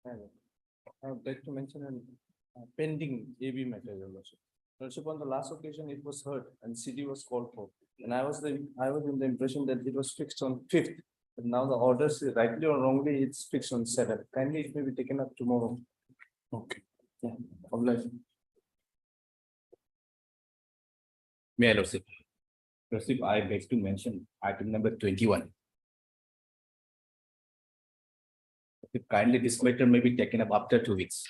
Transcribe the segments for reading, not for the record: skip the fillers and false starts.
I would like to mention a pending AB matter, Your Lordship. Lordship, on the last occasion, it was heard and CD was called for. And I was in the impression that it was fixed on 5th. But now the orders, rightly or wrongly, it's fixed on 7th. Kindly, it may be taken up tomorrow. Okay. Yeah, obliged. May I, Lordship? Lordship, I beg to mention item number 21. If kindly, this matter may be taken up after 2 weeks.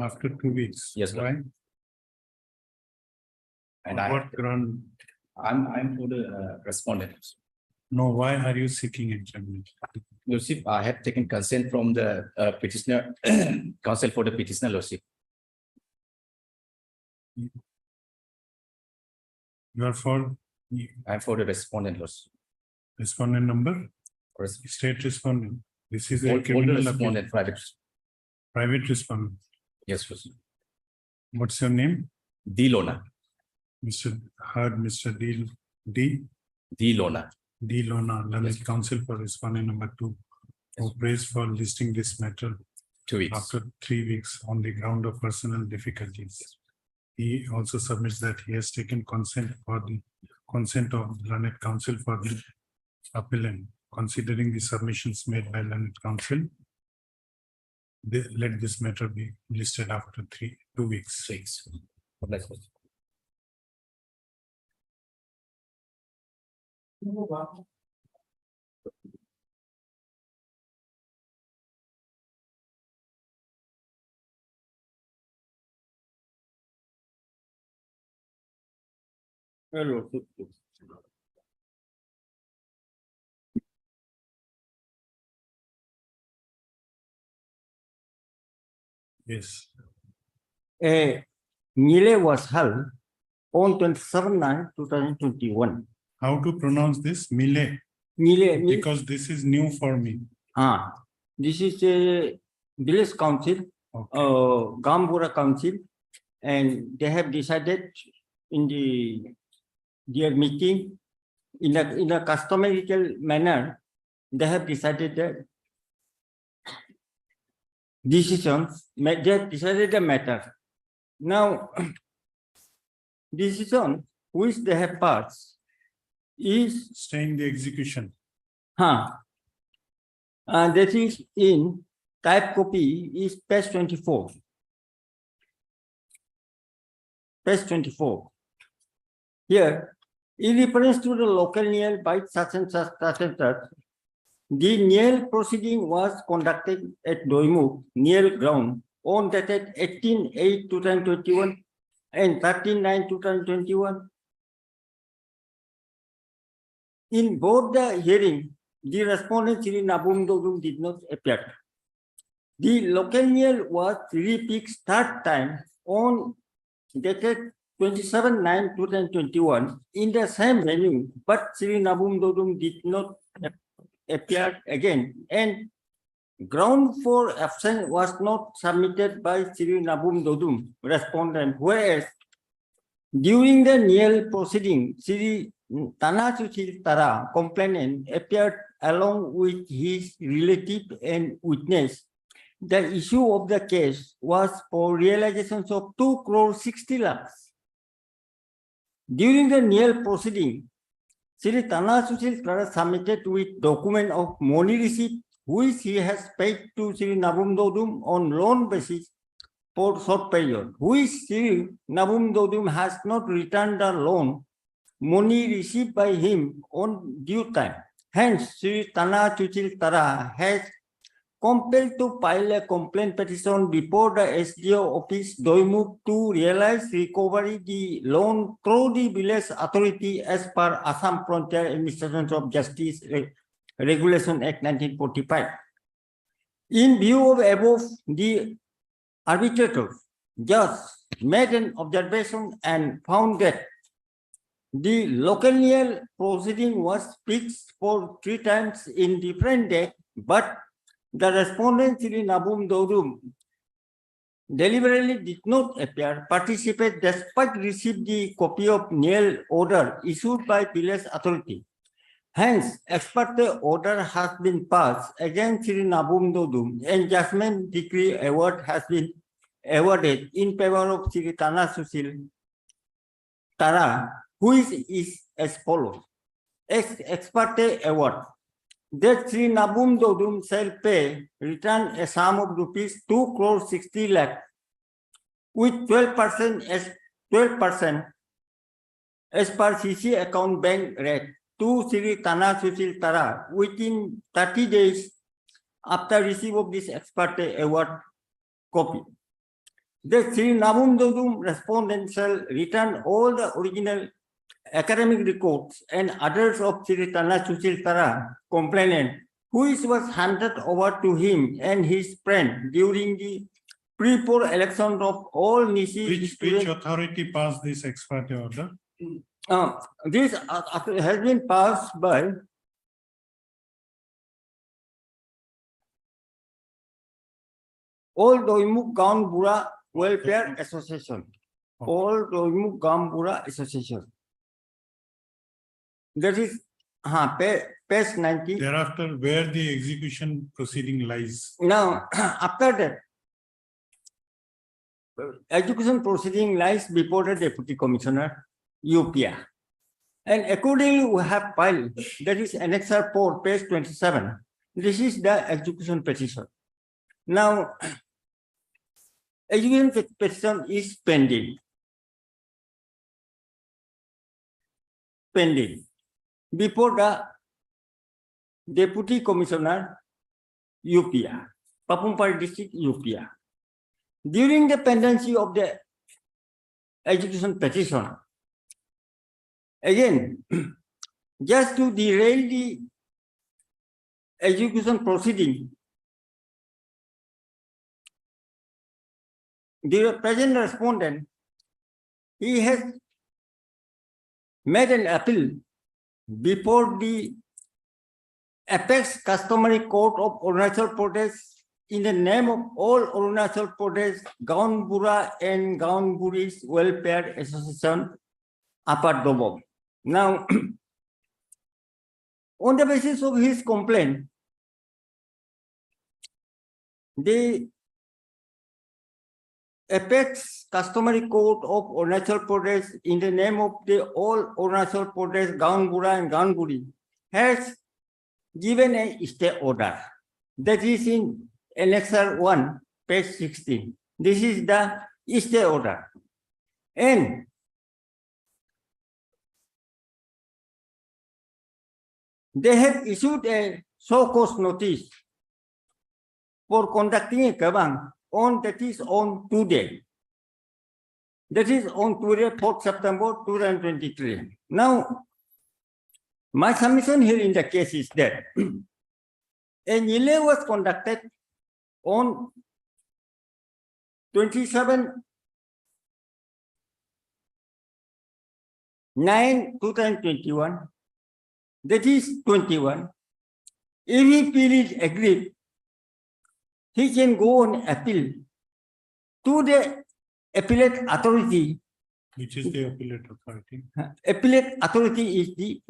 After 2 weeks. Yes, Why? And On what ground? I'm for the respondent. No, why are you seeking examination? Lordship, I have taken consent from the petitioner, counsel for the petitioner, Lordship. You are for I'm for the respondent, Lordship. respondent number, Or state respondent. This is a all the criminal appeal. respondent, Private respondent. yes, Lordship. What's your name? The Lona, Mr. D. the Lona. D. Lona, learned counsel for respondent number 2, who praised for listing this matter 2 weeks. after 3 weeks on the ground of personal difficulties. He also submits that he has taken consent of learned counsel for the appellant, considering the submissions made by learned counsel. Let this matter be listed after 2 weeks. 2 weeks. Obliged, Lordship. Your Lordship. Yes. A Nile was held on 27/9/2021. How to pronounce this? Mile, Nile, because this is new for me. this is a village council, Okay. Gambura council, and they have decided in their meeting in a customary manner. They have decided that they have decided the matter. Now, decision which they have passed is Staying the execution. that is in type copy is page 24. Page 24. Here, in reference to the local NIL by such and such, the NIL proceeding was conducted at Doimuk NIL ground on dated 18/8/2021 and 13/9/2021. In both the hearing, the respondent Sri Nabum Dodum did not appear. The local NIL was refixed third time on dated 27/9/2021 in the same venue, but Sri Nabum Dodum did not appear again, and ground for absence was not submitted by Sri Nabum Dodum, respondent, whereas during the NIL proceeding, Sri Tanasuchil Tara, complainant, appeared along with his relative and witness. The issue of the case was for realizations of 2.60 crore. During the NIL proceeding, Sri Tanasuchil Tara submitted with document of money receipt which he has paid to Sri Nabum Dodum on loan basis for short period, which Sri Nabum Dodum has not returned the loan money received by him on due time. Hence, Sri Tanasuchil Tara has compelled to file a complaint petition before the SDO office Doimuk to realize recovery the loan through the village authority as per Assam Frontier Administration of Justice Regulation Act 1945. In view of above, the arbitrator just made an observation and found that the local NIL proceeding was fixed for 3 times in different dates, but the respondent Sri Nabum Dodum deliberately did not appear, participate despite receive the copy of NIL order issued by village authority. Hence, ex parte order has been passed against Sri Nabum Dodum and judgment decree award has been awarded in favor of Sri Tana Susil Tara, who is as follows. Ex parte award. That Sri Nabum Dodum shall pay return a sum of rupees 2 crore 60 lakh with 12% as per CC account bank rate to Sri Tana Susil Tara within 30 days after receipt of this ex parte award copy. The Sri Nabum Dodum respondent shall return all the original academic records and others of Sri Tana Susil Tara complainant, which was handed over to him and his friend during the pre-poll election of all Nisi Which students. authority passed this ex parte order? This has been passed by All Doimuk Gaon Bura Welfare Association. All Doimuk Gaon Bura Association. That is page 90. Thereafter, where the execution proceeding lies? Now, after that, execution proceeding lies before the Deputy Commissioner, UPA. And accordingly, we have filed, that is Annexure 4, page 27. This is the execution petition. Now, execution petition is pending. Before the Deputy Commissioner, UPA, Papumpari District, UPA. During the pendency of the execution petition, again, just to derail the execution proceeding, the present respondent, he has made an appeal before the Apex Customary Court of Arunachal Pradesh in the name of all Arunachal Pradesh Gaon Bura and Gaon Buris Welfare Association, Upper Dobom. Now, on the basis of his complaint, the Apex Customary Court of Arunachal Pradesh in the name of the all Arunachal Pradesh Gaon Bura and Gaon Buri has given a stay order. That is in Annexure 1, page 16. This is the stay order. And they have issued a show cause notice for conducting a kabang on today. That is on today, 4th September 2023. Now, my submission here in the case is that a delay was conducted on 27/9/2021. That is 21. If he feels aggrieved, he can go on appeal to the appellate authority. Which is the appellate authority? Appellate authority is the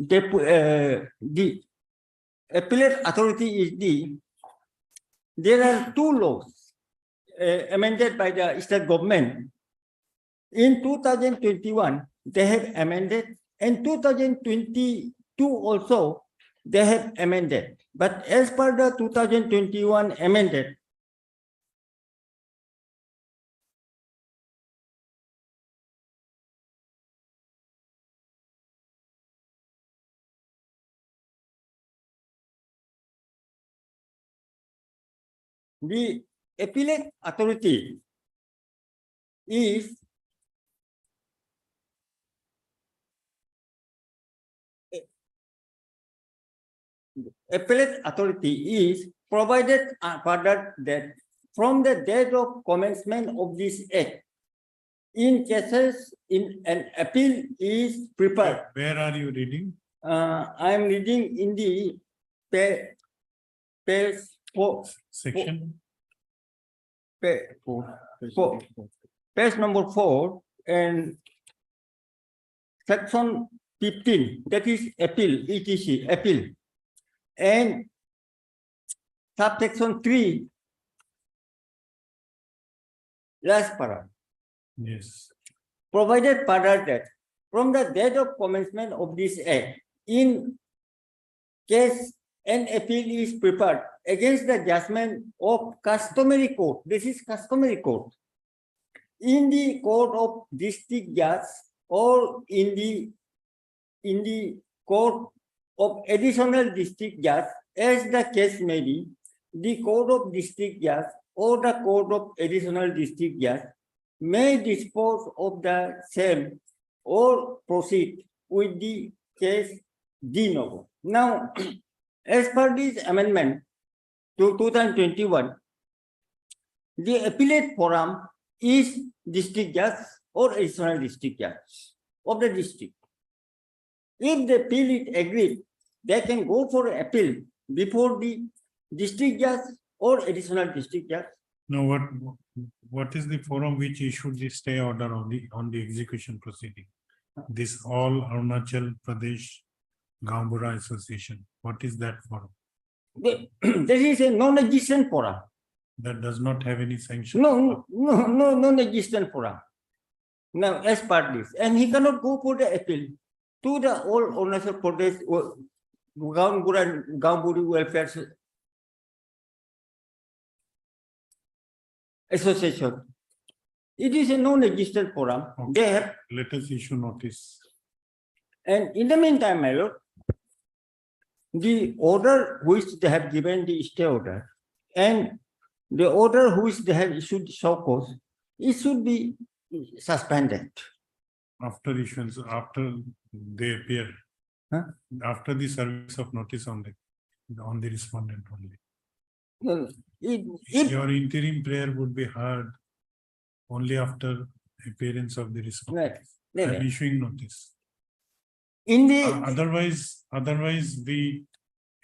appellate authority is the. There are two laws amended by the state government. In 2021, they have amended, and 2022 also they have amended. But as per the 2021 amended, the appellate authority is provided further that from the date of commencement of this act, in cases in an appeal is prepared. Where are you reading? I am reading in the page 4. Section? Page number 4 and section P 15, that is appeal, ETC, appeal. And subsection 3, last para, Yes, provided further that from the date of commencement of this act, in case an appeal is prepared against the judgment of customary court, this is customary court, in the court of district judge or in the court of additional district judge, as the case may be, the court of district judge or the court of additional district judge may dispose of the same or proceed with the case de novo. Now, as per this amendment to 2021, the appellate forum is district judge or additional district judge of the district. If the appeal is agreed, they can go for appeal before the district judge or additional district judge. now what is the forum which issued the stay order on the execution proceeding? This all Arunachal Pradesh Gambura Association, what is that forum? There is a non-existent forum. That does not have any sanction? No, non-existent forum. Now, as part this, and he cannot go for the appeal to the all Arunachal Pradesh Gamburi Welfare Association. It is a non-existent forum. Okay. They have, Let us issue notice. and in the meantime, my lord, the order which they have given, the stay order, and the order which they have issued show cause, it should be suspended. After issuance, after they appear. Huh? After the service of notice on the respondent only. If Your interim prayer would be heard only after appearance of the respondent. I'm issuing notice. in the Otherwise, the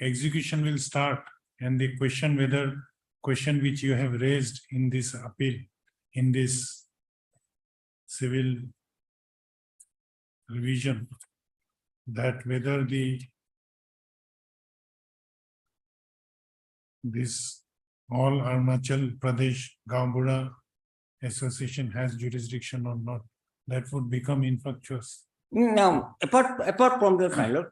execution will start and the question which you have raised in this appeal, in this civil revision, that whether this all Arunachal Pradesh Gambura Association has jurisdiction or not, that would become infructuous. now, apart from that, my lord,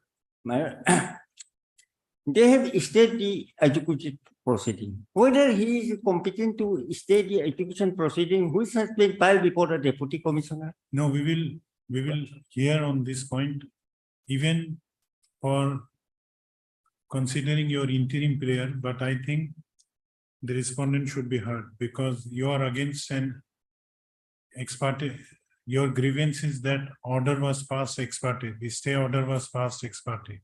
they have stayed the execution proceeding. Whether he is competent to stay the execution proceeding, which has been filed before the deputy commissioner. No, we will hear on this point, even for considering your interim prayer, but I think the respondent should be heard because you are against an ex parte. Your grievance is that order was passed ex parte, the stay order was passed ex parte.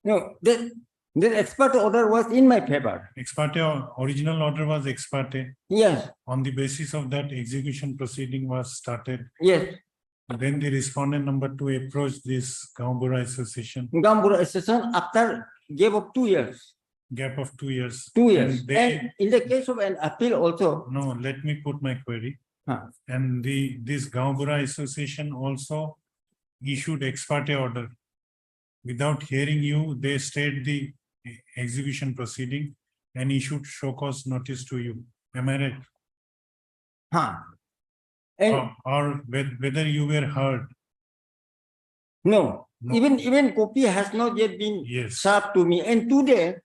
No, the expert order was in my favor. Ex parte, original order was ex parte. Yes, On the basis of that, execution proceeding was started. yes. Then the respondent number 2 approached this Gambura Association, Gambura Association after gave of 2 years. gap of 2 years. 2 years. And they, And in the case of an appeal also. no, let me put my query. Huh. And this Gambura Association also issued ex parte order. Without hearing you, they stayed the execution proceeding and issued show cause notice to you. Am I right? Huh. And Or whether you were heard? no, No. even copy has not yet been Yes. served to me. And today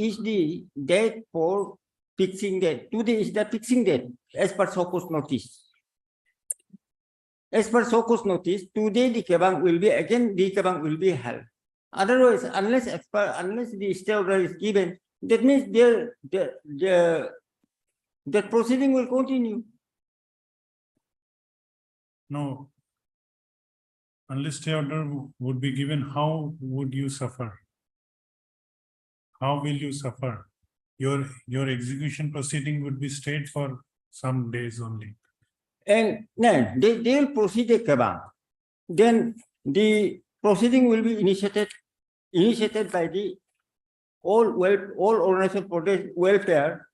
is the date for fixing date. Today is the fixing date as per show cause notice. As per show cause notice, today the kebang will be held. Otherwise, unless the stay order is given, that means the proceeding will continue. No. Unless stay order would be given, how would you suffer? How will you suffer? Your execution proceeding would be stayed for some days only. And then they will proceed a kebang. Then the proceeding will be initiated by the all Arunachal Pradesh welfare.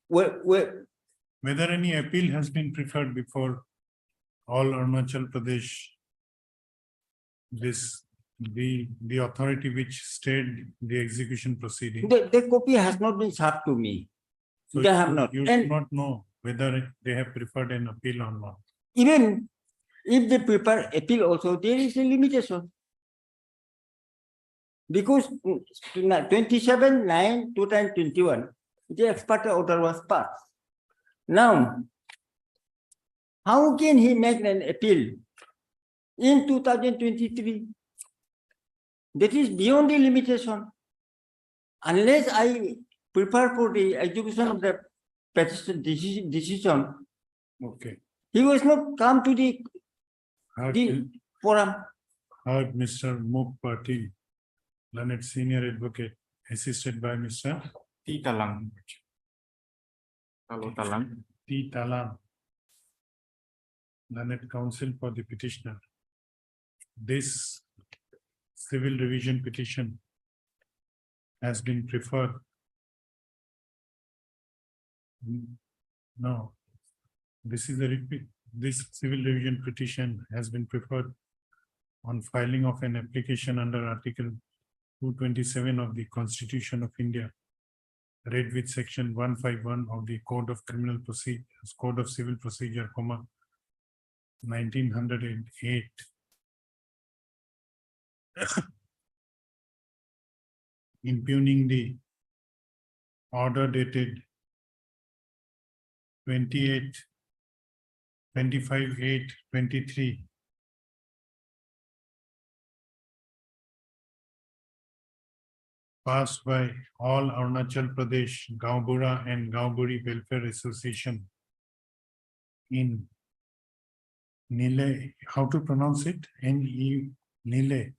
Whether any appeal has been preferred before all Arunachal Pradesh this, the authority which stayed the execution proceeding. The copy has not been served to me. So They have not. You do And not know whether they have preferred an appeal or not. even if they prepare appeal also, there is a limitation. Because 27/9/2021, the expert order was passed. Now, how can he make an appeal in 2023? That is beyond the limitation. Unless I prepare for the execution of the petition decision, Okay. he was not come to the Heard, forum. heard Mr. Muk Patil, learned senior advocate, assisted by Mr. T Talang. Kalau Talang. T. Talam, learned counsel for the petitioner. This civil revision petition has been preferred. No, this is a repeat. This civil revision petition has been preferred on filing of an application under Article 227 of the Constitution of India, read with Section 151 of the Code of Criminal Procedures, Code of Civil Procedure, 1908. Impugning the order dated 25/8/23. Passed by all Arunachal Pradesh Gaubura and Gauburi Welfare Association in Nile, how to pronounce it? Nile. Nile.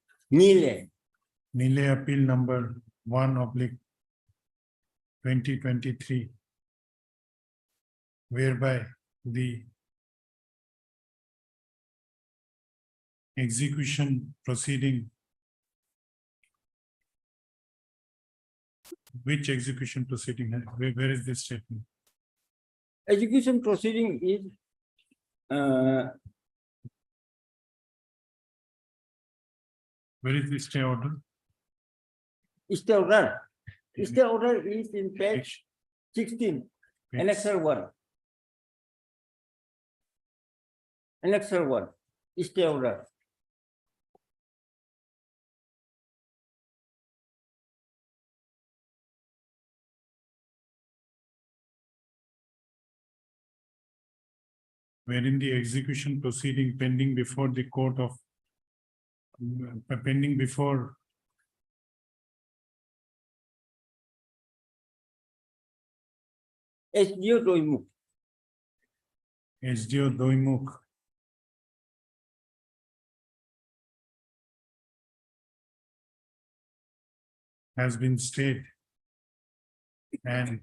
Nile Appeal number 1/2023, whereby the execution proceeding. Which execution proceeding? Where is this statement? Execution proceeding is Where is the stay order? stay order. Stay order is in page 16, annexure 1. Annexure 1, stay order. Wherein the execution proceeding pending before the court of pending before SDO Doimuk. SDO Doimuk has been stayed and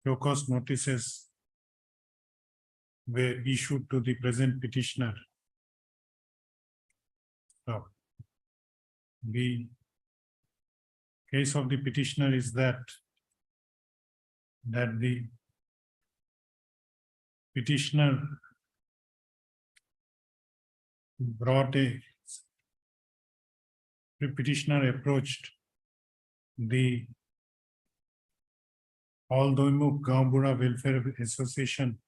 show cause notices were issued to the present petitioner. So, the case of the petitioner is that the petitioner brought the petitioner approached the All Doimuk Gaubura Welfare Association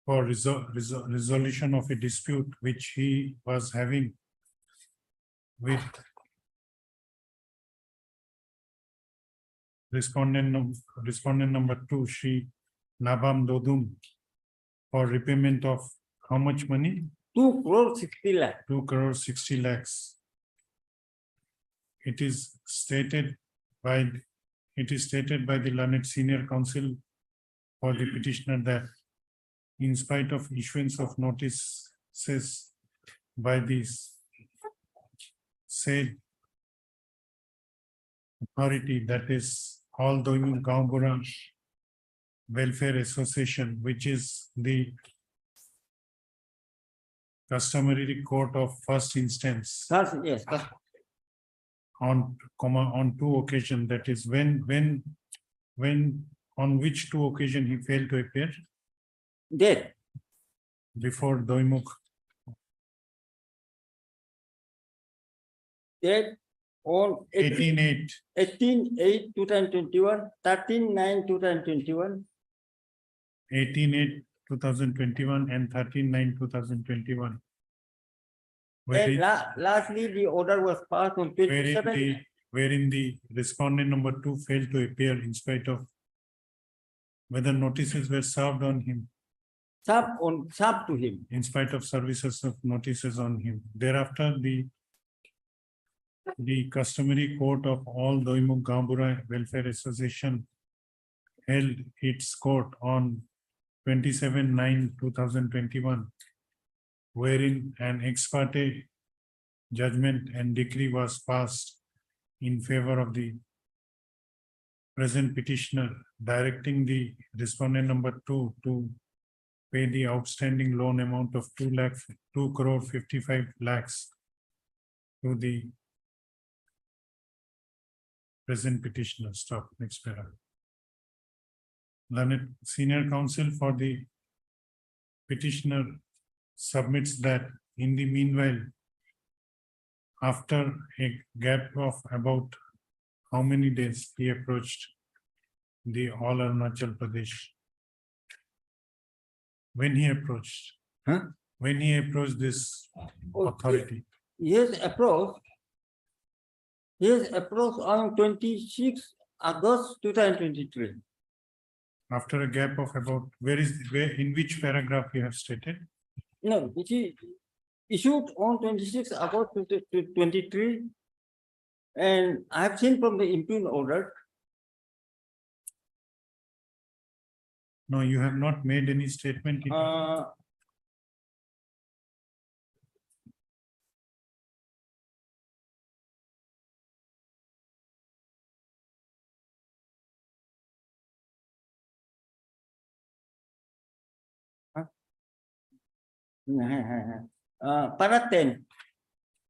for resolution of a dispute which he was having with respondent number 2, Shri Nabam Dodum, for repayment of how much money? 2 crore 60 lakh. 2 crore 60 lakhs. It is stated by the learned senior counsel for the petitioner that in spite of issuance of notices by this said authority, that is All Doimuk Gaubura Welfare Association, which is the customary court of first instance Yes. on 2 occasions, that is when on which 2 occasions he failed to appear? Dead. before Doimuk, Date on 18/8, 18/8/2021, 13/9/2021, 18/8/2021 and 13/9/2021. and lastly, the order was passed on 27. Wherein the respondent number 2 failed to appear in spite of whether notices were served on him, Sub to him. in spite of services of notices on him. Thereafter, the customary court of all Doimuk Gambura Welfare Association held its court on 27/9/2021, wherein an ex parte judgment and decree was passed in favor of the present petitioner, directing the respondent number 2 to pay the outstanding loan amount of 2 crore 55 lakhs to the present petitioner. Stop, next paragraph. Learned senior counsel for the petitioner submits that in the meanwhile, after a gap of about how many days he approached the all Arunachal Pradesh? When he approached? Huh? When he approached this authority? Yes, approach. Yes, approach on 26 August 2023. After a gap of about, where, in which paragraph you have stated? No, it is issued on 26 August 2023. And I have seen from the impugned order. No, you have not made any statement. Para 10.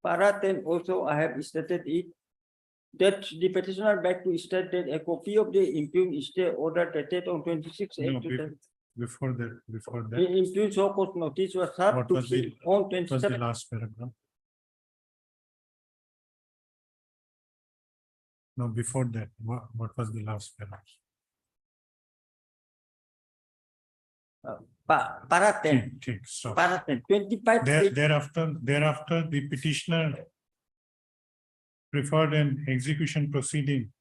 Para 10 also I have stated it. That the petitioner back to state that a copy of the impugned stay order dated on 26 No, 8 before that, The impugned so called notice was served What to was the- him on what was the 27. last paragraph? No, before that, what was the last paragraph? Para 10. Stop. Para 10. 25. Thereafter, the petitioner preferred an execution proceeding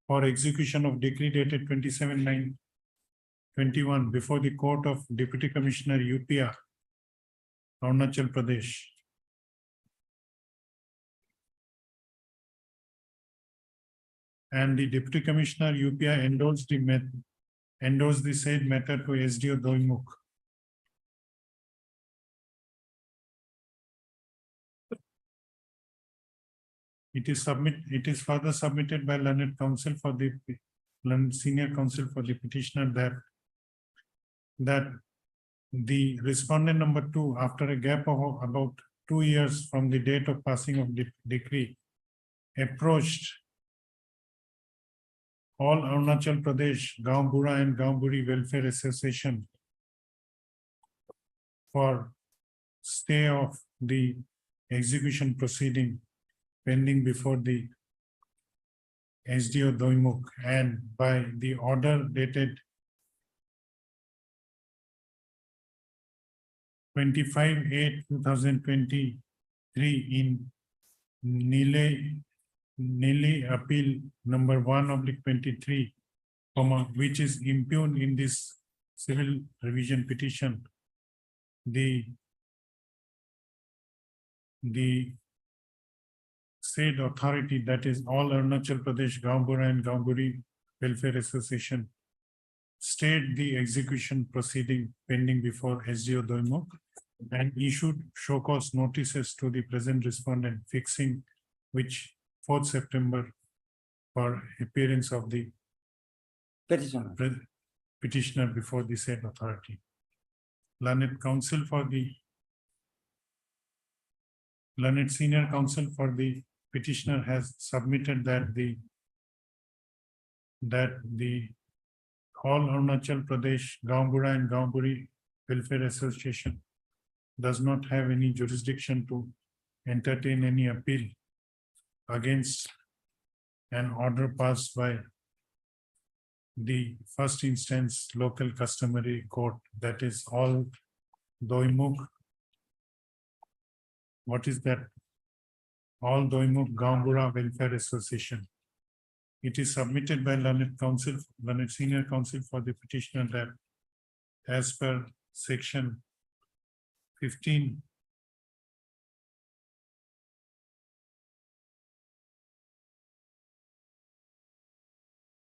for execution of decree dated 27/9/21 before the court of Deputy Commissioner UPA, Arunachal Pradesh. And the Deputy Commissioner UPA endorsed the said matter to SDO Doimuk. It is further submitted by learned senior counsel for the petitioner that the respondent number 2, after a gap of about 2 years from the date of passing of the decree, approached all Arunachal Pradesh Gambura and Gamburi Welfare Association for stay of the execution proceeding pending before the SDO Doimuk, and by the order dated 25/8/2023 in Nile Appeal number 1/23, which is impugned in this civil revision petition, the said authority, that is all Arunachal Pradesh Gambura and Gamburi Welfare Association, stayed the execution proceeding pending before SDO Doimuk and issued show cause notices to the present respondent, fixing which 4th September for appearance of the Petitioner. petitioner before the said authority. Learned senior counsel for the petitioner has submitted that the all Arunachal Pradesh Gambura and Gamburi Welfare Association does not have any jurisdiction to entertain any appeal against an order passed by the first instance local customary court, that is all Doimuk. What is that? All Doimuk Gambura Welfare Association. It is submitted by learned counsel, learned senior counsel for the petitioner that as per section 15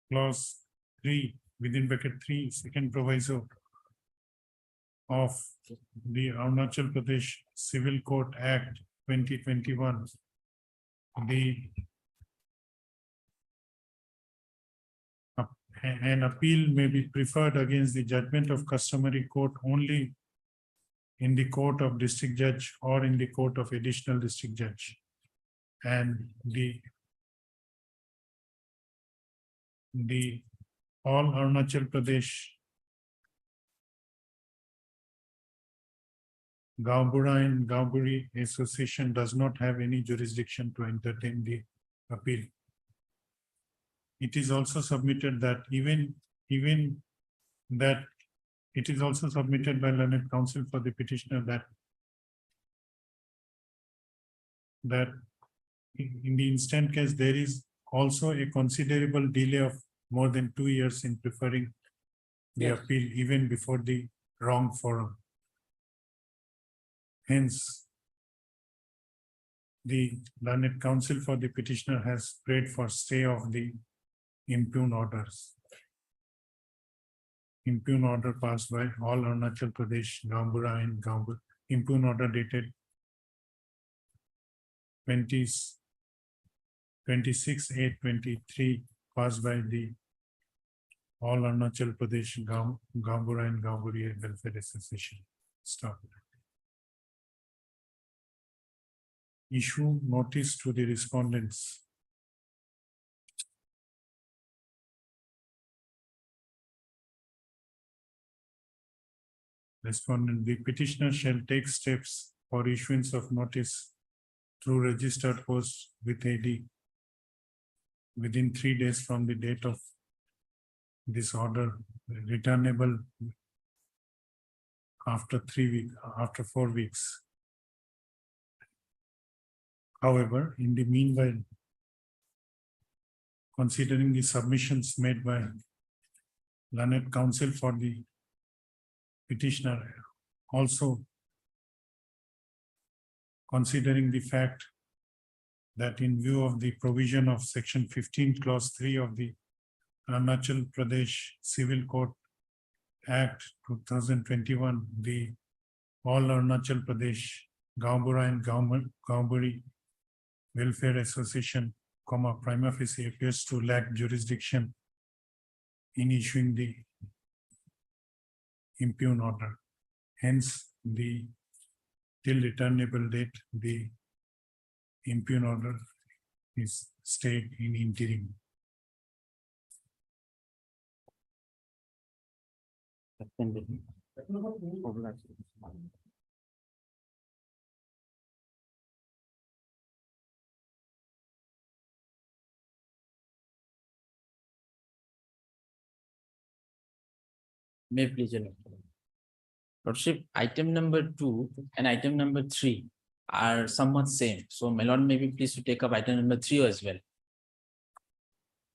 clause 3 within bracket 3 second proviso of the Arunachal Pradesh Civil Court Act 2021, an appeal may be preferred against the judgment of customary court only in the court of district judge or in the court of additional district judge. And the all Arunachal Pradesh Gambura and Gamburi Association does not have any jurisdiction to entertain the appeal. It is also submitted that even that it is also submitted by learned counsel for the petitioner that in the instant case there is also a considerable delay of more than 2 years in preferring the appeal even before the wrong forum. Hence, the learned counsel for the petitioner has prayed for stay of the impugn orders. Impugn order passed by all Arunachal Pradesh, Gambura and Gambur. Impugn order dated 26/8/23 passed by the all Arunachal Pradesh, Gambura and Gamburi Welfare Association. Stop. Issue notice to the respondents. Respondent, the petitioner shall take steps for issuance of notice through registered post with AD within 3 days from the date of this order, returnable after 4 weeks. However, in the meanwhile, considering the submissions made by learned counsel for the petitioner, also considering the fact that in view of the provision of section 15 clause 3 of the Arunachal Pradesh Civil Court Act 2021, the all Arunachal Pradesh Gambura and Gamburi Welfare Association, prima facie appears to lack jurisdiction in issuing the impugn order. Hence, the till returnable date, the impugn order is stayed in interim. May please. Lordship, item number 2 and item number 3 are somewhat same. So my lord may be pleased to take up item number 3 as well.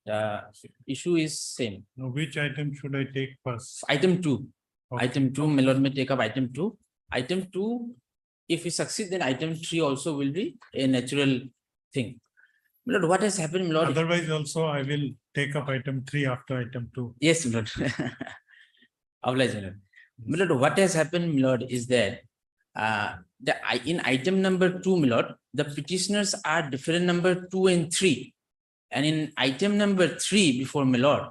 The issue is same. Now, which item should I take first? Item 2. Okay. Item 2, my lord may take up item 2. Item 2, if we succeed, then item 3 also will be a natural thing. My lord, what has happened, my lord? Otherwise, also I will take up item 3 after item 2. Yes, my lord. Oblige, my lord. My lord, what has happened, my lord, is that in item number 2, my lord, the petitioners are different number 2 and 3. And in item number 3 before my lord,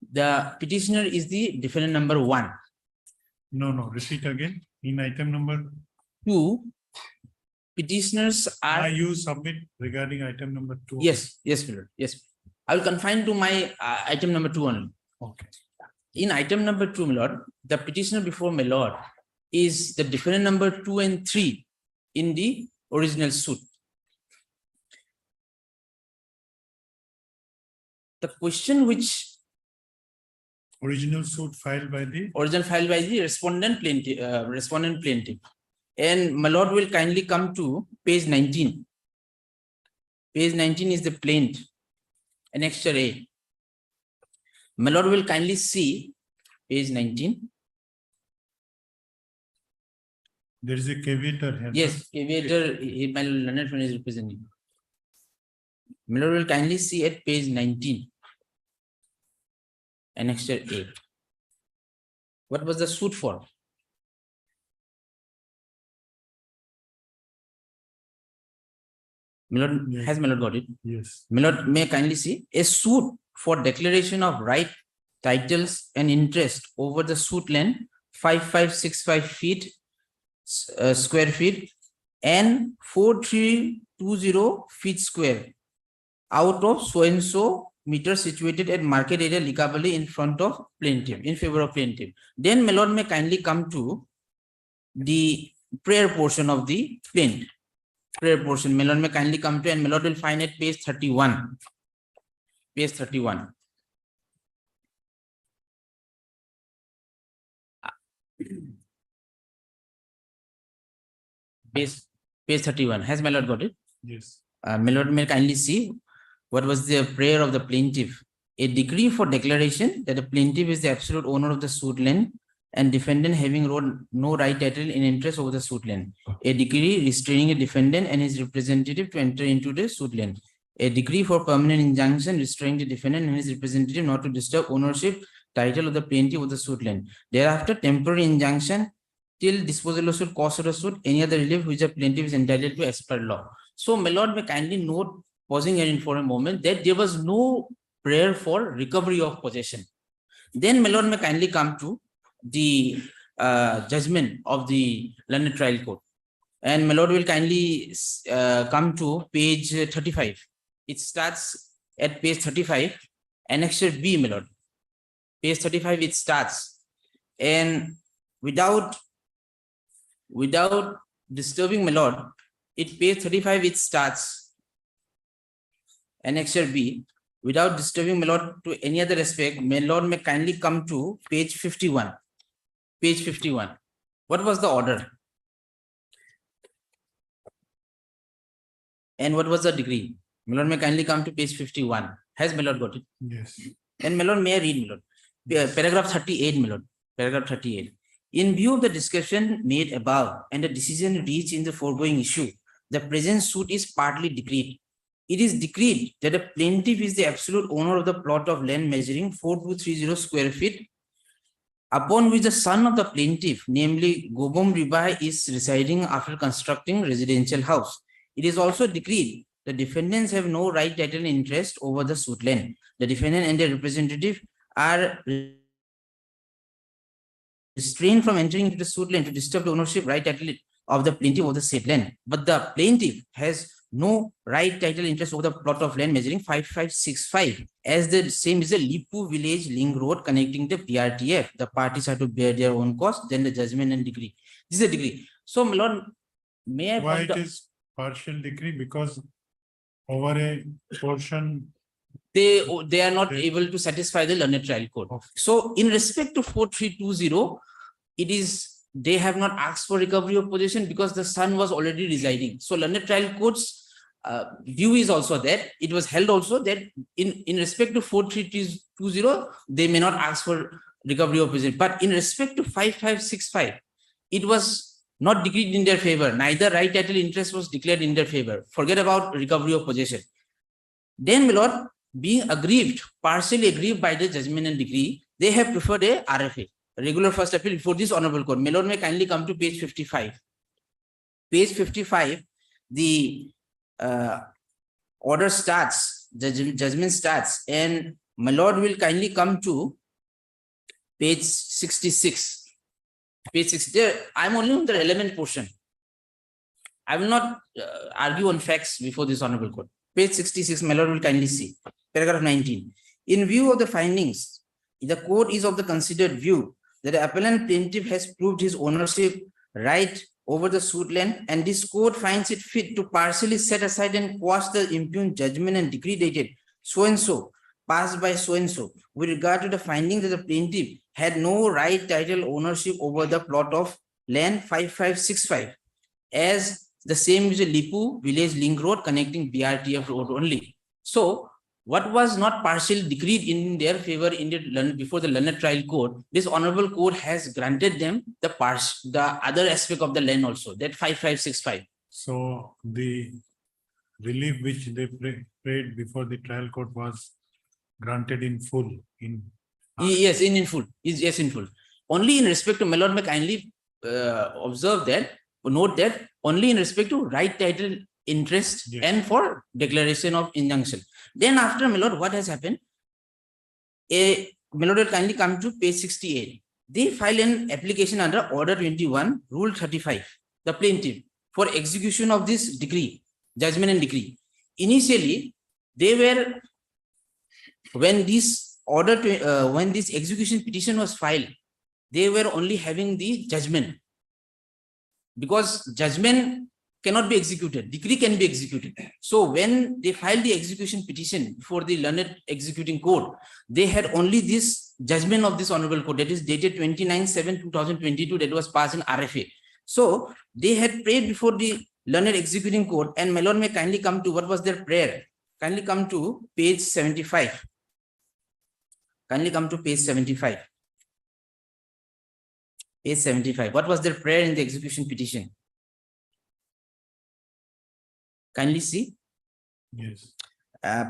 the petitioner is the different number 1. No, repeat again. In item number 2, petitioners are. you submit regarding item number 2. Yes, my lord. Yes. I will confine to my item number 2 only. Okay. in item number 2, my lord, the petitioner before my lord is the defendant number 2 and 3 in the original suit. The question which Original suit filed by the, respondent plaintiff, and my lord will kindly come to page 19. Page 19 is the plaint, annexure A. My lord will kindly see page 19. there is a caveator here. Yes, aviator, my learned friend is representing. My lord will kindly see at page 19. Annexure A. What was the suit for? My lord, Yeah. has my lord got it? Yes, My lord, may I kindly see a suit for declaration of right, titles and interest over the suit land 5565 feet square feet and 4320 feet square out of so and so meter situated at market area Likabali in front of plaintiff, in favor of plaintiff. Then my lord may kindly come to the prayer portion of the plaint. Prayer portion, my lord may kindly come to, and my lord will find at page 31. Page 31. Page 31. Has my lord got it? yes. My lord may kindly see what was the prayer of the plaintiff. A decree for declaration that the plaintiff is the absolute owner of the suit land and defendant having no right, title in interest over the suit land. A decree restraining a defendant and his representative to enter into the suit land. A decree for permanent injunction restraining the defendant and his representative not to disturb ownership, title of the plaintiff of the suit land. Thereafter, temporary injunction till disposal of suit, cost of the suit, any other relief which the plaintiff is entitled to as per law. So, my lord may kindly note, pausing here for a moment, that there was no prayer for recovery of possession. Then, my lord may kindly come to the judgment of the learned trial court. And my lord will kindly come to page 35. It starts at page 35, annexure B, my lord. Page 35, it starts. And without disturbing my lord, it page 35, it starts. Annexure B. Without disturbing my lord to any other aspect, my lord may kindly come to page 51. Page 51. What was the order? And what was the degree? My lord may kindly come to page 51. Has my lord got it? Yes. And my lord, may I read, my lord? Paragraph 38, my lord. Paragraph 38. In view of the discussion made above and the decision reached in the foregoing issue, the present suit is partly decreed. It is decreed that the plaintiff is the absolute owner of the plot of land measuring 4230 square feet, upon which the son of the plaintiff, namely Gobom Ribai, is residing after constructing residential house. It is also decreed the defendants have no right, title, and interest over the suit land. The defendant and their representative are restrained from entering into the suit land to disturb the ownership, right, title of the plaintiff of the said land. But the plaintiff has no right, title, interest over the plot of land measuring 5565, as the same is a Lipu village link road connecting the PRTF. The parties are to bear their own cost, then the judgment and decree. This is a decree. So, my lord, may I Why point it out, is partial decree? Because over a portion, they are not They- able to satisfy the learned trial court. Okay. So, in respect to 4320, it is they have not asked for recovery of possession because the son was already residing. So, learned trial court's view is also that it was held also that in respect to 4320, they may not ask for recovery of possession. But in respect to 5565, it was not decreed in their favor. Neither right, title, interest was declared in their favor. Forget about recovery of possession. Then, my lord, being aggrieved, partially aggrieved by the judgment and decree, they have preferred a RFA, regular first appeal, before this honorable court. My lord may kindly come to page 55. Page 55, the order starts, the judgment starts, and my lord will kindly come to page 66. Page 60. I'm only on the relevant portion. I will not argue on facts before this honorable court. Page 66, my lord will kindly see. Paragraph 19. In view of the findings the court is of the considered view that the appellant plaintiff has proved his ownership right over the suit land, and this court finds it fit to partially set aside and quash the impugned judgment and decree dated so and so, passed by so and so, with regard to the finding that the plaintiff had no right title ownership over the plot of land 5565, as the same is a Lipu Village Link Road connecting BRTF Road only. So what was not partially decreed in their favor in the before the learned trial court, this honorable court has granted them the other aspect of the land also, that 5565. So the relief which they prayed before the trial court was granted in full in. Yes, in full. Yes, in full. Only in respect to, my lord, may kindly observe that, note that only in respect to right title interest Yes. and for declaration of injunction. Then after, my lord, what has happened? My lord will kindly come to page 68. They file an application under order 21, rule 35, the plaintiff, for execution of this decree, judgment and decree. Initially, they were, when this order, when this execution petition was filed, they were only having the judgment. Because judgment cannot be executed, decree can be executed. So when they filed the execution petition for the learned executing court, they had only this judgment of this honorable court, that is dated 29/7/2022, that was passed in RFA. So they had prayed before the learned executing court, and my lord may kindly come to what was their prayer. Kindly come to page 75. Kindly come to page 75. Page 75. What was their prayer in the execution petition? Kindly see. Yes.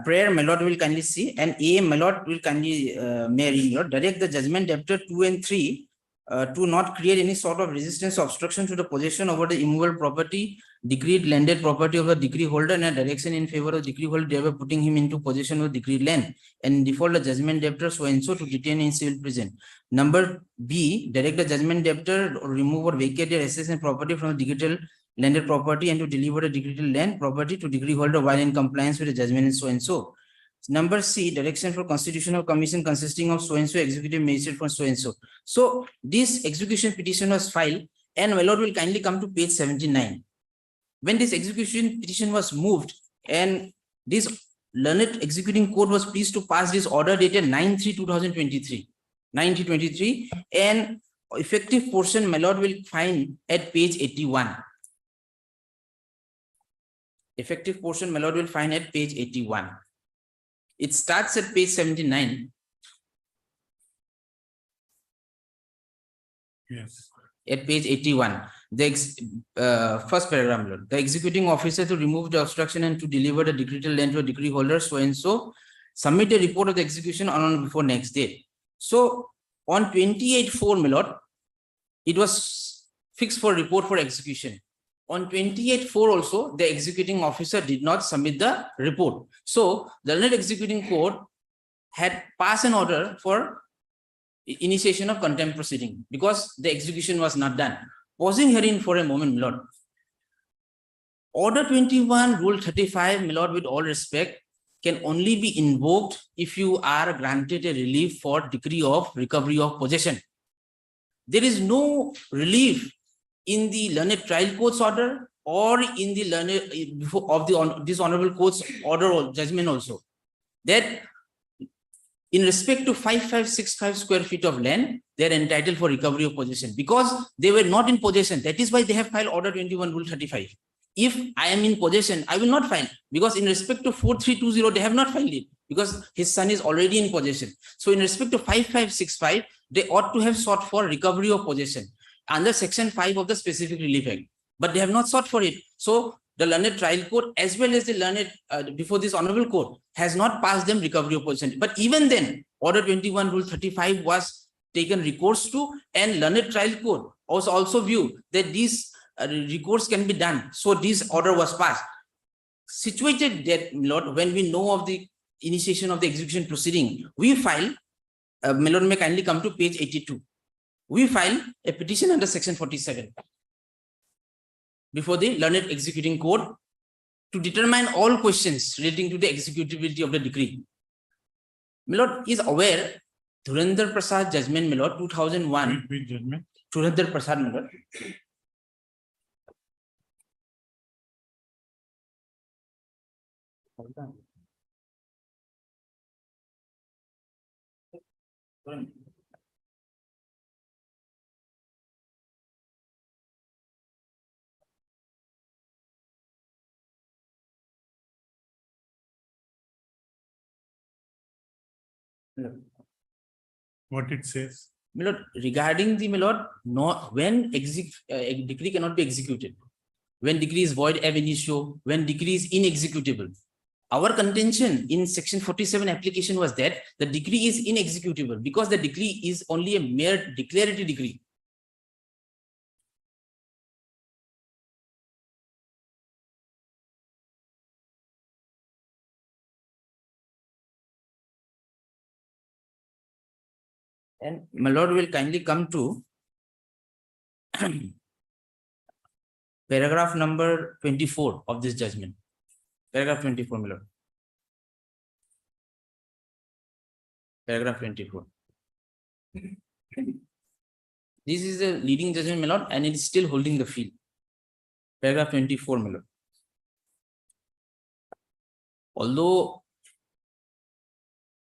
Prayer, my lord will kindly see, and A, my lord will kindly, may lord direct the judgment debtor 2 and 3 to not create any sort of resistance or obstruction to the possession over the immovable property, decreed landed property of the decree holder, and a direction in favor of decree holder, thereby putting him into possession of decreed land, and default the judgment debtor so and so to detain in civil prison. Number B, direct the judgment debtor or remove or vacate their assets and property from the digital landed property and to deliver the digital land property to decree holder while in compliance with the judgment and so and so. Number C, direction for constitutional commission consisting of so and so executive magistrate for so and so. So this execution petition was filed, and my lord will kindly come to page 79. When this execution petition was moved, and this learned executing court was pleased to pass this order dated 9/3/2023, 9/3/2023, and effective portion my lord will find at page 81. Effective portion my lord will find at page 81. It starts at page 79. Yes. At page 81, the first paragraph, Lord. The executing officer to remove the obstruction and to deliver the decreed land to a decree holder so and so, submit a report of the execution on or before next date. So on 28/4, my lord, it was fixed for report for execution. On 28/4 also, the executing officer did not submit the report. So the learned executing court had passed an order for initiation of contempt proceeding because the execution was not done. Pausing herein for a moment, my lord. Order 21, rule 35, my lord, with all respect, can only be invoked if you are granted a relief for decree of recovery of possession. There is no relief in the learned trial court's order or in the learned of this honorable court's order or judgment also, that in respect to 5565 square feet of land, they are entitled for recovery of possession because they were not in possession. That is why they have filed order 21 rule 35. If I am in possession, I will not file because in respect to 4320, they have not filed it because his son is already in possession. So in respect to 5565, they ought to have sought for recovery of possession under section 5 of the specific relief act, but they have not sought for it. So the learned trial court as well as the learned before this honorable court has not passed them recovery of possession. But even then, order 21 rule 35 was taken recourse to, and learned trial court also view that these recourse can be done. So this order was passed. Situated that, Lord, when we know of the initiation of the execution proceeding, we file, Lord may kindly come to page 82. We file a petition under section 47 before the learned executing court to determine all questions relating to the executability of the decree. My lord is aware Dhurendra Prasad judgment, my lord, 2001. Which judgment? Dhurendra Prasad, my lord. What it says? My lord, regarding the, my lord, no, when a decree cannot be executed, when decree is void ab initio, when decree is inexecutable. Our contention in section 47 application was that the decree is inexecutable because the decree is only a mere declaratory decree. And my lord will kindly come to paragraph number 24 of this judgment. Paragraph 24, my lord. Paragraph 24. This is a leading judgment, my lord, and it is still holding the field. Paragraph 24, my lord. Although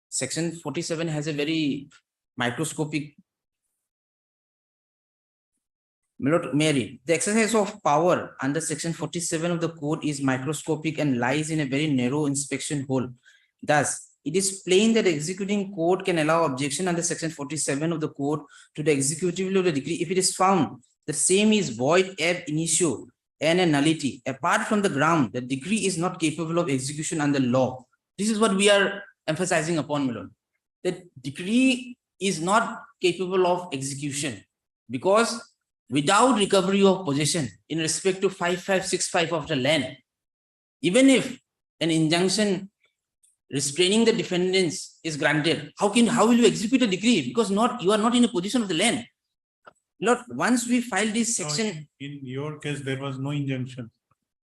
section 47 has a very microscopic, my lord, may I read? The exercise of power under section 47 of the code is microscopic and lies in a very narrow inspection hole. Thus, it is plain that the executing court can allow objection under section 47 of the code to the executability of the decree if it is found the same is void ab initio and a nullity, apart from the ground that decree is not capable of execution under law. This is what we are emphasizing upon, my lord. That decree is not capable of execution because without recovery of possession in respect to 5565 of the land, even if an injunction restraining the defendants is granted, how will you execute a decree? Because you are not in a position of the land. Lord, once we file this section, In your case, there was no injunction.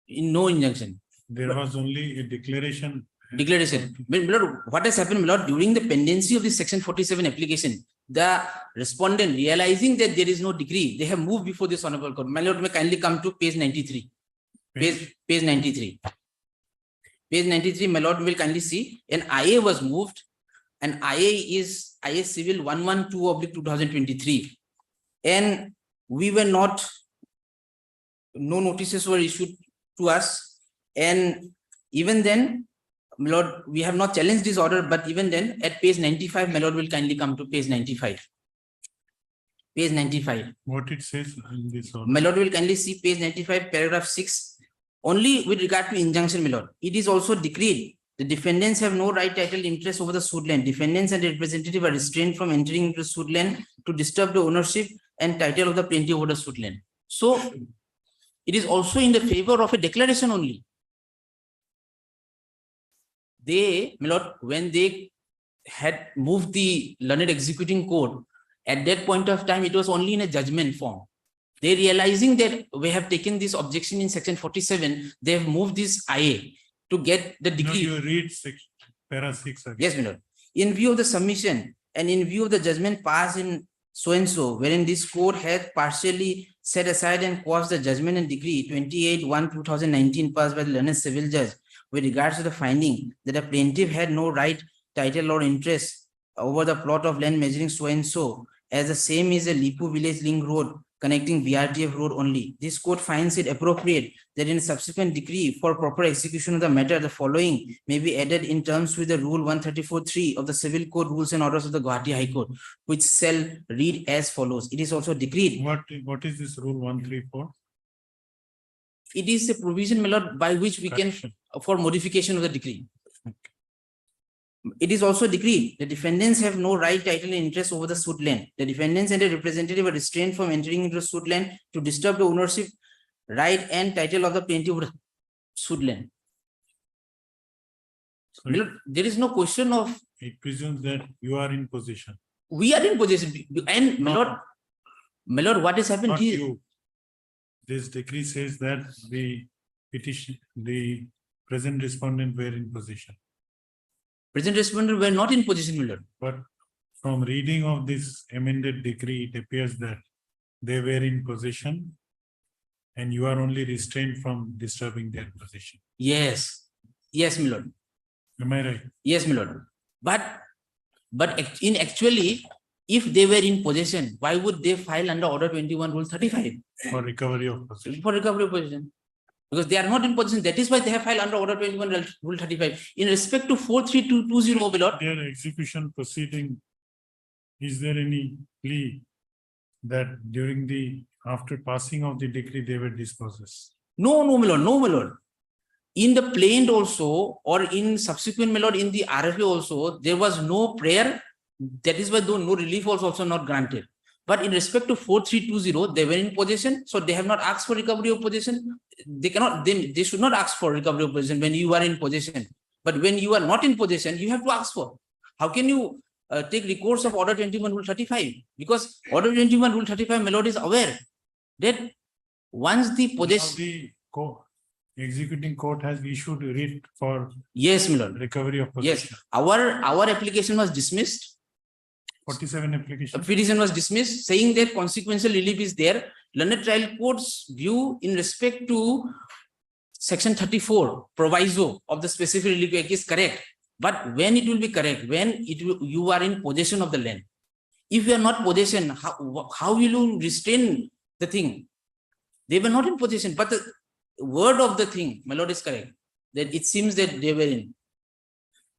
in no injunction, There was only a declaration. declaration. But my lord, what has happened, my lord, during the pendency of this section 47 application, the respondent realizing that there is no decree, they have moved before this honorable court. My lord, may kindly come to page 93. Page 93. Page 93, my lord will kindly see an IA was moved, and IA is IA Civil 112/2023. And we were not, no notices were issued to us. And even then, my lord, we have not challenged this order, but even then at page 95, my lord will kindly come to page 95. Page 95. What it says in this order? My lord will kindly see page 95, paragraph 6. Only with regard to injunction, my lord, it is also decreed the defendants have no right, title, interest over the suit land. Defendants and representative are restrained from entering into suit land to disturb the ownership and title of the plaintiff over the suit land. So it is also in the favor of a declaration only. They, my lord, when they had moved the learned executing court, at that point of time, it was only in a judgment form. They realizing that we have taken this objection in section 47, they have moved this IA to get the No, decree. you read section, para 6. again. Yes, my lord. In view of the submission and in view of the judgment passed in so and so, wherein this court had partially set aside and quashed the judgment and decree 28/1/2019 passed by the learned civil judge with regards to the finding that a plaintiff had no right, title or interest over the plot of land measuring so and so, as the same is a Lipu village link road connecting BRTF road only. This court finds it appropriate that in a subsequent decree for proper execution of the matter, the following may be added in terms with the rule 134(3) of the Civil Code Rules and Orders of the Guwahati High Court, which shall read as follows. It is also decreed. What is this rule 134? It is a provision, my lord, by which we can, Correction. for modification of the decree. It is also decreed the defendants have no right, title, and interest over the suit land. The defendants and a representative are restrained from entering into the suit land to disturb the ownership, right, and title of the plaintiff over the suit land. So My lord, there is no question of it presumes that you are in position. we are in possession, and my Not- lord, what has happened Not here? you. This decree says that the petition, the present respondent were in position. Present respondent were not in position, my lord. But From reading of this amended decree, it appears that they were in possession and you are only restrained from disturbing their possession. Yes, yes, my lord. Am I right? Yes, my lord. But in actually, if they were in possession, why would they file under order 21 rule 35 For recovery of possession. for recovery of possession? Because they are not in possession. That is why they have filed under order 21 rule 35. In respect to 43220, my lord, Their execution proceeding, is there any plea that during the, after passing of the decree, they were dispossessed? no, my lord, no, my lord. In the plaint also, or in subsequent, my lord, in the RFA also, there was no prayer. That is why though no relief was also not granted. But in respect to 4320, they were in possession, so they have not asked for recovery of possession. They cannot, they should not ask for recovery of possession when you are in possession. But when you are not in possession, you have to ask for. How can you take recourse of order 21 rule 35? Because order 21 rule 35, my lord, is aware that once the Now possession, the executing court has issued writ for yes, my lord. recovery of Yes, possession. our application was dismissed. 47 A application. petition was dismissed, saying that consequential relief is there. Learned Trial Court's view in respect to section 34 proviso of the specific relief act is correct. But when it will be correct? When you are in possession of the land. If you are not possession, how will you restrain the thing? They were not in possession, but the word of the thing, my lord, is correct. That it seems that they were in.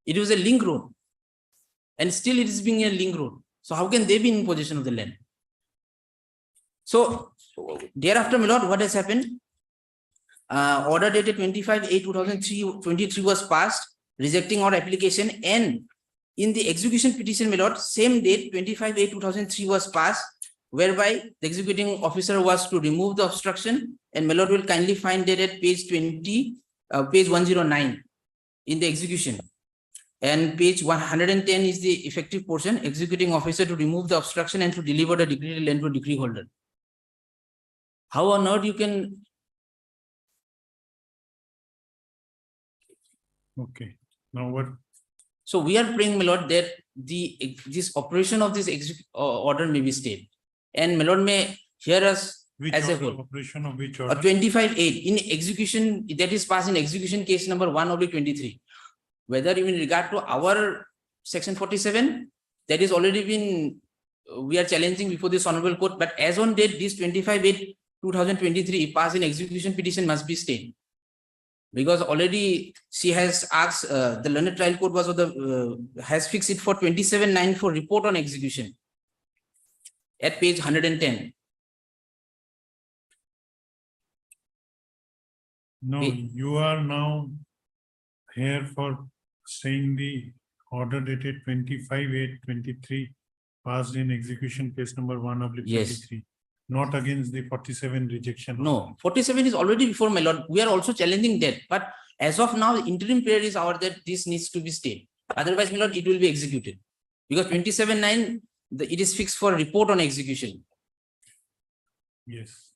It was a link road. And still it is being a link road. So how can they be in possession of the land? So thereafter, my lord, what has happened? Order dated 25/8/2023 was passed, rejecting our application, and in the execution petition, my lord, same date, 25/8/2003 was passed, whereby the executing officer was to remove the obstruction, and my lord will kindly find that at page 109 in the execution. And page 110 is the effective portion, executing officer to remove the obstruction and to deliver the decree land to decree holder. How on earth you can? Okay, now what? So we are praying, my lord, that this operation of this order may be stayed. And my lord may hear us Which as a order, whole. operation of which Or order? 25/8 in execution, that is passed in execution case number 1/23. Whether in regard to our section 47, that is already been, we are challenging before this honorable court, but as on date, this 25/8/2023 passed in execution petition must be stayed. Because already she has asked, the learned trial court was has fixed it for 27/9 for report on execution at page 110. No, you are now here for saying the order dated 25/8/23 passed in execution case number 1/23. Not against the 47 rejection. No, 47 is already before, my lord. We are also challenging that, but as of now, the interim prayer is our that this needs to be stayed. Otherwise, my lord, it will be executed. Because 27/9, it is fixed for report on execution. Yes.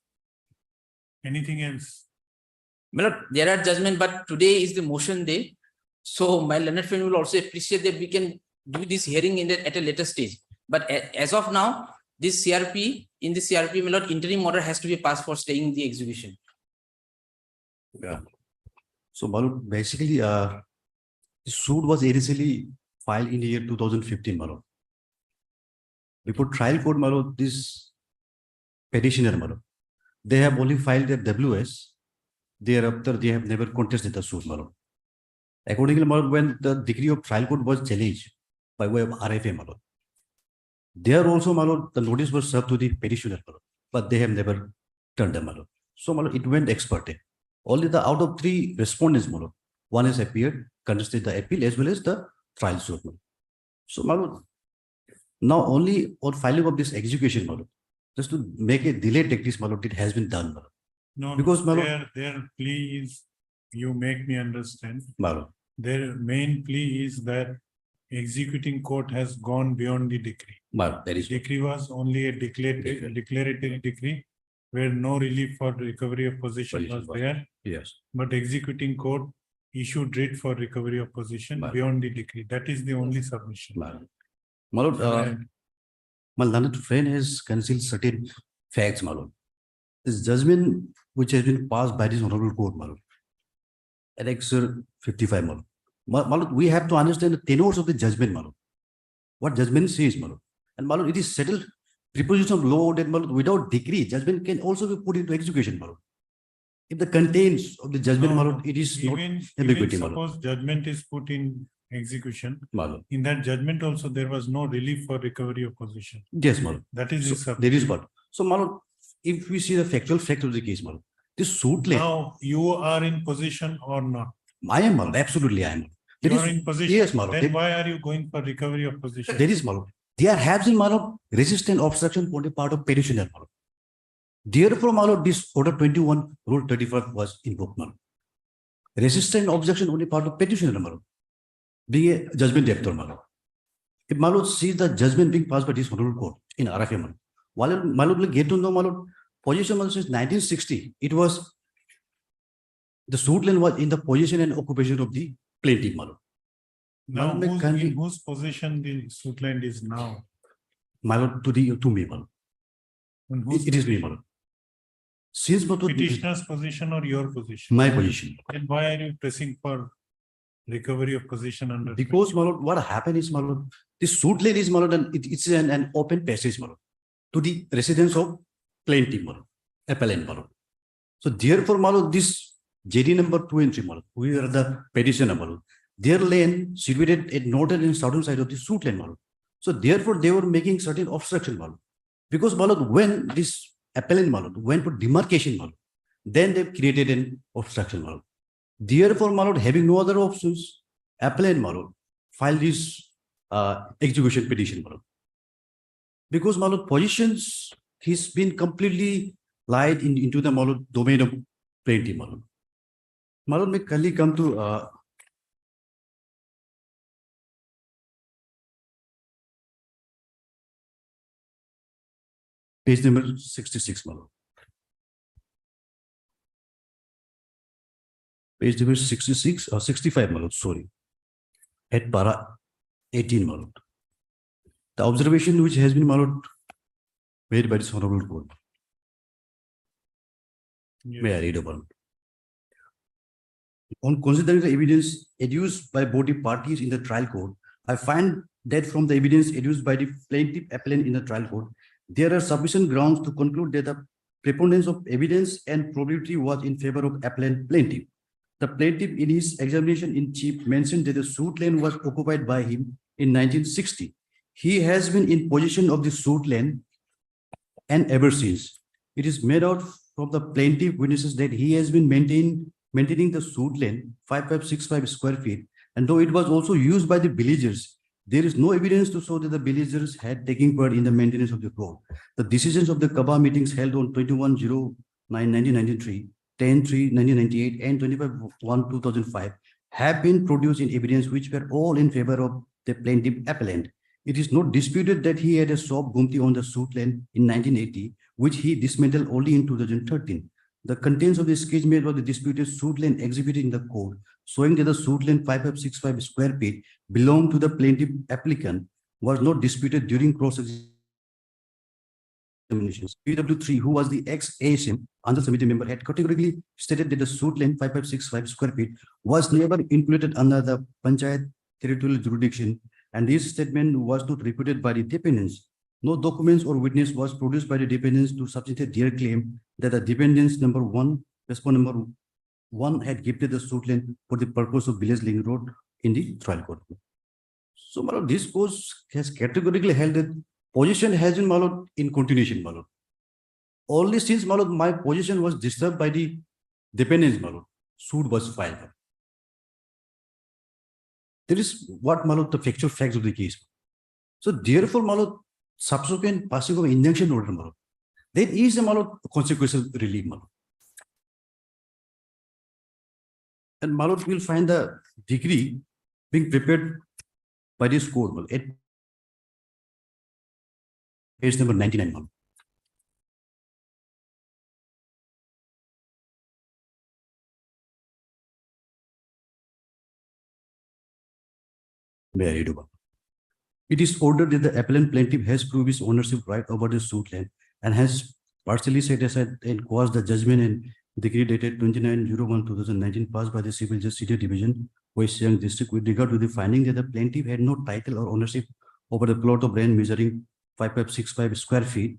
Anything else? My lord, there are judgment, but today is the motion day. So my learned friend will also appreciate that we can do this hearing at a later stage. But as of now, this CRP, in the CRP, my lord, interim order has to be passed for staying the execution. Yeah. So Malud, basically, the suit was initially filed in the year 2015, Malud. Before trial court, Malud, this petitioner, Malud, they have only filed their WS. Thereafter, they have never contested the suit, Malud. Accordingly, Malud, when the decree of trial court was challenged by way of RFA, Malud, there also, Malud, the notice was served to the petitioner, Malud, but they have never turned them, Malud. So, Malud, it went ex parte. Only the out of 3 respondents, Malud, one has appeared, contested the appeal as well as the trial suit. Malud. So, Malud, now only on filing of this execution, Malud, just to make a delay tactics, Malud, it has been done, Malud. No, Because, no, Malud- their plea is, you make me understand. Malud. Their main plea is that executing court has gone beyond the decree. Malud, that is Decree was only a declaratory decree where no relief for recovery of possession was there, yes. but executing court issued writ for recovery of possession Right. beyond the decree. That is the only submission. Malud. My lord, my learned friend has concealed certain facts, my lord. This judgment which has been passed by this honorable court, my lord. Annex 55, my lord. My lord, we have to understand the tenors of the judgment, my lord. What judgment says, my lord. And my lord, it is settled preposition of law that my lord, without decree, judgment can also be put into execution, my lord. If the contents of the judgment, my lord, it is not Even ambiguity, my lord. suppose judgment is put in execution, My lord. in that judgment also there was no relief for recovery of possession. Yes, my lord. That is So, his there is what. So, my lord, if we see the factual fact of the case, my lord, this suit lane, Now, you are in possession or not? I am, my lord, absolutely I am. There You is- are in possession. Yes, my lord. Then why are you going for recovery of possession? There is, my lord. There has been, my lord, resistant obstruction on the part of petitioner, my lord. Therefore, my lord, this order 21, rule 35 was invoked, my lord. Resistant objection on the part of petitioner, my lord, being a judgment debtor, my lord. If my lord sees the judgment being passed by this honorable court in RFA, my lord, while my lord will get to know, my lord, position, my lord, since 1960, it was the suit land was in the position and occupation of the plaintiff, my lord. Now, Madam, can in we- whose possession the suit land is now? My lord, to me, my lord. In whose It is me, possession? my lord. Since my lord, Petitioner's position or your position? my position. Then why are you pressing for recovery of possession under? Because, my lord, what happened is, my lord, this suit lane is, my lord, and it's an open passage, my lord, to the residence of plaintiff, my lord, appellant, my lord. So therefore, my lord, this JD number 2 and 3, my lord, we are the petitioner, my lord. Their lane situated at northern and southern side of the suit lane, my lord. So therefore, they were making certain obstruction, my lord. Because, my lord, when this appellant, my lord, went for demarcation, my lord, then they created an obstruction, my lord. Therefore, my lord, having no other options, appellant, my lord, filed this execution petition, my lord. Because, my lord, positions, he's been completely lied into the, my lord, domain of plaintiff, my lord. My lord, may kindly come to page number 66, my lord. Page number 66 or 65, my lord, sorry. At para 18, my lord. The observation which has been, my lord, made by this honorable court. May I read about it? On considering the evidence adduced by both the parties in the trial court, I find that from the evidence adduced by the plaintiff appellant in the trial court, there are sufficient grounds to conclude that the preponderance of evidence and probability was in favor of appellant plaintiff. The plaintiff in his examination in chief mentioned that the suit land was occupied by him in 1960. He has been in possession of the suit land and ever since. It is made out from the plaintiff witnesses that he has been maintaining the suit land 5565 square feet, and though it was also used by the villagers, there is no evidence to show that the villagers had taken part in the maintenance of the road. The decisions of the Kaba meetings held on 21/09/1993, 10/3/1998, and 25/1/2005 have been produced in evidence which were all in favor of the plaintiff appellant. It is not disputed that he had a shop Gumti on the suit land in 1980, which he dismantled only in 2013. The contents of the sketch made by the disputed suit land exhibited in the court, showing that the suit land 5565 square feet belonged to the plaintiff applicant, was not disputed during cross-examinations. PW3, who was the ex-ASM under committee member, had categorically stated that the suit land 5565 square feet was never included under the Panchayat territorial jurisdiction, and this statement was not repeated by the defendants. No documents or witness was produced by the defendants to substantiate their claim that the defendants number 1, respondent number 1 had gifted the suit land for the purpose of village link road in the trial court. So, my lord, this court has categorically held that position has been, my lord, in continuation, my lord. Only since, my lord, my position was disturbed by the defendants, my lord, suit was filed. There is what, my lord, the factual facts of the case. So therefore, my lord, subsequent passing of injunction order, my lord, there is a, my lord, consequential relief, my lord. And my lord will find the degree being prepared by this court, my lord, at page number 99, my lord. May I read about? It is ordered that the appellant plaintiff has proved his ownership right over the suit land and has partially set aside and quashed the judgment and decree dated 29/01/2019 passed by the Civil Justice Division, West Siang District, with regard to the finding that the plaintiff had no title or ownership over the plot of land measuring 5565 square feet,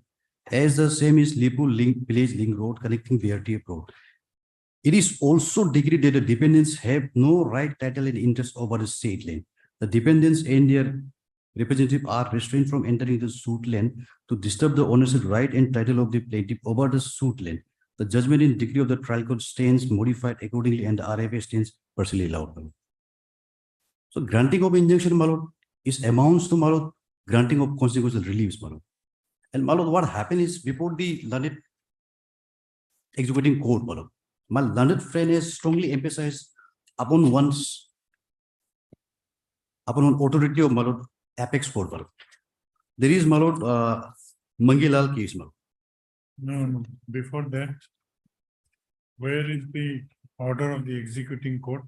as the same is Lipu Link Village Link Road connecting BRTF Road. It is also decreed that the dependents have no right, title, and interest over the said land. The dependents and their representative are restrained from entering the suit land to disturb the ownership right and title of the plaintiff over the suit land. The judgment in decree of the trial court stands modified accordingly, and the RFA stands partially allowed. So granting of injunction, my lord, is amounts to, my lord, granting of consequential reliefs, my lord. And my lord, what happened is before the learned executing court, my lord, my learned friend has strongly emphasized upon one authority of, my lord, apex court, my lord. There is, my lord, Mangilal case, my lord. No, before that, where is the order of the executing court?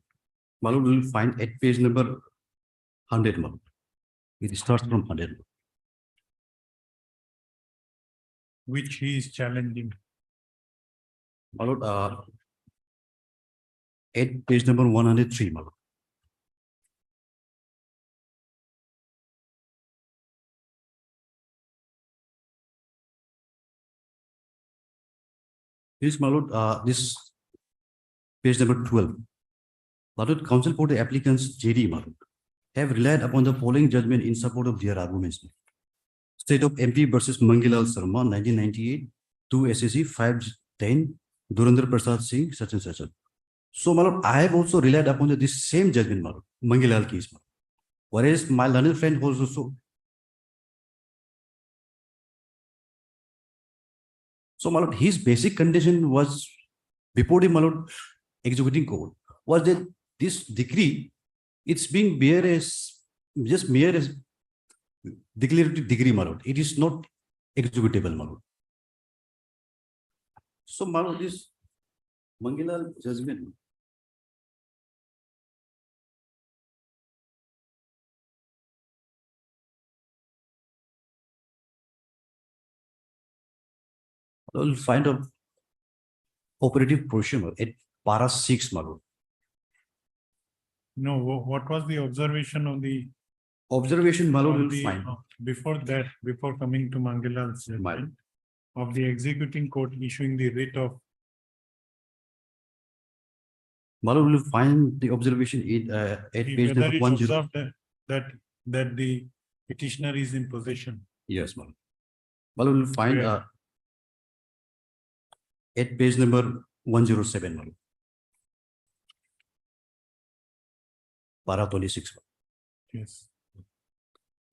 My lord, will find at page number 100, my lord. It starts from 100. Which he is challenging. My lord, at page number 103, my lord. This, my lord, this page number 12. My lord, counsel for the applicants, JD, my lord, have relied upon the following judgment in support of their arguments. State of MP versus Mangilal Sharma, 1998, 2 SSC 510, Durandar Prasad Singh, such and such. So, my lord, I have also relied upon this same judgment, my lord, Mangilal case, my lord. Whereas my learned friend was also. So, my lord, his basic condition was before the, my lord, executing court was that this decree, it's being bare as just mere as declarative degree, my lord. It is not executable, my lord. So, my lord, this Mangilal judgment. I will find a operative procedure at para 6, my lord. No, what was the observation of the? Observation, my lord, of will the- find. Before that, before coming to Mangalal's judgment, of the executing court issuing the writ of, My lord will find the observation in, at page whether number it's 10. observed that the petitioner is in possession. Yes, my lord. My lord will find Where? at page number 107, my lord. Para 26. Yes.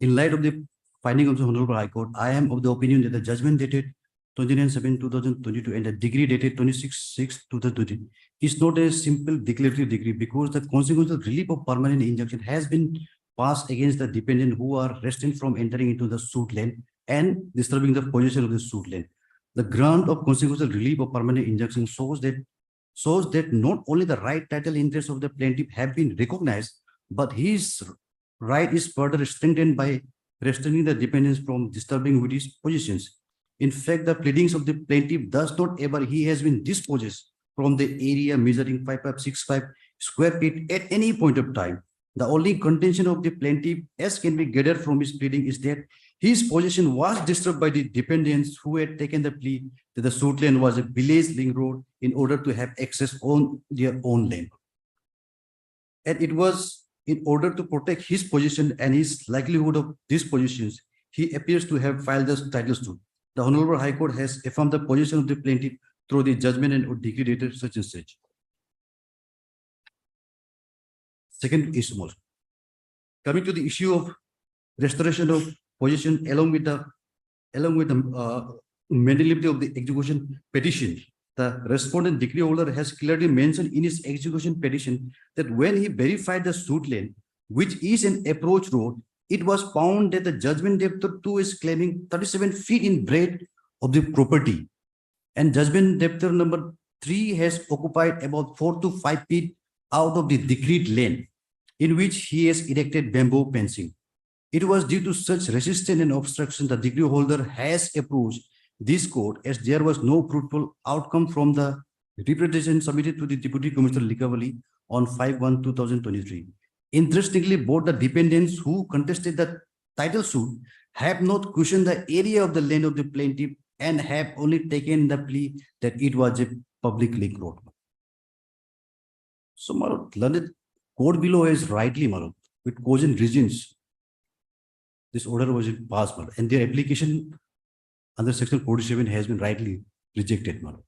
In light of the finding of the Honorable High Court, I am of the opinion that the judgment dated 29/7/2022 and the decree dated 26/6/2020 is not a simple declarative decree because the consequential relief of permanent injunction has been passed against the dependent who are restrained from entering into the suit land and disturbing the possession of the suit land. The grant of consequential relief of permanent injunction shows that not only the right, title, interests of the plaintiff have been recognized, but his right is further strengthened by restraining the dependents from disturbing with his possessions. In fact, the pleadings of the plaintiff does not ever he has been dispossessed from the area measuring 5565 square feet at any point of time. The only contention of the plaintiff, as can be gathered from his pleading, is that his possession was disturbed by the dependents who had taken the plea that the suit land was a village link road in order to have access on their own land. And it was in order to protect his position and his likelihood of these positions, he appears to have filed the title suit. The Honorable High Court has affirmed the position of the plaintiff through the judgment and decree dated such and such. Second issue, most. Coming to the issue of restoration of possession along with the mandatory of the execution petition, the respondent decree holder has clearly mentioned in his execution petition that when he verified the suit land, which is an approach road, it was found that the judgment debtor 2 is claiming 37 feet in breadth of the property, and judgment debtor number 3 has occupied about 4 to 5 feet out of the decreed land, in which he has erected bamboo fencing. It was due to such resistance and obstruction the degree holder has approached this court as there was no fruitful outcome from the representation submitted to the Deputy Commissioner Likavali on 5/1/2023. Interestingly, both the defendants who contested the title suit have not questioned the area of the land of the plaintiff and have only taken the plea that it was a public link road. So, Marot, learned court below is rightly, Marot, with cogent reasons. This order was passed, Marot, and their application under section 47 has been rightly rejected, Marot.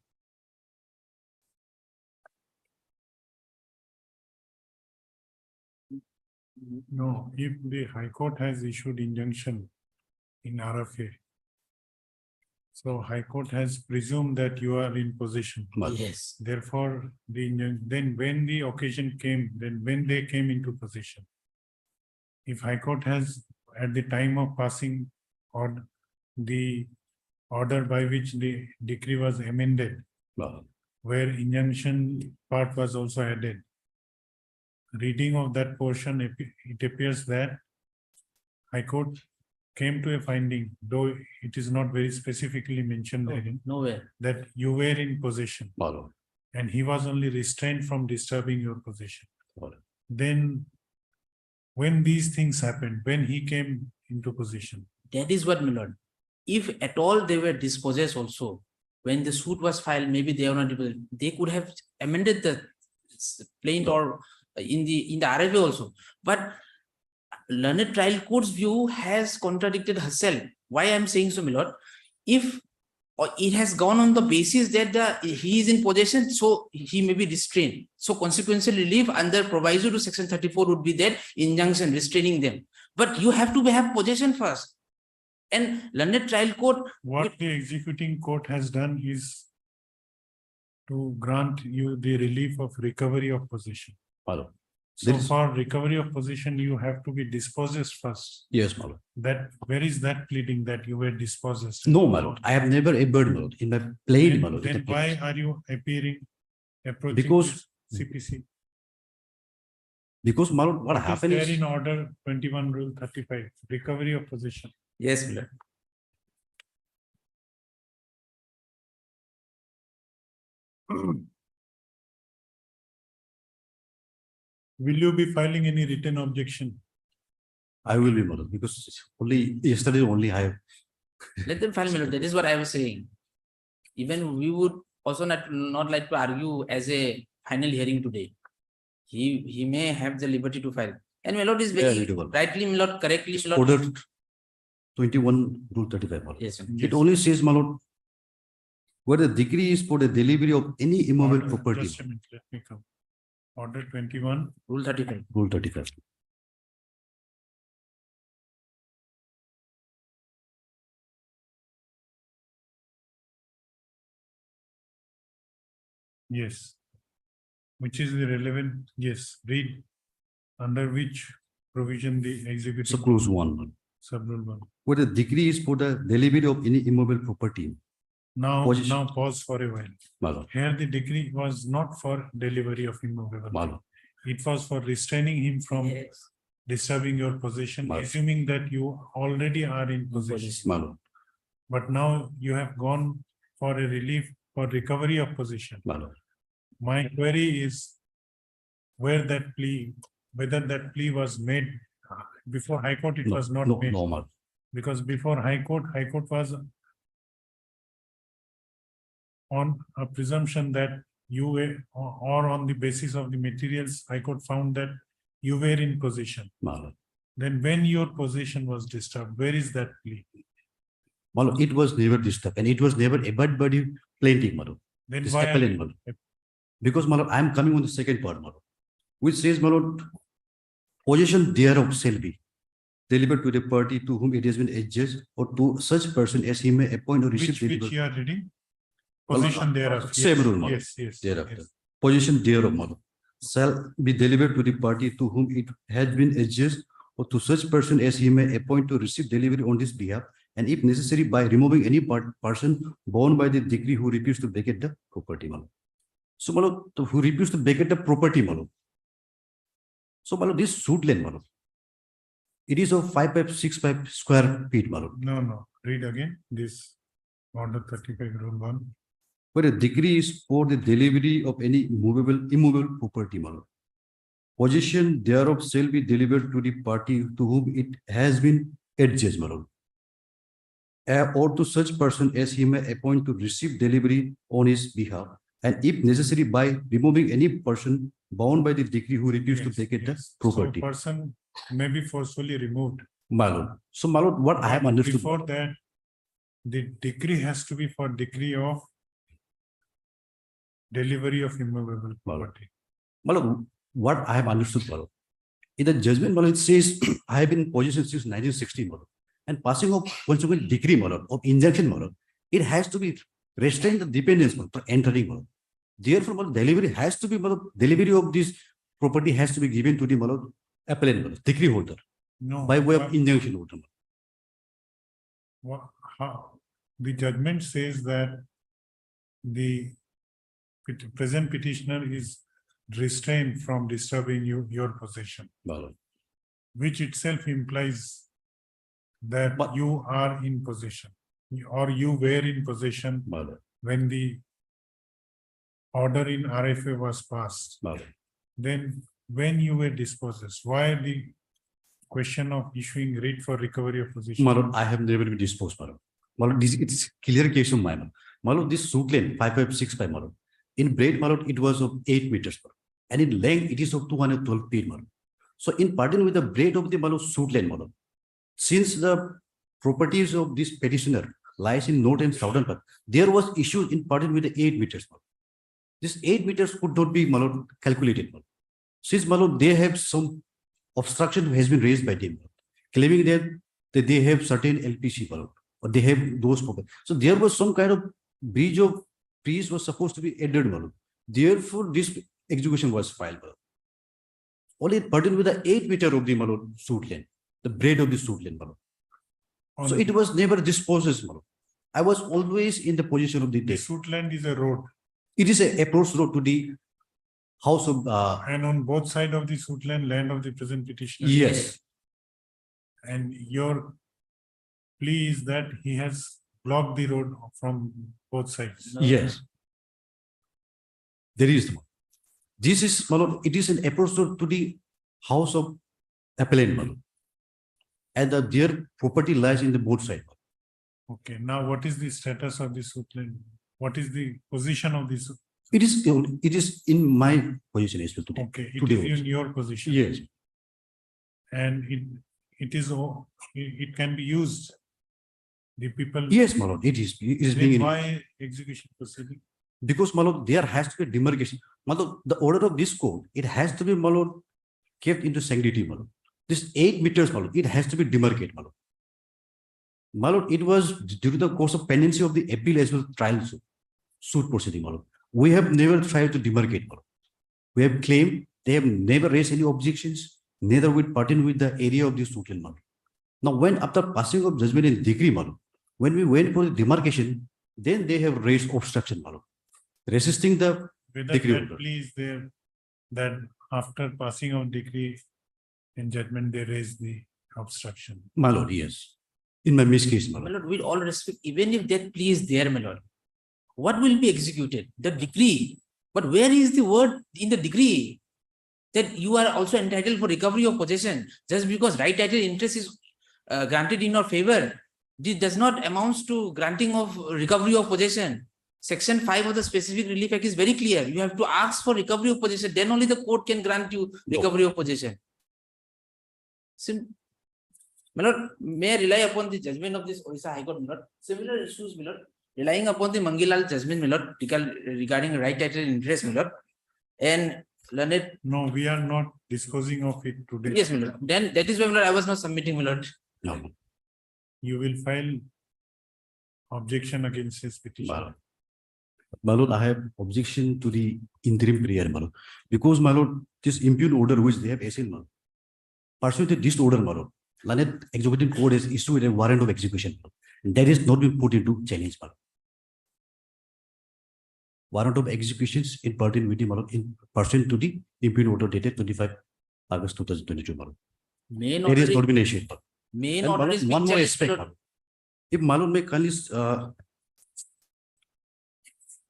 No, if the High Court has issued injunction in RFA. So High Court has presumed that you are in possession. Yes. Therefore, then when the occasion came, then when they came into possession. If High Court has, at the time of passing or the order by which the decree was amended, Marot. where injunction part was also added. Reading of that portion, it appears that High Court came to a finding, though it is not very specifically mentioned therein, Nowhere. that you were in possession Marot. and he was only restrained from disturbing your possession. Marot. Then when these things happened, when he came into possession, That is what, my lord. If at all they were dispossessed also, when the suit was filed, maybe they are not able, they could have amended the plaint or in the RFA also. But learned trial court's view has contradicted herself. Why I am saying so, my lord? If or it has gone on the basis that he is in possession, so he may be restrained. So consequential relief under proviso to section 34 would be that injunction restraining them. But you have to have possession first. And learned trial court, what the executing court has done is to grant you the relief of recovery of possession. Marot. So There is- for recovery of possession, you have to be dispossessed first. Yes, Marot. That, where is that pleading that you were dispossessed? No, Marot. I have never abhorred, Marot, in my plain, Then Marot. then why are you appearing, approaching Because- this CPC? Because, Marot, what It is happened there is, in order 21 rule 35, recovery of possession. yes, my lord. Will you be filing any written objection? I will be, Marot, because only yesterday only I have. Let them file, my lord. That is what I was saying. Even we would also not like to argue as a final hearing today. He may have the liberty to file. And my lord is Yeah, very readable. rightly, my lord, correctly, my lord. Order 21 rule 35, Marot. Yes, sir. Yes. It only says, Marot, where the decree is for the delivery of any immobile Order- property, Just a minute, let me come. Order 21, Rule 35. rule 35. yes. Which is the relevant, yes, read. Under which provision the So executive close one, Marot. sub-rule one. Where the decree is for the delivery of any immobile property, Now, Position. now pause for a while. Marot, Here the decree was not for delivery of immovable. Marot. It was for restraining him from Yes. disturbing your possession, Marot. assuming that you already are in possession. Marot, But now you have gone for a relief for recovery of possession. Marot. My query is where that plea, whether that plea was made before High Court, it No, was not no, made. no, Marot. Because before High Court was on a presumption that you were, or on the basis of the materials, High Court found that you were in possession. Marot. Then when your possession was disturbed, where is that plea? Marot, it was never disturbed and it was never abutted by the plaintiff, Marot. Then This why? are appellant, you- Marot. Because, Marot, I am coming on the second part, Marot, which says, Marot, possession thereof shall be delivered to the party to whom it has been adjudged or to such person as he may appoint or receive. Which you are reading? Well, Possession thereof. same Yes, rule, Marot. Yes, yes. Thereafter. yes. Possession thereof, Marot, shall be delivered to the party to whom it has been adjudged or to such person as he may appoint to receive delivery on this behalf, and if necessary, by removing any person bound by the decree who refused to vacate the property, Marot. So, Marot, who refused to vacate the property, Marot. So, Marot, this suit lane, Marot. It is of 5.65 square feet, my lord. No, read again this order 35 rule 1. Where a decree is for the delivery of any immovable property, my lord. Possession thereof shall be delivered to the party to whom it has been adjudged, my lord. Or to such person as he may appoint to receive delivery on his behalf, and if necessary by removing any person bound by the decree who refused to Yes, take it the yes. property. So person may be forcefully removed. My lord. So, my lord, what I have But understood. Before that, the decree has to be for decree of delivery of immovable property. My lord, what I have understood, my lord. In the judgment, my lord, it says, I have been in possession since 1960, my lord. And passing of consequent decree, my lord, of injunction, my lord, it has to be restrained the dependence, my lord, for entering, my lord. Therefore, my lord, delivery has to be, my lord, delivery of this property has to be given to the, my lord, appellant, my lord, decree holder, No. by way of but injunction holder. how? The judgment says that the present petitioner is restrained from disturbing your possession, My lord. which itself implies that But- you are in possession or you were in possession My lord. when the order in RFA was passed. My lord. Then when you were dispossessed, why the question of issuing writ for recovery of possession? My lord, I have never been disposed, my lord. My lord, it is clear case of my lord. My lord, this suit length 5.65, my lord. In breadth, my lord, it was of 8 meters, my lord. And in length, it is of 212 feet, my lord. So in parting with the breadth of the, my lord, suit length, my lord, since the properties of this petitioner lies in north and southern part, there was issues in parting with the 8 meters, my lord. This 8 meters could not be, my lord, calculated, my lord. Since, my lord, they have some obstruction has been raised by them, my lord, claiming that they have certain LPC, my lord, or they have those properties. So there was some kind of breach of peace was supposed to be added, my lord. Therefore, this execution was filed, my lord. Only pertain with the 8 meter of the, my lord, suit length, the breadth of the suit length, my lord. So On it was never disposed, my lord. I was always in the position of the the deck. suit land is a road, It is a approach road to the house of, and on both sides of the suit land of the present petitioner. yes, And your plea is that he has blocked the road from both sides. yes. There is. This is, my lord, it is an approach road to the house of appellant, my lord. And their property lies in the both sides. Okay, now what is the status of the suit land? What is the position of this? It is in my position as well today. Okay, it Today is also. in your position. Yes, And it can be used. The people. yes, my lord, it is Then being, why execution proceeding? because, my lord, there has to be demarcation. My lord, the order of this code, it has to be, my lord, kept into sanctity, my lord. This 8 meters, my lord, it has to be demarcated, my lord. My lord, it was during the course of pendency of the appeal as well trial suit proceeding, my lord. We have never tried to demarcate, my lord. We have claimed they have never raised any objections, neither with pertain with the area of the suit land, my lord. Now, when after passing of judgment in decree, my lord, when we went for the demarcation, then they have raised obstruction, my lord, resisting the Whether decree that order. plea is there, that after passing of decree in judgment, they raise the obstruction. My lord, yes. In my miscase, my My lord. lord, with all respect, even if that plea is there, my lord, what will be executed? The decree. But where is the word in the decree that you are also entitled for recovery of possession just because right title interest is granted in your favor? This does not amounts to granting of recovery of possession. Section 5 of the Specific Relief Act is very clear. You have to ask for recovery of possession. Then only the court can grant you No. recovery of possession. My lord, may I rely upon the judgment of this Odisha High Court, my lord? Similar issues, my lord, relying upon the Mangilal judgment, my lord, regarding right title interest, my lord, and learned. No, we are not disposing of it today. Yes, my lord. Then that is why, my lord, I was not submitting, my lord. No, You will file objection against his my petition. lord. My lord, I have objection to the interim prayer, my lord, because, my lord, this impugn order which they have issued, my lord, pursuant to this order, my lord, Lanet Executive Court has issued a warrant of execution, my lord, and that is not been put into challenge, my lord. Warrant of executions in pertain with the, my lord, in pursuant to the impugn order dated 25 August 2022, my lord. Main There order is is, not been issued. main And order Malud, is one being more challenged, aspect, my lord. Malud. If Malud may kindly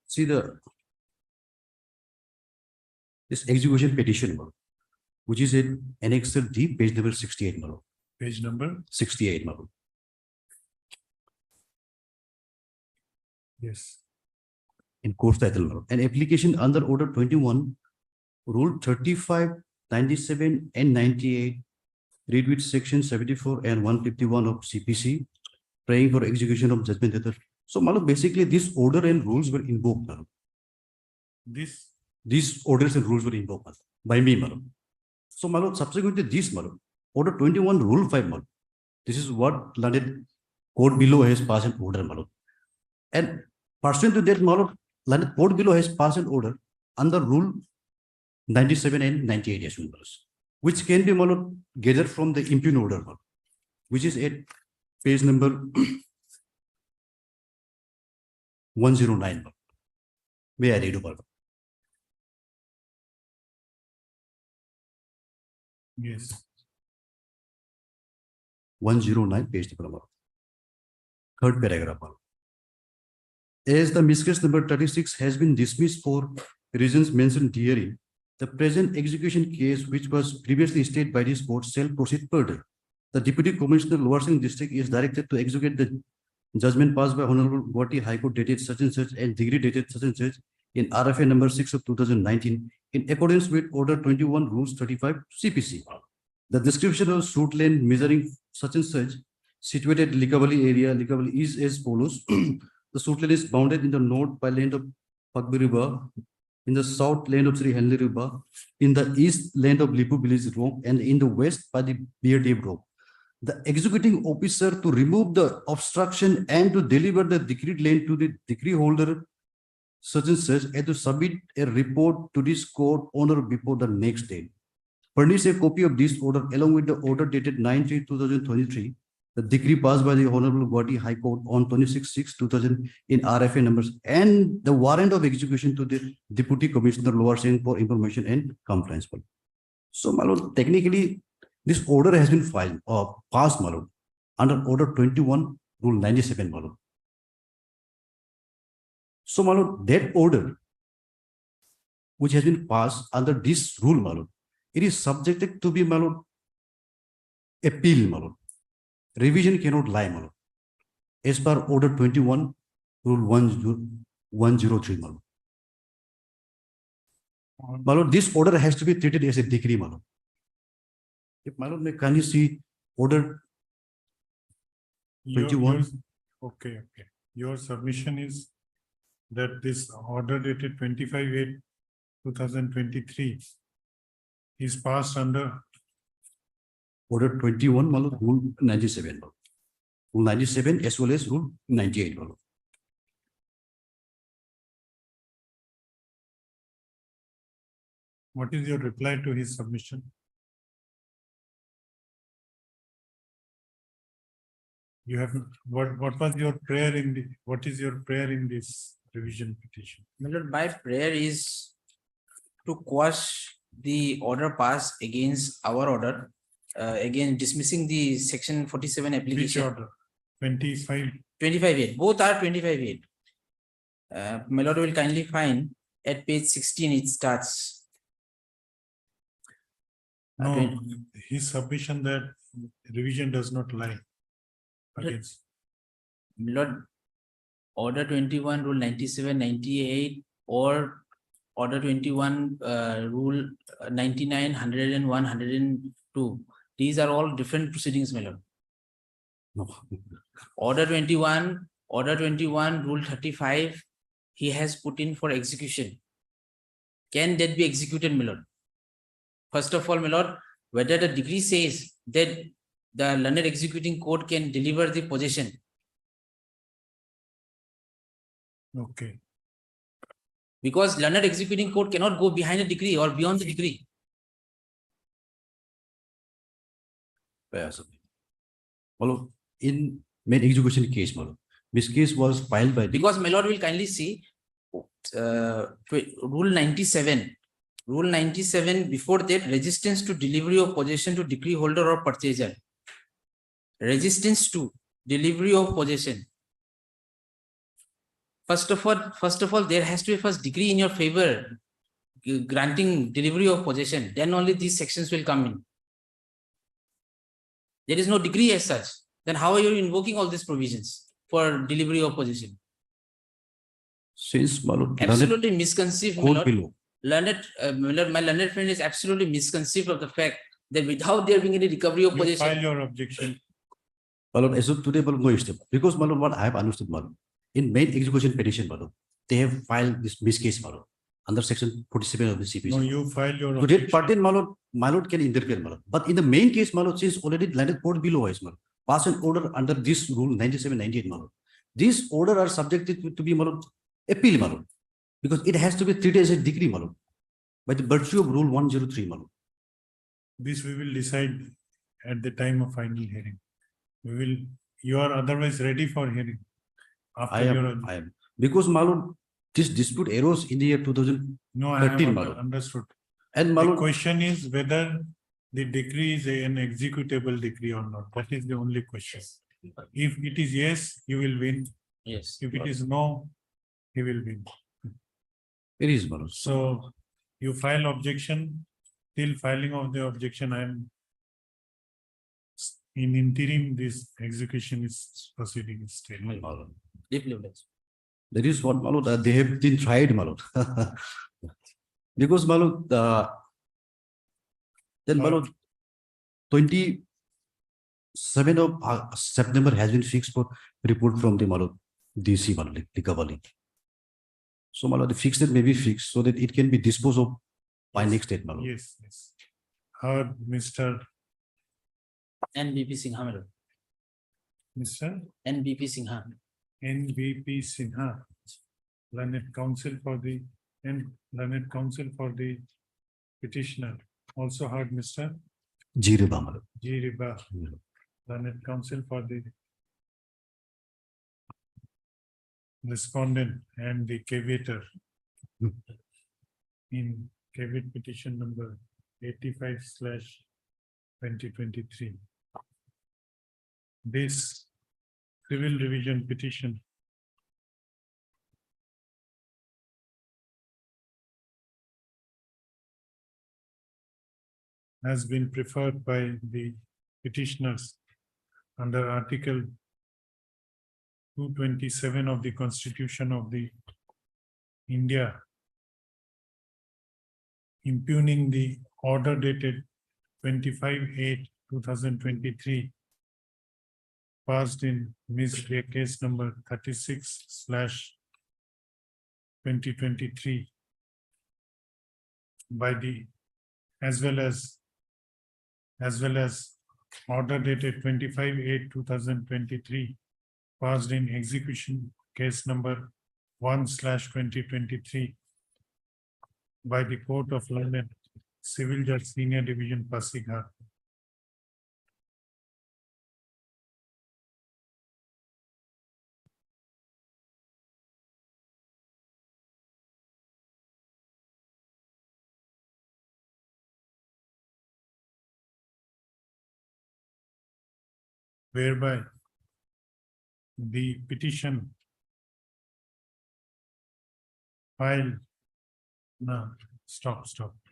see this execution petition, Malud, which is in Annexure D, page number 68, Malud. Page number, 68, Malud. yes. In course title, Malud. An application under Order 21, Rule 35, 97, and 98, read with Section 74 and 151 of CPC, praying for execution of judgment letter. So, Malud, basically, this order and rules were invoked, Malud. This, These orders and rules were invoked, Malud, by me, Malud. So, Malud, subsequent to this, Malud, Order 21, Rule 5, Malud. This is what London court below has passed an order, Malud. And pursuant to that, Malud, London court below has passed an order under Rule 97 and 98, as well, which can be, Malud, gathered from the impugn order, Malud, which is at page number 109. Malud. May I read over? yes. 109, page number. Third paragraph. As the miscase number 36 has been dismissed for reasons mentioned herein, the present execution case, which was previously stated by this court, shall proceed further. The Deputy Commissioner, Lower Singh District, is directed to execute the judgment passed by Honorable Guwahati High Court dated such and such and degree dated such and such in RFA number 6 of 2019 in accordance with Order 21, Rules 35 CPC. The description of suit land measuring such and such situated Likavali area, Likavali is as follows. The suit land is bounded in the north by land of Pagbi River, in the south land of Sri Henley River, in the east land of Lipu Village Road, and in the west by the Beer Dave Road. The executing officer to remove the obstruction and to deliver the decreed land to the decree holder such and such and to submit a report to this court on or before the next day. Furnish a copy of this order along with the order dated 9/3/2023, the decree passed by the Honorable Guwahati High Court on 26/6/2000 in RFA numbers, and the warrant of execution to the Deputy Commissioner Lower Singh for information and compliance. So, Malud, technically, this order has been filed or passed, Malud, under Order 21, Rule 97, Malud. So, Malud, that order, which has been passed under this rule, Malud, it is subjected to be, Malud, appeal, Malud. Revision cannot lie, Malud. As per Order 21, Rule 103, Malud. Malud, this order has to be treated as a decree, Malud. If Malud may kindly see Order Your- 21. yours- Okay, okay. Your submission is that this order dated 25/8/2023 is passed under Order 21, Malud, Rule 97, Malud. Rule 97 as well as Rule 98, Malud. what is your reply to his submission? You have, what was your prayer in the, what is your prayer in this revision petition? My lord, my prayer is to quash the order passed against our order, again dismissing the section 47 Which application. order? 25, 25(8), both are 25(8). My lord will kindly find at page 16 it starts. no, 20 his submission that revision does not lie against. My lord, order 21, rule 97, 98, or order 21, rule 99, 101, 102. These are all different proceedings, my lord. No. Order 21, rule 35, he has put in for execution. Can that be executed, my lord? First of all, my lord, whether the decree says that the learned executing court can deliver the possession. Okay, Because learned executing court cannot go behind the decree or beyond the decree. Yes. Malud, in main execution case, Malud, this case was filed by the Because my lord will kindly see rule 97 Rule 97, before that, resistance to delivery of possession to decree holder or purchaser. Resistance to delivery of possession. First of all, there has to be first decree in your favor, granting delivery of possession. Then only these sections will come in. There is no decree as such. Then how are you invoking all these provisions for delivery of possession? Since my lord, Absolutely misconceived, my code lord. below. My learned friend is absolutely misconceived of the fact that without there being any recovery of You file possession. your objection. My lord, as of today, my lord, no step. Because my lord, what I have understood, my lord, in main execution petition, my lord, they have filed this case, my lord, under section 47 of the CPC. No, you file your To that objection. pertain, my lord can interfere, my lord. But in the main case, my lord, since already landed court below us, my lord, pass an order under this rule 97, 98, my lord. These order are subjected to be, my lord, appeal, my lord, because it has to be treated as a decree, my lord, by the virtue of rule 103, my lord. This we will decide at the time of final hearing. You are otherwise ready for hearing. After your, I am, because, my lord, this dispute arose in the year 2013, no, I have 13, my lord. understood. And my The lord, question is whether the decree is an executable decree or not. That is the only question. If it is yes, you will win. Yes. If it is no, he will win. it is, my lord. So you file objection. Till filing of the objection, I am in interim, this execution is proceeding still. My lord. Deeply obliged. That is what, my lord, they have been tried, my lord. Because, my lord, then, my lord, 27 of September has been fixed for report from the, my lord, DC, my lord, recovery. So, my lord, the fixed date may be fixed so that it can be disposed of by Yes. next date, my lord. Yes, yes. Heard Mr. NBP Singha, my lord. Mr. NBP Singha. NVP Sinha, learned counsel for the petitioner. Also heard Mr. Jiriba, my lord. G. Riba, learned counsel for the respondent and the caveator in caveat petition number 85/2023. This civil revision petition has been preferred by the petitioners under Article 227 of the Constitution of the India, impugning the order dated 25/8/2023, passed in case number 36/2023 by the as well as order dated 25/8/2023, passed in execution case number 1/2023 by the Court of London, Civil Judge Senior Division, Pasighat. Whereby the petition filed, no, stop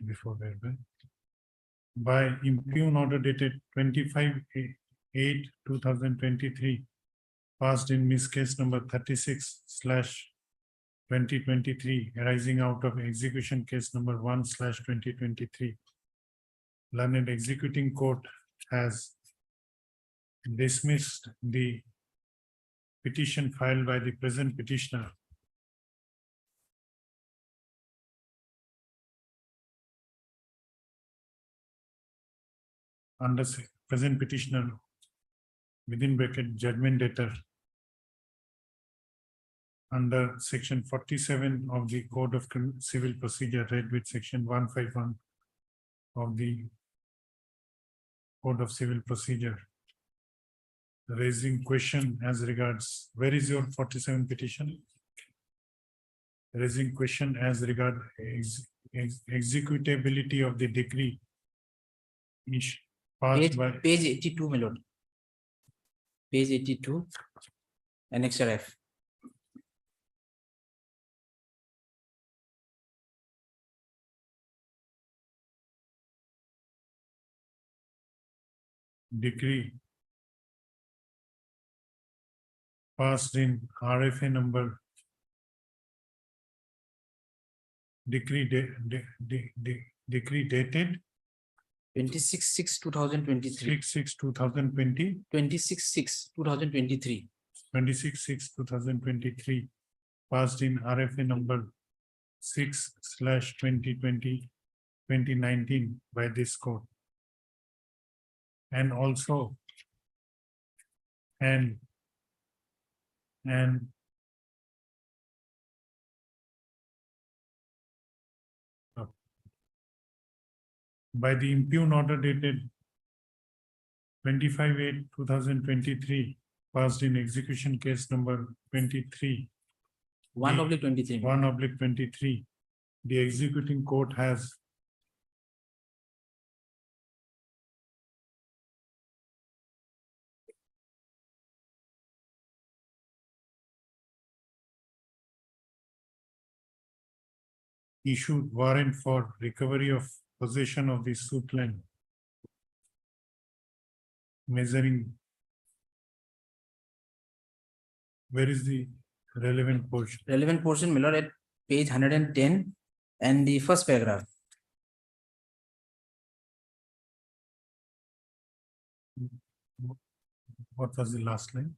before whereby. By impugn order dated 25/8/2023, passed in case number 36/2023, arising out of execution case number 1/2023. Learned Executing Court has dismissed the petition filed by the present petitioner under present petitioner within bracket judgment debtor under section 47 of the Code of Civil Procedure, read with section 151 of the Code of Civil Procedure, raising question as regards, where is your 47 petition? Raising question as regard executability of the decree is passed by Page 82, my lord. Page 82, annexure F. decree passed in RFA number decree dated 26/6/2023. 6/6/2020, 26/6/2023. 26/6/2023, passed in RFA number 6/2020/2019 by this court. And also and by the impugned order dated 25/8/2023, passed in execution case number 23, 1/23. 1/23, the executing court has issued warrant for recovery of possession of the suit land measuring. Where is the relevant portion? Relevant portion, my lord, at page 110 and the first paragraph. What was the last line?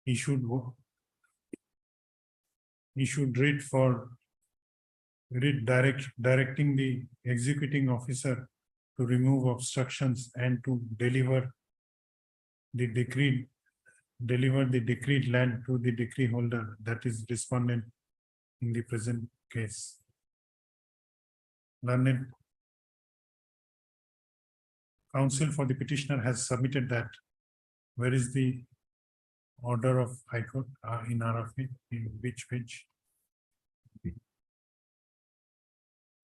He should directing the executing officer to remove obstructions and to deliver the decreed land to the decree holder, that is respondent in the present case. Learned counsel for the petitioner has submitted that. Where is the order of High Court in RFA, in which page?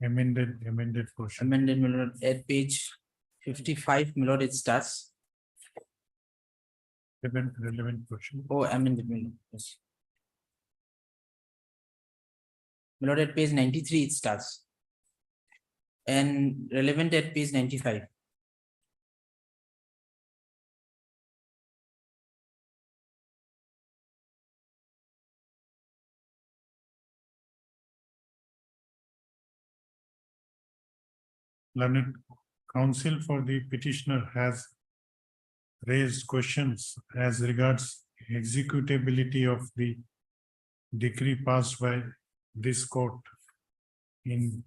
Amended portion. Amended, my lord, at page 55, my lord, it starts. Relevant portion. Oh, amended, my lord, yes. My lord, at page 93, it starts. And relevant at page 95. Learned counsel for the petitioner has raised questions as regards executability of the decree passed by this court in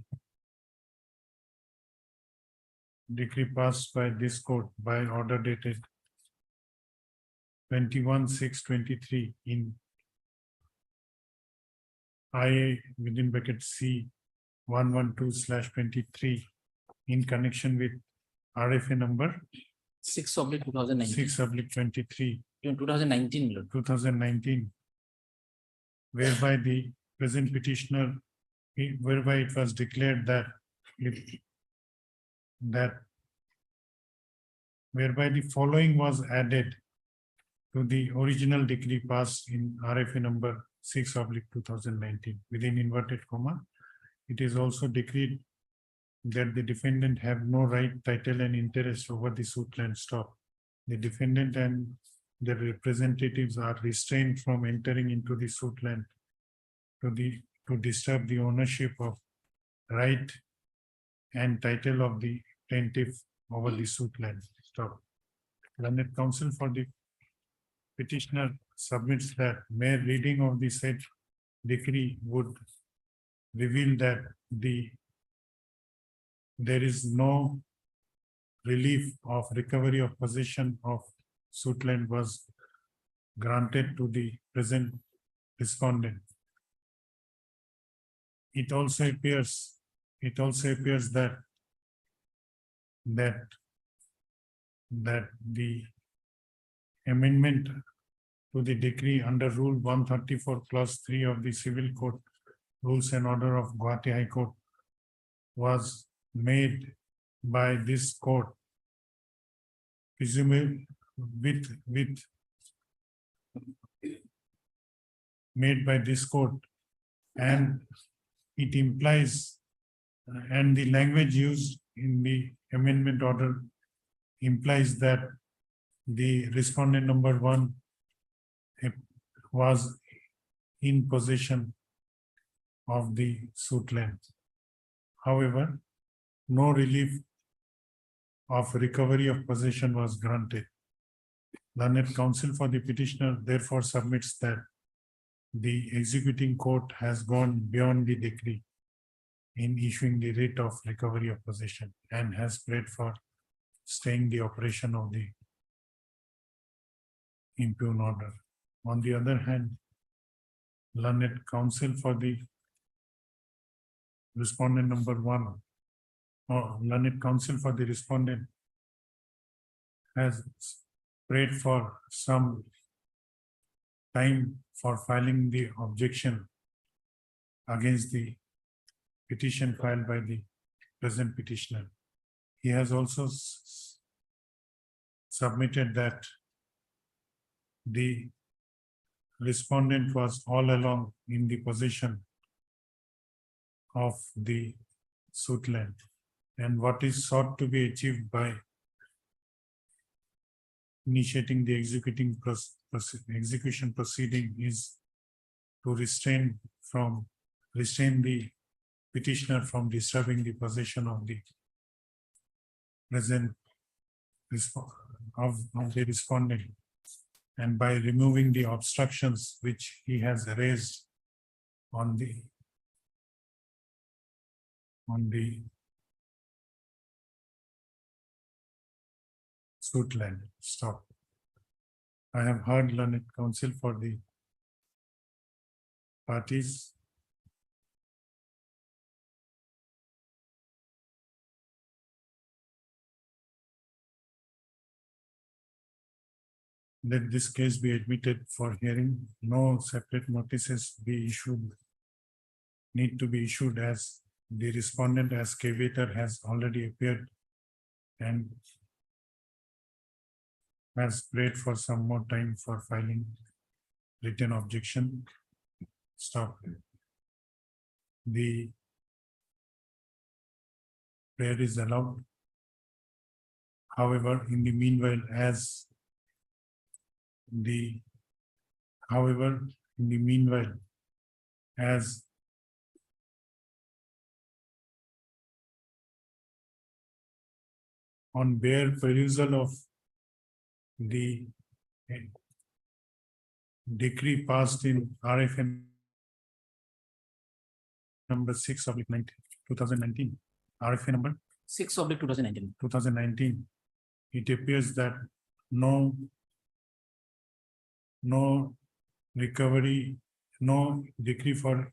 by order dated 21/6/23 in IA within bracket C 112/23 in connection with RFA number 6/2019. 6/23 2019, my lord. 2019, whereby the present petitioner, whereby it was declared that whereby the following was added to the original decree passed in RFA number 6/2019 within inverted comma. It is also decreed that the defendant have no right, title and interest over the suit land stock. The defendant and their representatives are restrained from entering into the suit land to disturb the ownership of right and title of the plaintiff over the suit land stock. Learned counsel for the petitioner submits that mere reading of the said decree would reveal that there is no relief of recovery of possession of suit land was granted to the present respondent. It also appears that that the amendment to the decree under Rule 134 Clause 3 of the Civil Code Rules and Order of Guwahati High Court was made by this court, presumably with made by this court, and it implies and the language used in the amendment order implies that the respondent number one was in possession of the suit land. However, no relief of recovery of possession was granted. Learned counsel for the petitioner therefore submits that the executing court has gone beyond the decree in issuing the writ of recovery of possession and has prayed for staying the operation of the impugn order. On the other hand, learned counsel for the respondent number one, or learned counsel for the respondent, has prayed for some time for filing the objection against the petition filed by the present petitioner. He has also submitted that the respondent was all along in the possession of the suit land, and what is sought to be achieved by initiating the execution proceeding is to restrain the petitioner from disturbing the possession of the present of the respondent, and by removing the obstructions which he has raised on the suit land. Stop. I have heard learned counsel for the parties. Let this case be admitted for hearing. No separate notices be issued, need to be issued, as the respondent as cavator has already appeared and has prayed for some more time for filing written objection. Stop. The prayer is allowed. However, in the meanwhile, as on bare perusal of the decree passed in RFN number 6/2019, RFN number 6/2019. it appears that no recovery, no decree for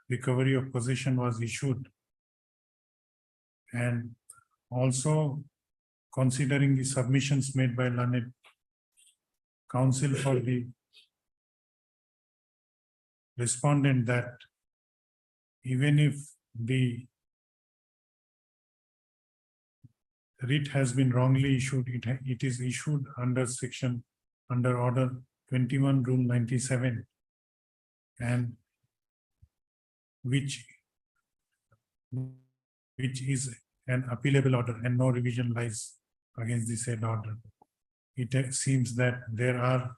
recovery of possession was issued. And also, considering the submissions made by learned counsel for the respondent, that even if the writ has been wrongly issued, it is issued under order 21 Rule 97, and which is an appealable order, and no revision lies against the said order. It seems that there are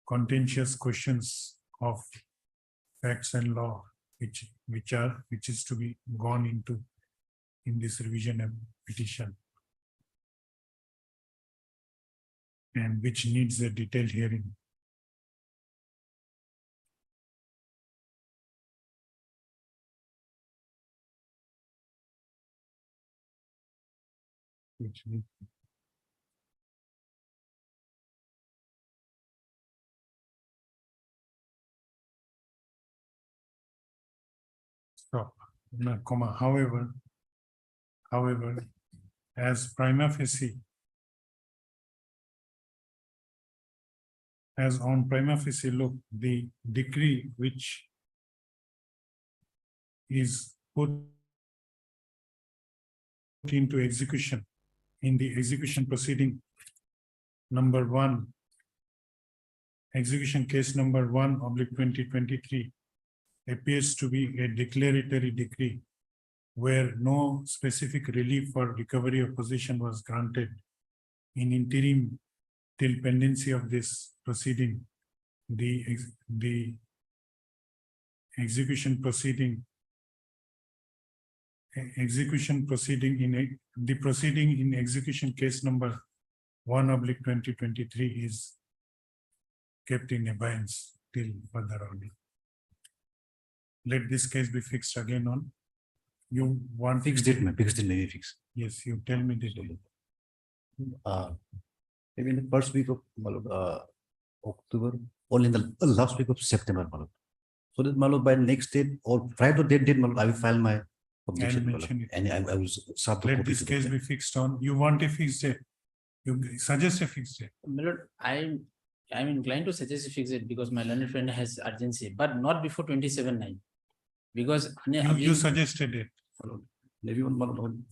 contentious questions of facts and law which is to be gone into in this revision and petition, and which needs a detailed hearing. Stop. No, comma. However, as prima facie, as on prima facie look, the decree which is put into execution in the execution proceeding number 1, execution case number 1/2023 appears to be a declaratory decree where no specific relief or recovery of possession was granted in interim till pendency of this proceeding. The execution proceeding the proceeding in execution case number 1/2023 is kept in abeyance till further order. Let this case be fixed again on. You want. Fixed date, maybe fix. Yes, you tell me the date. Maybe in the first week of October, or in the last week of September. So that by next date or prior to that date, I will file my objection. mention it. And I will sub. Let this case be fixed on. You want a fixed date. You suggest a fixed date. My lord, I'm inclined to suggest a fix it because my learned friend has urgency, but not before 27/9. Because You suggested it. Maybe on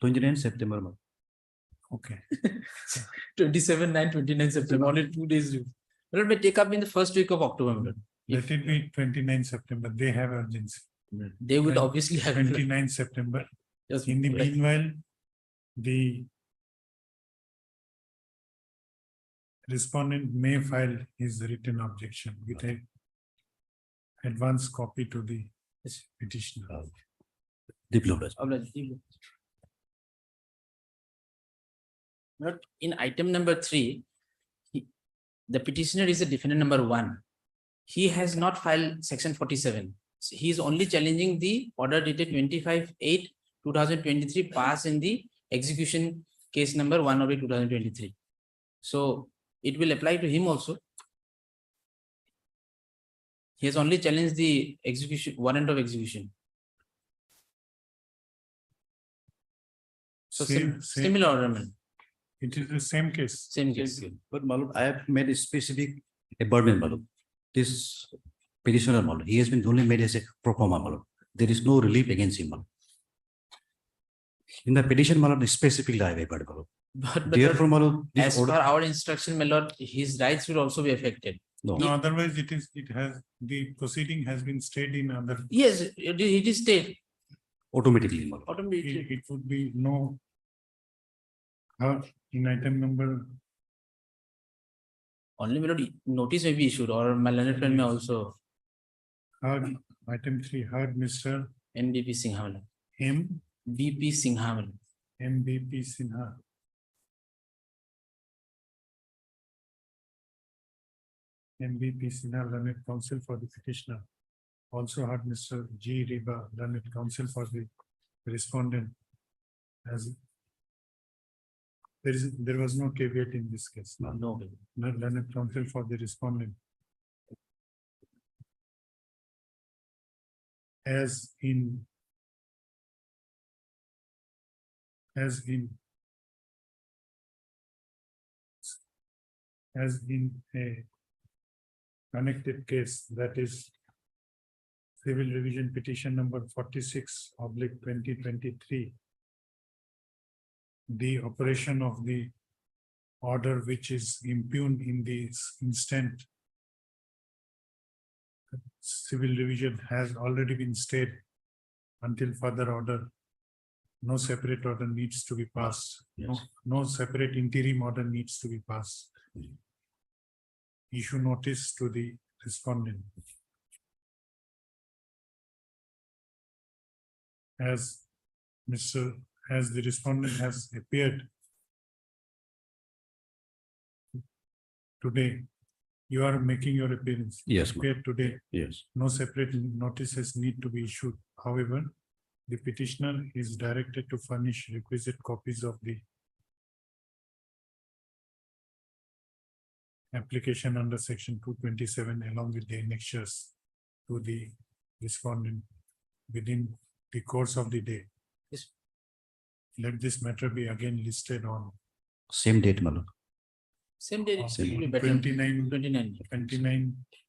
29 September. Okay. 27/9, 29 September, only 2 days. My lord, may take up in the first week of October, my lord. Let it be 29 September. They have urgency. They would obviously have. 29 September. Yes, In the right. meanwhile, the respondent may file his written objection with a advance copy to the petitioner. Diploma. Not in item number 3, the petitioner is a defendant number 1. He has not filed section 47. So he is only challenging the order dated 25/8/2023 passed in the execution case number 1/2023. So it will apply to him also. He has only challenged the execution warrant of execution. So Same- similar order, man. It is the same case. Same case. But Malud, I have made a specific abandonment, Malud. This petitioner, Malud, he has been only made as a pro forma, Malud. There is no relief against him, Malud. In the petition, Malud, specifically I have abandoned, Malud. But Therefore, Malud, as this per order, our instruction, my lord, his rights will also be affected. No, otherwise the proceeding has been stayed in other, Yes, it is state. automatically, Malud. Automatically. it would be no. In item number, Only my lord, notice may be issued or my learned friend may also item 3, heard Mr. NDP Sinha, my lord. M. BP Sinha, my lord. MBP Sinha. MBP Sinha, learned counsel for the petitioner. Also heard Mr. G. Riba, learned counsel for the respondent. As there was no caveat in this case. No. Learned counsel for the respondent. As in a connected case, that is civil revision petition number 46/2023. The operation of the order which is impugned in this instant civil revision has already been stayed until further order. No separate order needs to be passed. No separate interim order needs to be passed. Issue notice to the respondent. As the respondent has appeared today, you are making your appearance. Yes, ma'am. Appeared today. Yes. No separate notices need to be issued. However, the petitioner is directed to furnish requisite copies of the application under section 227 along with the annexures to the respondent within the course of the day. Yes. Let this matter be again listed on Same date, Malud. Same day. it Same will be on better. 29 29.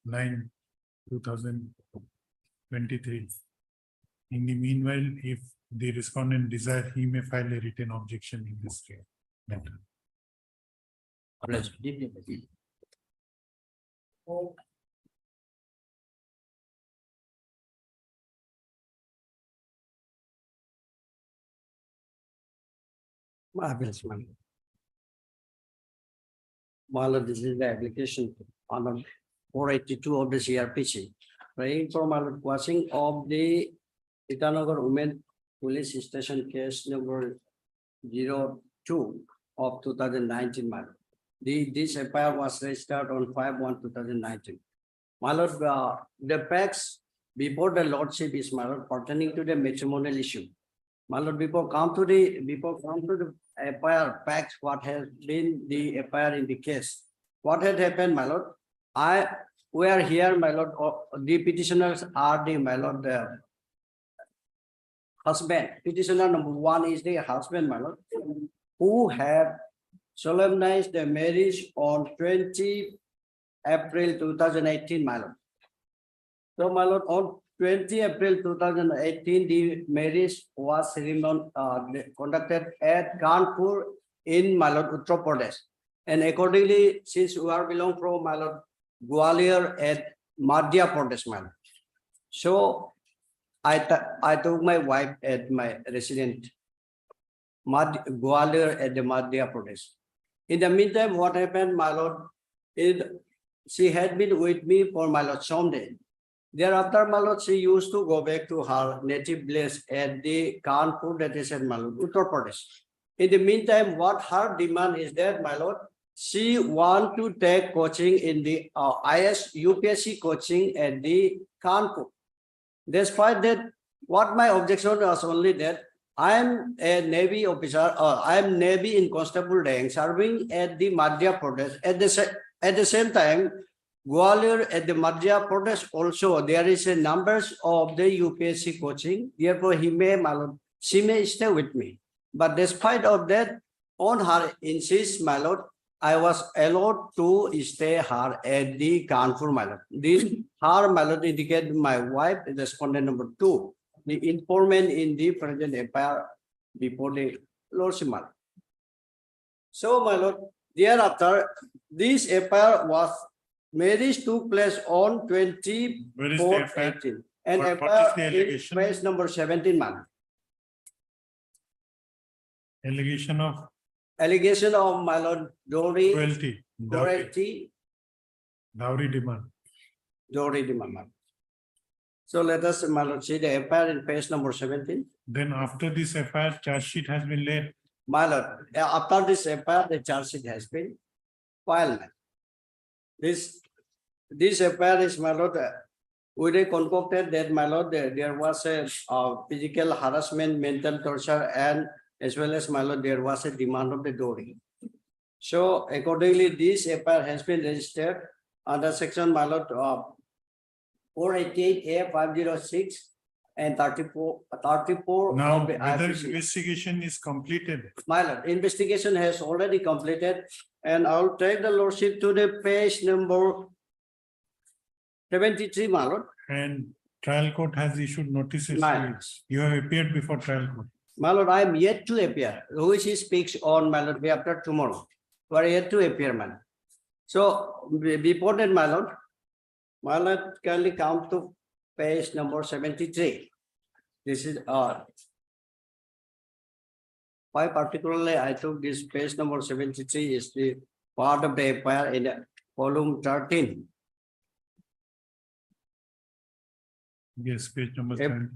29/9/2023. In the meanwhile, if the respondent desire, he may file a written objection in this matter. Obliged. Deeply obliged. Marvelous, man. Marla, this is the application on 482 of the CRPC. Praying for Marla quashing of the Itanagar Women Police Station case number 02 of 2019, Marla. This FIR was registered on 5/1/2019. Marla, the facts before the lordship is, Marla, pertaining to the matrimonial issue. My lord, before come to the FIR facts, what has been the FIR in the case? What had happened, my lord? We are here, my lord, the petitioners are the, my lord, the husband. Petitioner number 1 is the husband, my lord, who have solemnized the marriage on 20 April 2018, my lord. So, my lord, on 20 April 2018, the marriage was conducted at Kanpur in Uttar Pradesh. And accordingly, since we are belong from Gwalior at Madhya Pradesh, so I took my wife at my resident Gwalior at the Madhya Pradesh. In the meantime, what happened, my lord, is she had been with me for my lord some day. Thereafter, my lord, she used to go back to her native place at the Kanpur, that is at Uttar Pradesh. In the meantime, what her demand is that, my lord, she want to take coaching in the IS UPSC coaching at the Kanpur. Despite that, what my objection was only that I am a Navy officer, I am Navy in constable rank serving at the Madhya Pradesh. At the same time, Gwalior at the Madhya Pradesh also there is a numbers of the UPSC coaching. Therefore, she may stay with me. But despite of that, on her insist, my lord, I was allowed to stay her at the Kanpur, my lord. This her, my lord, indicated my wife, respondent number 2, the informant in the present FIR before the lordship, my lord. So, my lord, thereafter, this FIR was marriage took place on Where is the 24/18 and What is the FIR is allegation? page number 17, man. Allegation of Allegation of my lord Dory, cruelty, dowry demand. Dory demand. So let us, my lord, see the FIR in page number 17. Then after this FIR, charge sheet has been laid. My lord, after this FIR, the charge sheet has been filed. This FIR is, my lord, we concocted that, my lord, there was a physical harassment, mental torture, and as well as, my lord, there was a demand of the Dory. So accordingly, this FIR has been registered under section, my lord, 488A 506 and 34 Now, of the whether IPC. investigation is completed, My lord, investigation has already completed, and I'll take the lordship to the page number 73, my lord. and trial court has issued notices. My to it. You have appeared before trial court. My lord, I am yet to appear, which he speaks on, my lord, after tomorrow. We are yet to appear, man. So before that, my lord, kindly come to page number 73. This is why particularly I took this page number 73 is the part of the FIR in volume 13. Yes, page number Yep. 70.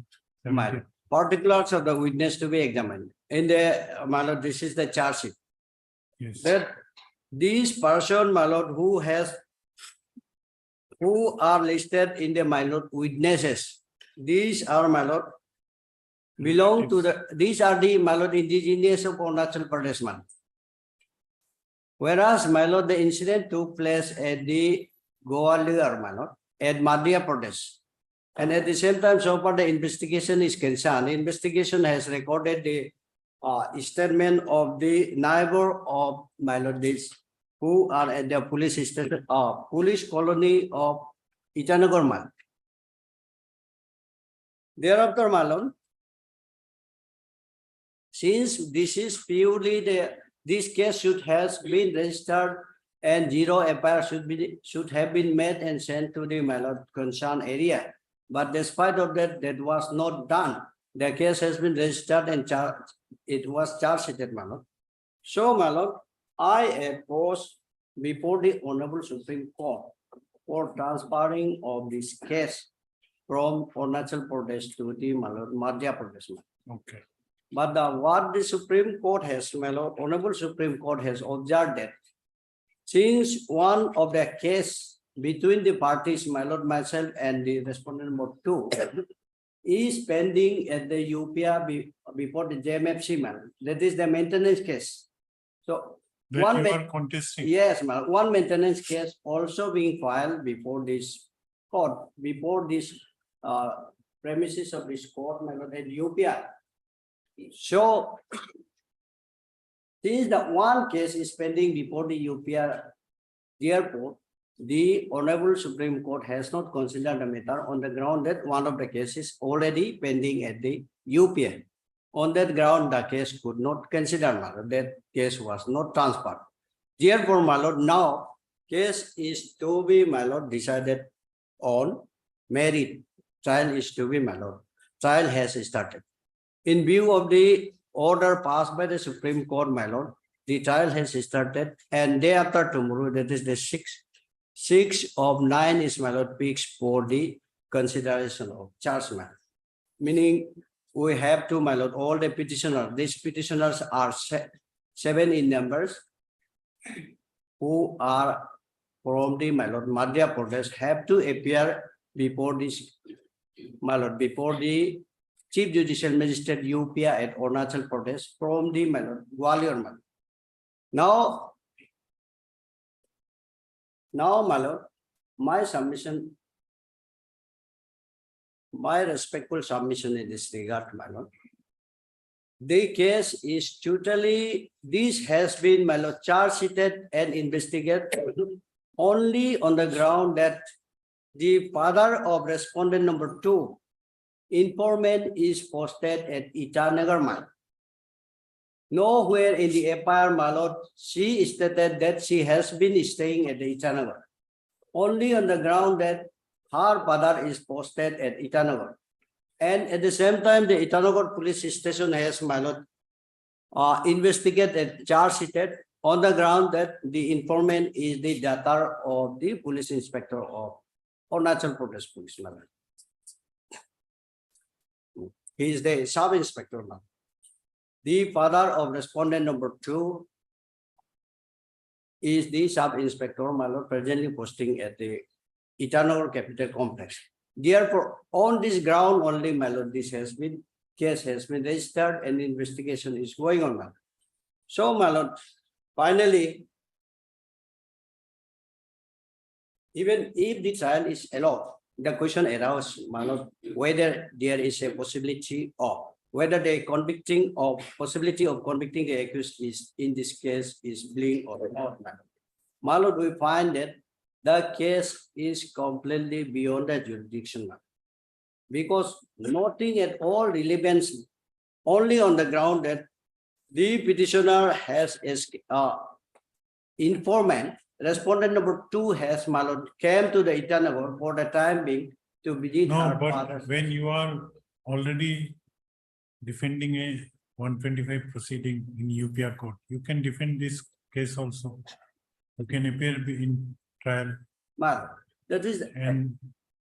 My lord, particulars of the witness to be examined. In the, my lord, this is the charge sheet. Yes. That this person, my lord, who are listed in the, my lord, witnesses, these are, my lord, belong to these are the, my lord, indigenous of Arunachal Pradesh, man. Whereas, my lord, the incident took place at the Gwalior, my lord, at Madhya Pradesh. And at the same time, so far the investigation is concerned, the investigation has recorded the statement of the neighbor of, my lord, this who are at the police station, police colony of Itanagar, my lord. Thereafter, my lord, since this is purely this case should has been registered and zero FIR should have been made and sent to the my lord concerned area. But despite of that, that was not done. The case has been registered and it was charged sheeted, my lord. So, my lord, I oppose before the Honorable Supreme Court for transferring of this case from Arunachal Pradesh to the my lord, Madhya Pradesh. Okay. But what the Supreme Court has, my lord, Honorable Supreme Court has observed that since one of the case between the parties, my lord, myself and the respondent number 2 is pending at the UPR before the JMFC, man. That is the maintenance case. So That you are contesting. yes, ma'am. One maintenance case also being filed before this court, before this premises of this court, my lord, at UPR. So since the one case is pending before the UPR, therefore, the Honorable Supreme Court has not considered the matter on the ground that one of the cases already pending at the UPR. On that ground, the case could not consider, my lord. That case was not transferred. Therefore, my lord, now case is to be, my lord, decided on merit. Trial is to be, my lord. Trial has started. In view of the order passed by the Supreme Court, my lord, the trial has started, and day after tomorrow, that is the 6 of 9 is, my lord, fixed for the consideration of charge, matter. Meaning we have to, my lord, all the petitioners, these petitioners are 7 in numbers, who are from the, my lord, Madhya Pradesh, have to appear before this, my lord, before the Chief Judicial Magistrate UPA at Arunachal Pradesh from the, my lord, Gwalior, my lord. Now, my lord, my submission, my respectful submission in this regard, my lord. The case is totally, this has been, my lord, charge sheeted and investigated only on the ground that the father of respondent number 2, informant, is posted at Itanagar, my lord. Nowhere in the FIR, my lord, she stated that she has been staying at the Itanagar. Only on the ground that her father is posted at Itanagar. And at the same time, the Itanagar police station has, my lord, investigated, charge sheeted on the ground that the informant is the daughter of the police inspector of Arunachal Pradesh Police, my lord. He is the sub-inspector now. The father of respondent number 2 is the sub-inspector, my lord, presently posting at the Itanagar Capital Complex. Therefore, on this ground only, my lord, this case has been registered and investigation is going on, my lord. So, my lord, finally, even if the trial is allowed, the question arises, my lord, whether there is a possibility of whether the possibility of convicting the accused is in this case is bleak or not. My lord, we find that the case is completely beyond the jurisdiction, because nothing at all relevance, only on the ground that the petitioner has informant, respondent number 2 has, my lord, came to the Itanagar for the time being to visit No, her but father's. when you are already defending a 125 proceeding in UPR court, you can defend this case also. You can appear in trial. My lord, that is And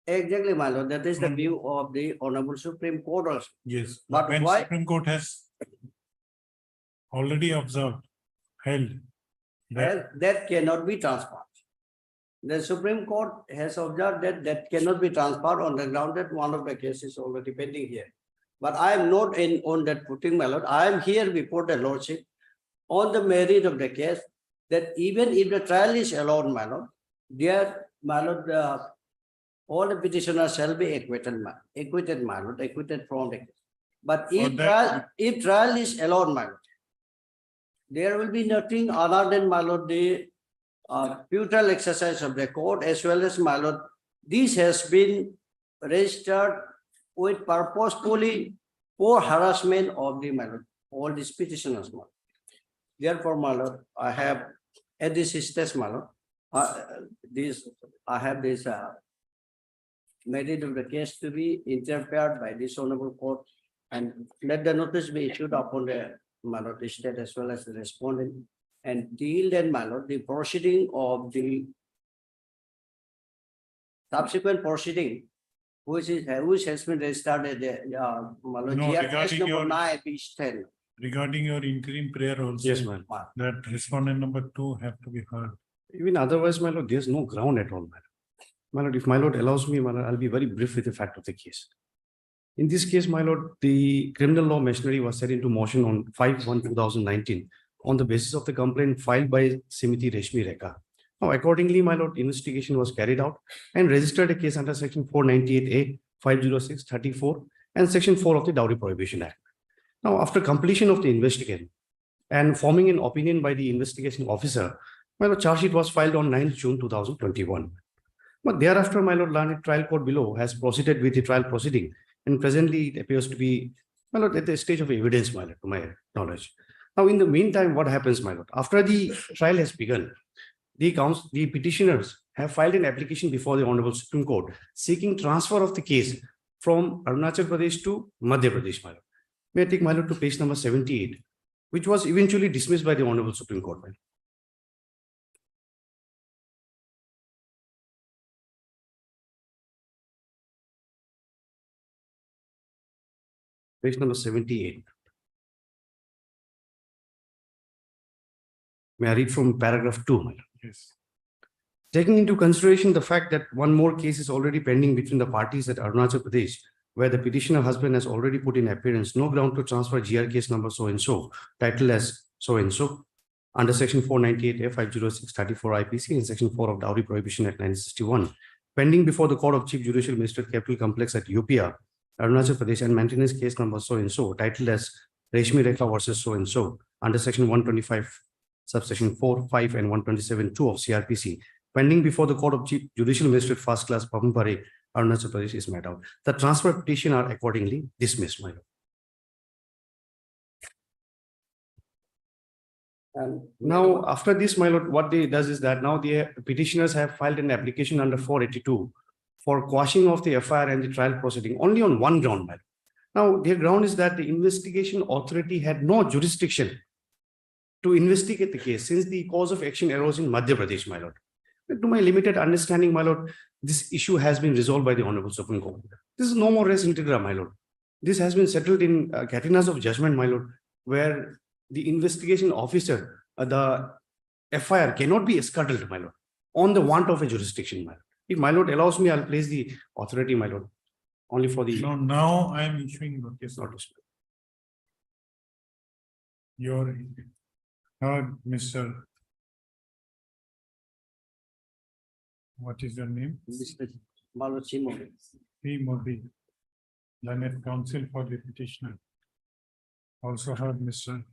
exactly, my lord, that is the view of the Honorable Supreme Court also. yes, But when why- Supreme Court has already observed, held that That cannot be transferred. The Supreme Court has observed that that cannot be transferred on the ground that one of the cases already pending here. But I am not on that footing, my lord. I am here before the lordship on the merit of the case, that even if the trial is allowed, my lord, there, my lord, all the petitioners shall be acquitted, my lord, acquitted from the case. But if trial is allowed, my lord, there will be nothing other than, my lord, the futile exercise of the court as well as, my lord, this has been registered with purposefully for harassment of the, my lord, all these petitioners, my lord. Therefore, my lord, I have at this stage, my lord, I have this method of the case to be interpreted by this honorable court and let the notice be issued upon the, my lord, the state as well as the respondent. And till then, my lord, the proceeding of the subsequent proceeding, which has been registered at the, my lord, No, GRS regarding number your- 9, page 10. Regarding your interim prayer also. Yes, ma'am. That respondent number 2 have to be heard. Even otherwise, my lord, there's no ground at all, my lord. My lord, if my lord allows me, my lord, I'll be very brief with the fact of the case. In this case, my lord, the criminal law machinery was set into motion on 5/1/2019 on the basis of the complaint filed by Simiti Reshmi Rekha. Now, accordingly, my lord, investigation was carried out and registered a case under section 498A, 506/34 and section 4 of the Dowry Prohibition Act. Now, after completion of the investigation and forming an opinion by the investigation officer, my lord, charge sheet was filed on 9th June 2021. But thereafter, my lord, learned trial court below has proceeded with the trial proceeding, and presently it appears to be, my lord, at the stage of evidence, my lord, to my knowledge. Now, in the meantime, what happens, my lord? After the trial has begun, the petitioners have filed an application before the Honorable Supreme Court seeking transfer of the case from Arunachal Pradesh to Madhya Pradesh, my lord. May I take, my lord, to page number 78, which was eventually dismissed by the Honorable Supreme Court, my lord. Page number 78. May I read from paragraph 2, my lord? Yes. Taking into consideration the fact that one more case is already pending between the parties at Arunachal Pradesh, where the petitioner husband has already put in appearance, no ground to transfer GR case number so and so, titled as so and so, under section 498A 506/34 IPC and section 4 of Dowry Prohibition Act 1961, pending before the Court of Chief Judicial Magistrate Capital Complex at UPR, Arunachal Pradesh, and maintenance case number so and so, titled as Reshmi Rekha versus so and so, under section 125 subsection 4, 5 and 127(2) of CRPC, pending before the Court of Chief Judicial Magistrate First Class Pavan Parekh, Arunachal Pradesh is made out. The transfer petition are accordingly dismissed, my lord. And Now, after this, my lord, what they does is that now the petitioners have filed an application under 482 for quashing of the FIR and the trial proceeding only on one ground, my lord. Now, their ground is that the investigation authority had no jurisdiction to investigate the case since the cause of action arose in Madhya Pradesh, my lord. But to my limited understanding, my lord, this issue has been resolved by the Honorable Supreme Court. This is no more res integra, my lord. This has been settled in Catinas of judgment, my lord, where the investigation officer, the FIR cannot be scuttled, my lord, on the want of a jurisdiction, my lord. If my lord allows me, I'll place the authority, my lord, only for the No, now I am issuing notice. notice. Your heard, Mr. What is your name? Mr. Malot Simon. P. Modi, learned counsel for the petitioner. Also heard Mr.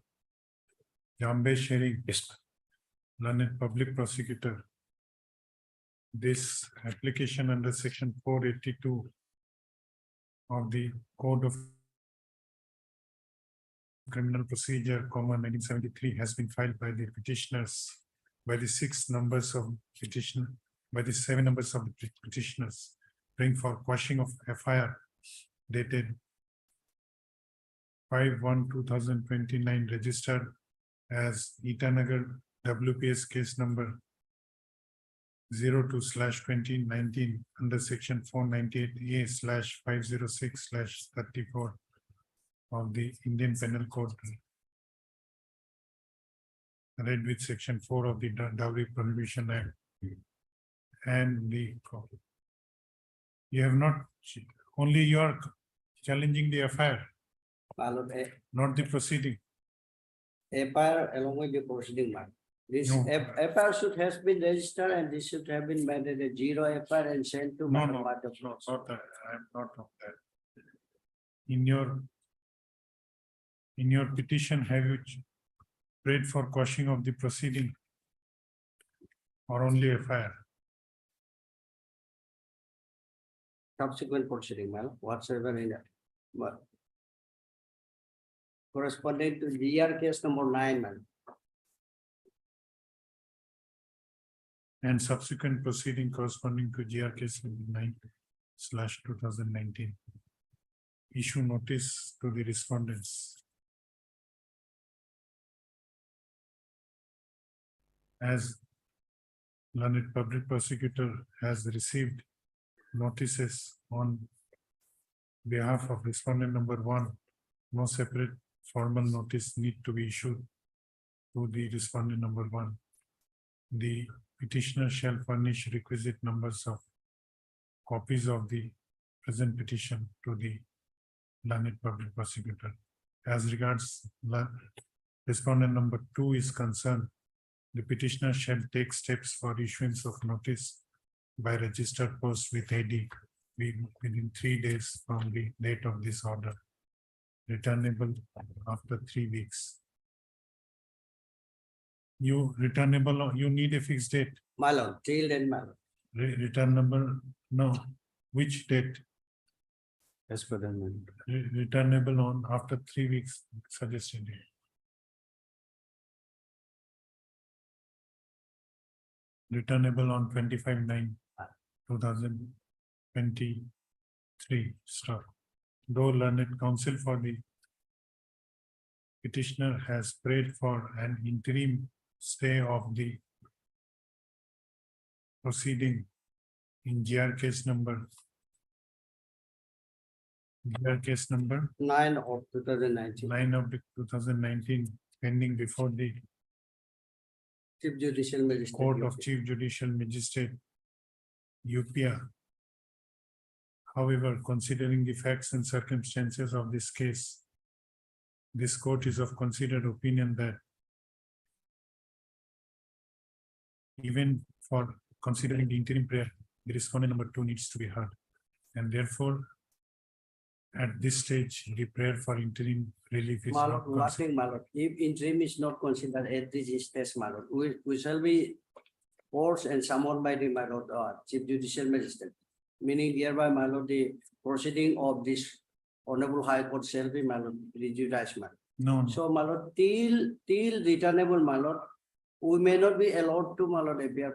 Jambe Sharing, Yes, learned public prosecutor. This application under section 482 of the Code of Criminal Procedure, 1973 has been filed by the petitioners by the 6 numbers of petition, by the 7 numbers of the petitioners, bring for quashing of FIR dated 5/1/2029, registered as Itanagar WPS case number 02/2019 under section 498A/506/34 of the Indian Penal Code, read with section 4 of the Dowry Prohibition Act. And the you have not, only you are challenging the FIR, Malot, not the proceeding. FIR along with the proceeding, ma'am. This No. FIR should has been registered and this should have been made a 0 FIR and sent to. No, Madam no, Madam. no, not that. I am not of that. In your petition, have you prayed for quashing of the proceeding or only FIR? Subsequent proceeding, my lord, whatsoever in that. But corresponding to GR case number 9, man. And subsequent proceeding corresponding to GR case 9/2019. Issue notice to the respondents. As learned public prosecutor has received notices on behalf of respondent number 1, no separate formal notice need to be issued to the respondent number 1. The petitioner shall furnish requisite numbers of copies of the present petition to the learned public prosecutor. As regards respondent number 2 is concerned, the petitioner shall take steps for issuance of notice by registered post with AD within 3 days from the date of this order, returnable after 3 weeks. You returnable, you need a fixed date, My lord, till then, my lord. returnable, no, which date? As per them, my lord. Returnable on after 3 weeks suggested. Returnable on 25/9/2023. Start. Though learned counsel for the petitioner has prayed for an interim stay of the proceeding in GR case number 9 of 2019, 9 of the 2019 pending before the Chief Judicial Magistrate. Court of Chief Judicial Magistrate UPA. However, considering the facts and circumstances of this case, this court is of considered opinion that even for considering the interim prayer, the respondent number 2 needs to be heard. And therefore, at this stage, the prayer for interim relief is My not lord, considered. nothing, my lord. If interim is not considered at this stage, my lord, we shall be forced and summoned by the, my lord, Chief Judicial Magistrate. Meaning hereby, my lord, the proceeding of this Honorable High Court shall be, my lord, prejudiced, my lord. No, no. So, my lord, till returnable, my lord, we may not be allowed to, my lord, appear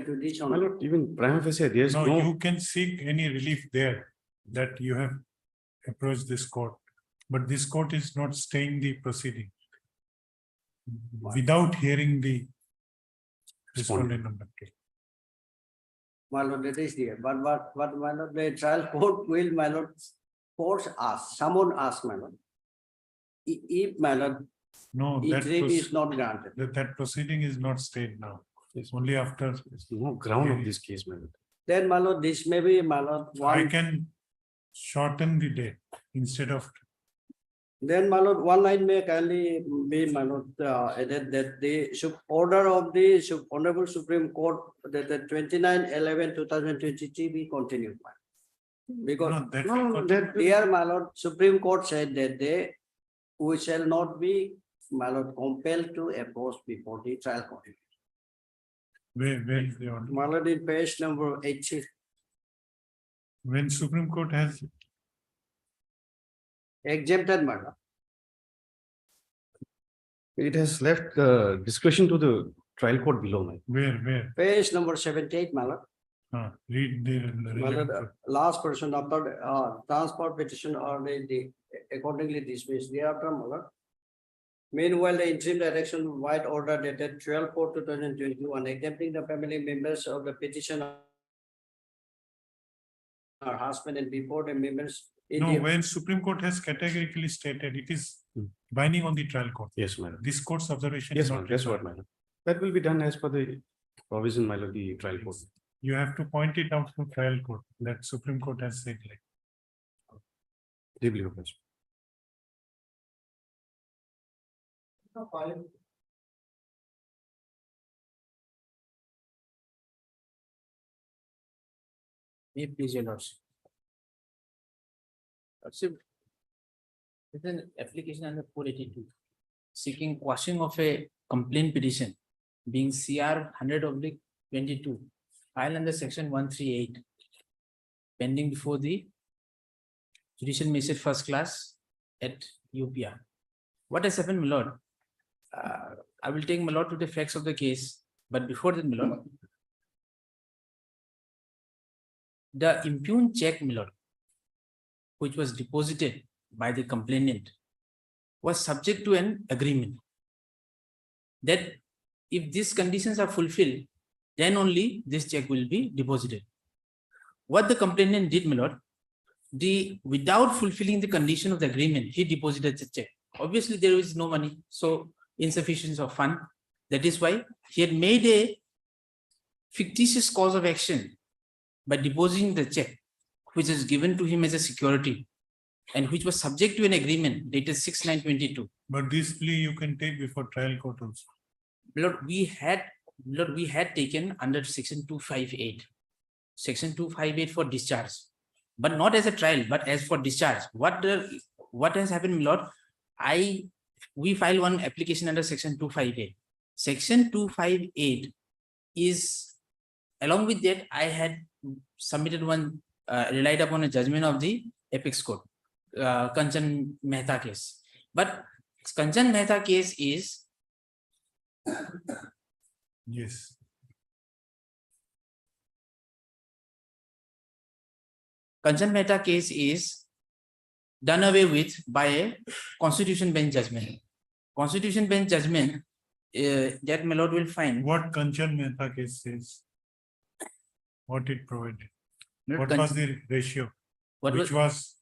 to this. My lord, even prima facie, there is No, no, you can seek any relief there that you have approached this court. But this court is not staying the proceeding without hearing the respondent number 2. My lord, that is there, but my lord, the trial court will, my lord, force us, summon us, my lord. If, my lord, No, interim is not granted. that proceeding is not stayed now. It's only after there's no ground of this case, my lord. Then, my lord, this may be, my lord, I one, can shorten the date instead of, then, my lord, one line may kindly be, my lord, added that the order of the Honorable Supreme Court, that the 29/11/2023 be continued. my lord. Because no, that No, will no, continue. that, here, my lord, Supreme Court said that we shall not be, my lord, compelled to approach before the trial court. Where is the order? My lord, in page number 80, When Supreme Court has, exempted, my lord. it has left discretion to the trial court below, my lord. where? Page number 78, my lord. Read the My lord, relevant- last person after transport petition or the accordingly dismissed thereafter, my lord. Meanwhile, the interim direction white order dated 12/4/2021 exempting the family members of the petitioner or husband and before the members in No, the when Supreme Court has categorically stated it is binding on the trial court. Yes, my lord. This court's observation Yes, is my not lord, that's what, required. my lord. That will be done as per the provision, my lord, the trial court. You have to point it out to trial court that Supreme Court has said like. Deeply request. May please, your lordship. Lordship, with an application under 482, seeking quashing of a complaint petition being CR 100/22, filed under section 138, pending before the Judicial Magistrate First Class at UPR. What has happened, my lord? I will take my lord to the facts of the case, but before that, my lord, the impugned check, my lord, which was deposited by the complainant, was subject to an agreement that if these conditions are fulfilled, then only this check will be deposited. What the complainant did, my lord, without fulfilling the condition of the agreement, he deposited the check. Obviously, there is no money, so insufficiency of fund. That is why he had made a fictitious cause of action by depositing the check, which is given to him as a security and which was subject to an agreement dated 6/9/22. But this plea you can take before trial court also. Lord, we had taken under section 258. Section 258 for discharge, but not as a trial, but as for discharge. What has happened, Lord? We filed one application under section 258. Section 258 is, along with that, I had submitted one, relied upon a judgment of the Apex Court, Kanchan Mehta case. But Kanchan Mehta case is, Yes. Kanchan Mehta case is done away with by a Constitution Bench judgment. Constitution Bench judgment, that my lord will find. What Kanchan Mehta case says? What it provided? What Kan- was the ratio? what Which was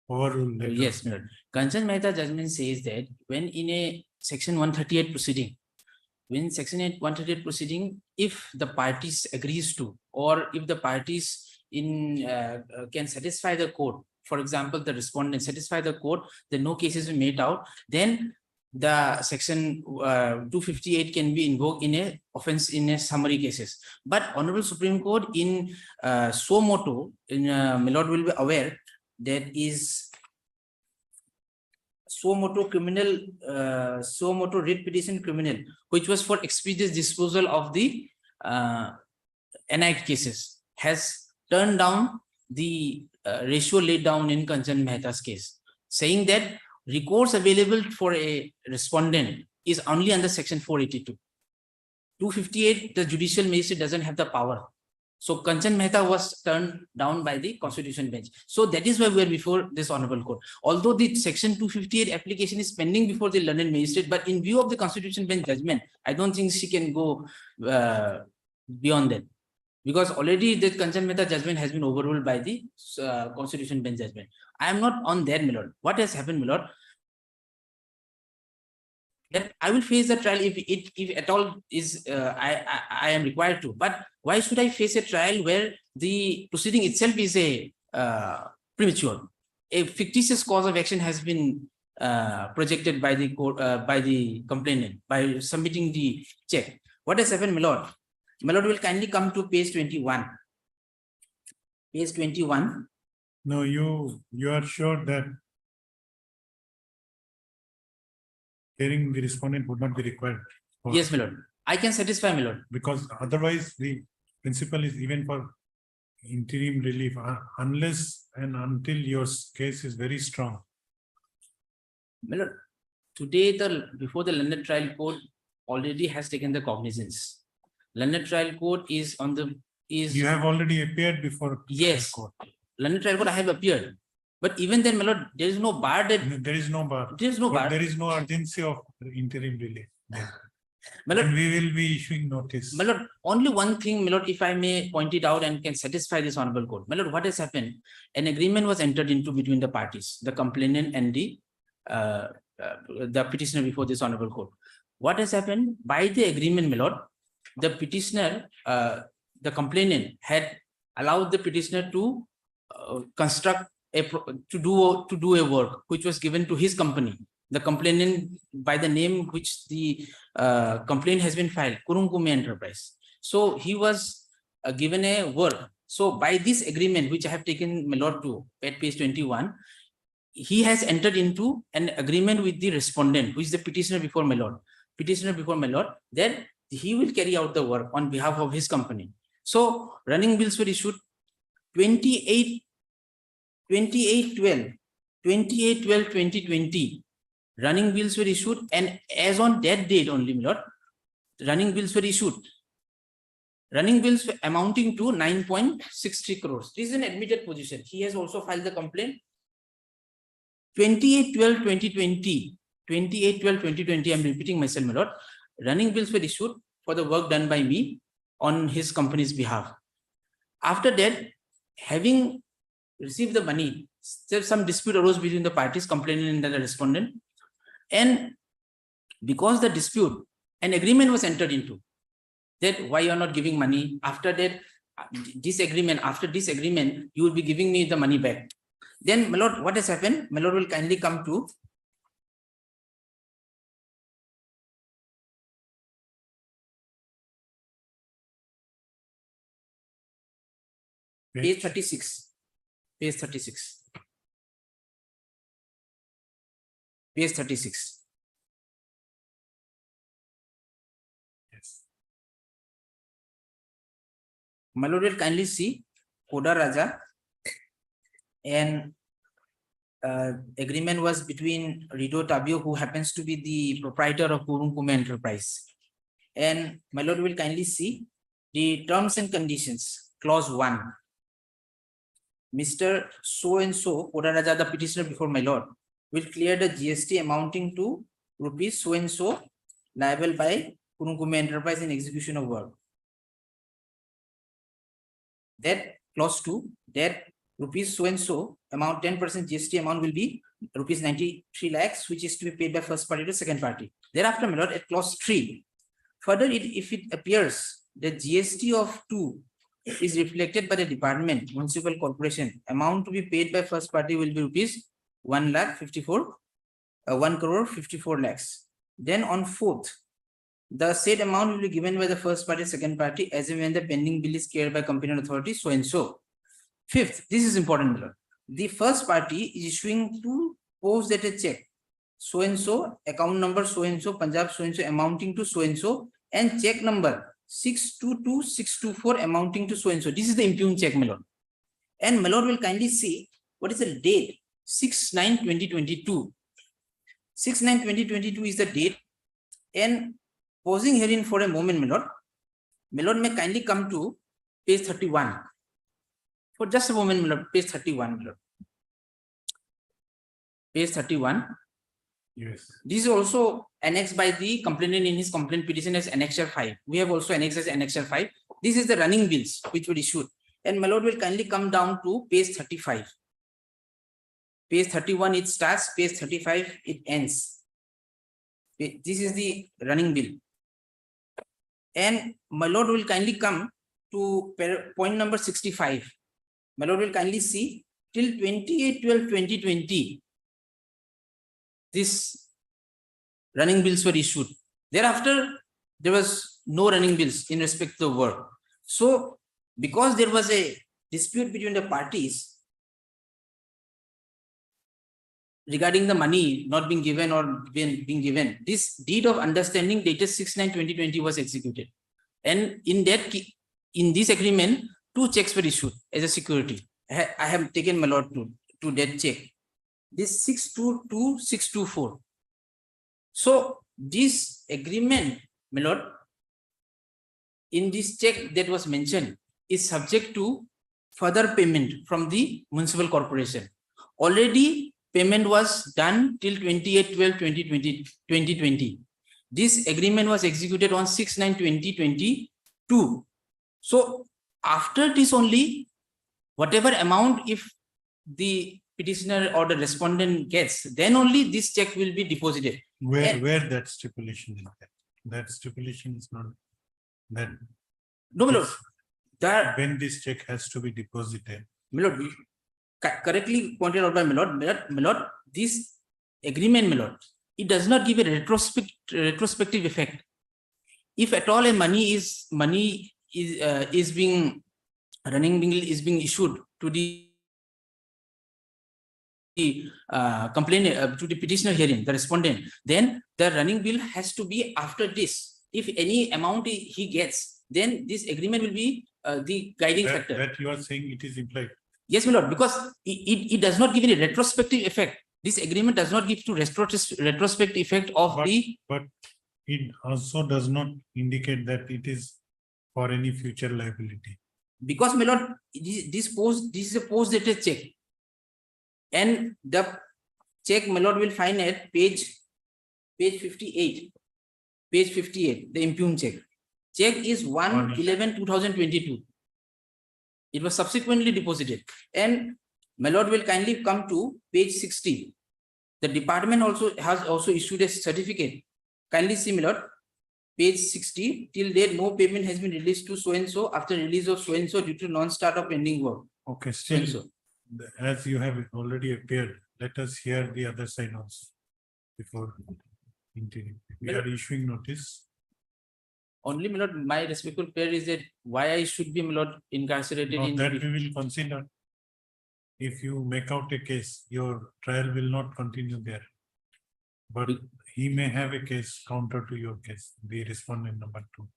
overruled? later? Yes, my lord. Kanchan Mehta judgment says that when in a section 138 proceeding, when section 138 proceeding, if the parties agrees to, or if the parties can satisfy the court, for example, the respondent satisfy the court, then no cases are made out, then the section 258 can be invoked in a offense in a summary cases. But Honorable Supreme Court in suo motu, my lord will be aware, that is suo motu writ petition criminal, which was for expeditious disposal of the anite cases, has turned down the ratio laid down in Kanchan Mehta's case, saying that recourse available for a respondent is only under section 482. 258, the judicial magistrate doesn't have the power. So Kanchan Mehta was turned down by the Constitution Bench. So that is why we are before this honorable court. Although the section 258 application is pending before the learned magistrate, but in view of the Constitution Bench judgment, I don't think she can go beyond that. Because already the Kanchan Mehta judgment has been overruled by the Constitution Bench judgment. I am not on there, my lord. What has happened, my lord? That I will face the trial if at all is I am required to. But why should I face a trial where the proceeding itself is a premature? A fictitious cause of action has been projected by the court, by the complainant, by submitting the check. What has happened, my lord? My lord will kindly come to page 21. Page 21. No, you are sure that hearing the respondent would not be required? for- Yes, my lord. I can satisfy, my lord. Because otherwise the principle is even for interim relief, unless and until your case is very strong. My lord, today before the London Trial Court already has taken the cognizance. London Trial Court is on the You have already appeared before. trial Yes. court. London Trial Court I have appeared. But even then, my lord, there is no bar that There is no bar. there is no But bar. there is no urgency of interim relief. My lord, And we will be issuing notice. my lord, only one thing, my lord, if I may point it out and can satisfy this honorable court. My lord, what has happened? An agreement was entered into between the parties, the complainant and the petitioner before this honorable court. What has happened? By the agreement, my lord, the petitioner, the complainant had allowed the petitioner to construct to do a work which was given to his company. The complainant by the name which the complaint has been filed, Kurunkume Enterprise. So he was given a work. So by this agreement, which I have taken, my lord, to at page 21, he has entered into an agreement with the respondent, who is the petitioner before my lord. Petitioner before my lord, that he will carry out the work on behalf of his company. So running bills were issued 28/12/2020. Running bills were issued, and as on that date only, my lord, running bills were issued. Running bills were amounting to 9.63 crores. This is an admitted position. He has also filed the complaint. 28/12/2020. 28/12/2020. I'm repeating myself, my lord. Running bills were issued for the work done by me on his company's behalf. After that, having received the money, some dispute arose between the parties, complainant and the respondent. And because the dispute, an agreement was entered into that why you are not giving money. After that, after this agreement, you will be giving me the money back. Then, my lord, what has happened? My lord will kindly come to page 36. Page 36. Page 36. Yes. My lord will kindly see Koda Raja, and agreement was between Rido Tabio, who happens to be the proprietor of Kurumkume Enterprise. And my lord will kindly see the terms and conditions, clause 1. Mr. So and so, Koda Raja, the petitioner before my lord, will clear the GST amounting to rupees so and so, liable by Kurumkume Enterprise in execution of work. That clause 2, that rupees so and so amount, 10% GST amount will be rupees 93 lakhs, which is to be paid by first party to second party. Thereafter, my lord, at clause 3, further, if it appears that GST of 2 is reflected by the department, municipal corporation, amount to be paid by first party will be rupees 1 crore 54 lakhs. Then on 4th, the said amount will be given by the first party, second party, as and when the pending bill is cleared by competent authority, so and so. 5th, this is important, my lord. The first party is issuing to post that a check, so and so, account number so and so, Punjab so and so, amounting to so and so, and check number 622624 amounting to so and so. This is the impugned check, my lord. And my lord will kindly see what is the date. 6/9/2022. 6/9/2022 is the date. And pausing herein for a moment, my lord may kindly come to page 31. For just a moment, my lord, page 31, my lord. Page 31. Yes. This is also annexed by the complainant in his complaint petition as Annexure 5. We have also annexed as Annexure 5. This is the running bills which were issued. And my lord will kindly come down to page 35. Page 31 it starts, page 35 it ends. This is the running bill. And my lord will kindly come to point number 65. My lord will kindly see till 28/12/2020. This running bills were issued. Thereafter, there was no running bills in respect to the work. So, because there was a dispute between the parties regarding the money not being given or being given, this deed of understanding dated 6/9/2020 was executed. And in this agreement, 2 checks were issued as a security. I have taken my lord to that check. This 622624. So this agreement, my lord, in this check that was mentioned is subject to further payment from the municipal corporation. Already payment was done till 28/12/2020. This agreement was executed on 6/9/2022. So after this only, whatever amount if the petitioner or the respondent gets, then only this check will be deposited. Where that stipulation is there? That stipulation is not that. No, my lord. When this check has to be deposited. My lord, correctly pointed out by my lord, this agreement, my lord, it does not give a retrospective effect. If at all a money is being issued to the complainant, to the petitioner hearing, the respondent, then the running bill has to be after this. if any amount he gets, then this agreement will be the guiding That, factor. that you are saying it is implied. Yes, my lord, because it does not give any retrospective effect. This agreement does not give to retrospective effect of But- the, But it also does not indicate that it is for any future liability. because my lord, this is a post-dated check. And the check, my lord, will find at page 58. Page 58, the impugned check. Check is 1/11/2022. It was subsequently deposited. And my lord will kindly come to page 60. The department has issued a certificate. Kindly see, my lord, page 60, till date, no payment has been released to so and so after release of so and so due to non-start of pending work. Okay, So and still, so. as you have already appeared, let us hear the other side also before interim. We are issuing notice. Only, my lord, my respectful prayer is that why I should be, my lord, incarcerated Now in. that we will consider. If you make out a case, your trial will not continue there. But he may have a case counter to your case, the respondent number 2.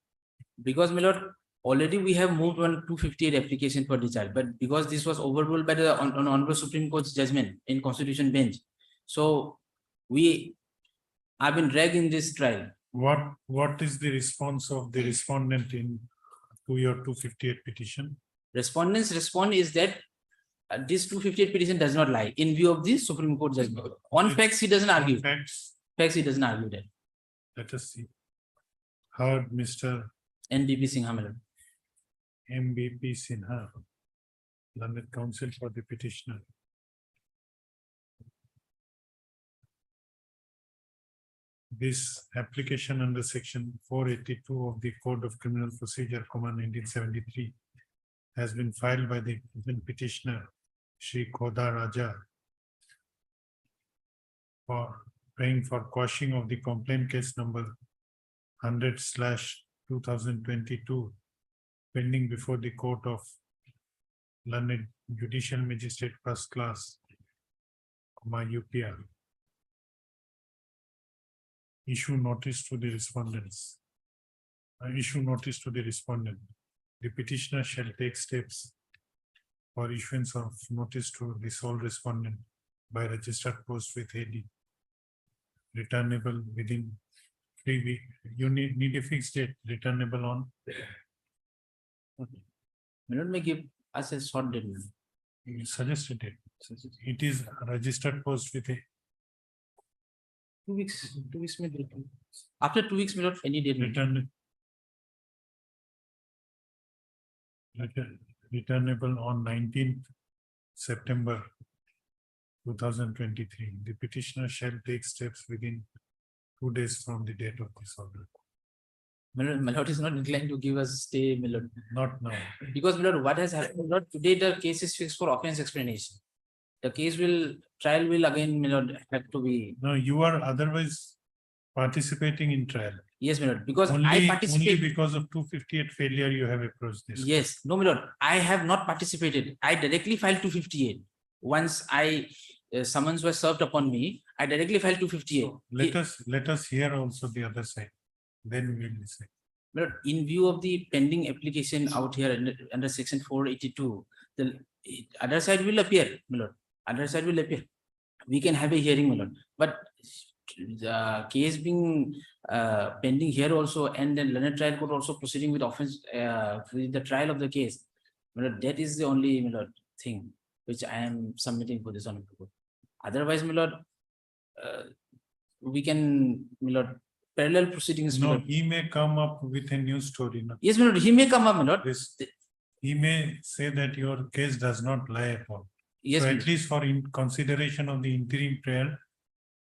Because, my lord, already we have moved on 258 application for discharge, but because this was overruled by the Honorable Supreme Court's judgment in Constitution Bench. So we have been dragged in this trial. What is the response of the respondent to your 258 petition? Respondents' response is that this 258 petition does not lie in view of the Supreme Court judgment. On facts, he doesn't argue. On facts, Facts, he doesn't argue that. let us see. Heard Mr. NDP Sinha, my lord. MBP Sinha, London Council for the petitioner. This application under section 482 of the Code of Criminal Procedure, Command 1973, has been filed by the petitioner, Shri Khoda Raja, for praying for quashing of the complaint case number 100/2022, pending before the Court of London Judicial Magistrate First Class, UPR. Issue notice to the respondents. Issue notice to the respondent. The petitioner shall take steps for issuance of notice to the sole respondent by registered post with AD. Returnable within 3 weeks. You need a fixed date, returnable on. My lord may give us a short date. Suggested date. It is registered post with a 2 weeks. 2 weeks may be. After 2 weeks, my lord, any date. return. Returnable on 19th September 2023. The petitioner shall take steps within 2 days from the date of this order. My lord is not inclined to give us stay, my lord. Not now. Because, my lord, what has happened, my lord, today the case is fixed for offense explanation. The trial will again, my lord, have to be. No, you are otherwise participating in trial. Yes, my lord, because I Only participate. because of 258 failure you have approached this. Yes, no, my lord, I have not participated. I directly filed 258. Once summons were served upon me, I directly filed 258. Let us hear also the other side. Then we will decide. My lord, in view of the pending application out here under section 482, the other side will appear, my lord. Other side will appear. We can have a hearing, my lord. But the case being pending here also, and then Learned Trial Court also proceeding with offense with the trial of the case. My lord, that is the only, my lord, thing which I am submitting for this honorable court. Otherwise, my lord, we can, my lord, parallel proceedings. my No, lord. he may come up with a new story. No? Yes, my lord, he may come up, my lord. This, he may say that your case does not lie upon. Yes, So my at lord. least for in consideration of the interim prayer,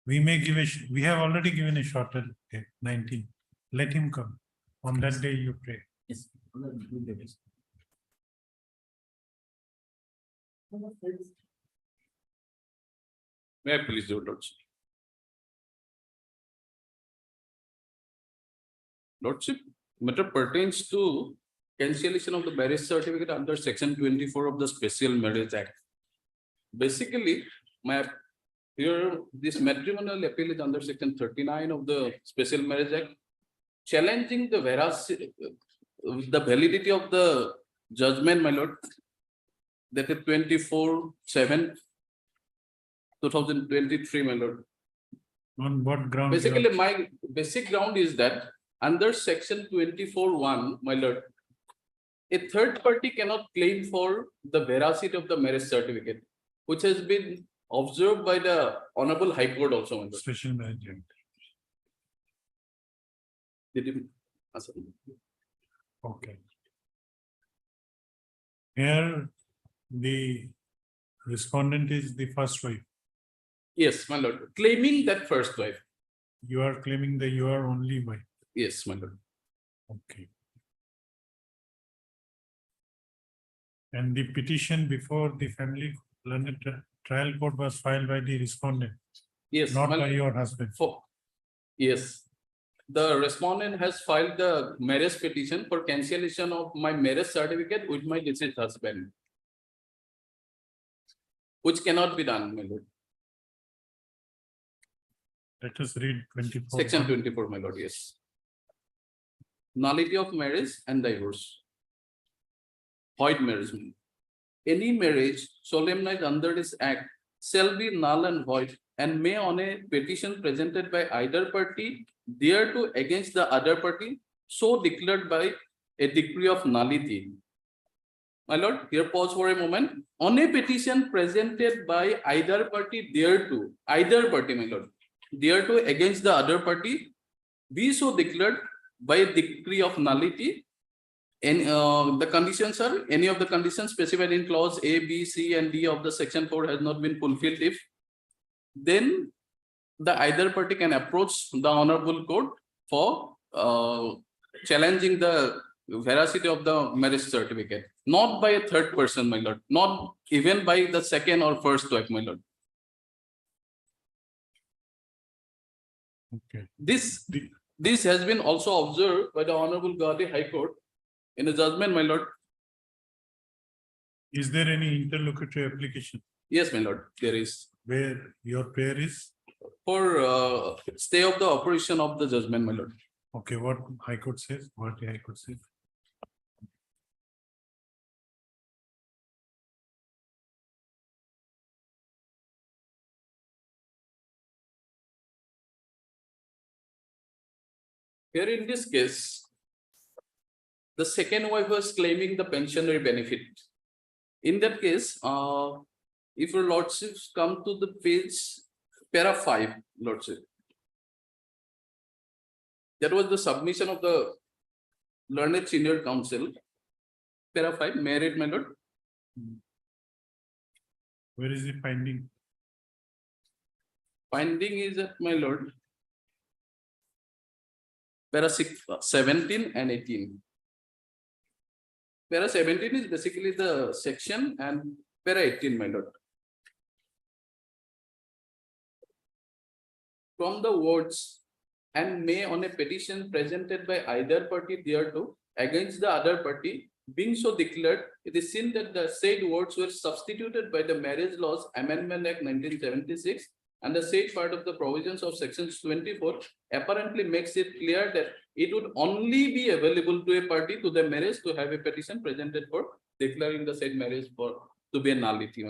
we may give we have already given a shorter date, 19. Let him come. On that day you pray. Yes. May I please do lordship? Lordship, matter pertains to cancellation of the marriage certificate under section 24 of the Special Marriage Act. Basically, here this matrimonial appeal is under section 39 of the Special Marriage Act. challenging the veracity, the validity of the judgment, my lord, that is 24/7/2023, my lord. On what ground? you are- Basically, my basic ground is that under section 24(1), my lord, a third party cannot claim for the veracity of the marriage certificate, which has been observed by the Honorable High Court also, my lord. Special Manager. Did you- Yes, Okay. Here, the respondent is the first wife. yes, my lord, claiming that first wife. You are claiming that you are only wife. Yes, my lord. Okay. And the petition before the family learned trial court was filed by the respondent, Yes, not my by lord. your husband. Yes. The respondent has filed the marriage petition for cancellation of my marriage certificate with my deceased husband, which cannot be done, my lord. Let us read 24. Section 24, my lord, yes. Nullity of marriage and divorce. Void marriage. Any marriage solemnized under this act shall be null and void and may on a petition presented by either party thereto against the other party so declared by a decree of nullity. My lord, here pause for a moment. On a petition presented by either party thereto, either party, my lord, thereto against the other party, be so declared by a decree of nullity. And the conditions are any of the conditions specified in clause A, B, C, and D of the section 4 has not been fulfilled. If then the either party can approach the honorable court for challenging the veracity of the marriage certificate, not by a third person, my lord, not even by the second or first wife, my lord. Okay. This has been also observed by the Honorable Guwahati High Court in a judgment, my lord. Is there any interlocutory application Yes, my lord, there is where your prayer is? for stay of the operation of the judgment, my lord. Okay, what High Court says, what the High Court says? Here in this case, the second wife was claiming the pensionary benefit. In that case, if your lordships come to the page para 5, lordship. That was the submission of the learned senior counsel. Para 5, married, my lord. Where is the finding? Finding is that, my lord, para 17 and 18. Para 17 is basically the section and para 18, my lord. From the words and may on a petition presented by either party thereto against the other party being so declared, it is seen that the said words were substituted by the Marriage Laws Amendment Act 1976 and the said part of the provisions of sections 24 apparently makes it clear that it would only be available to a party to the marriage to have a petition presented for declaring the said marriage for to be a nullity.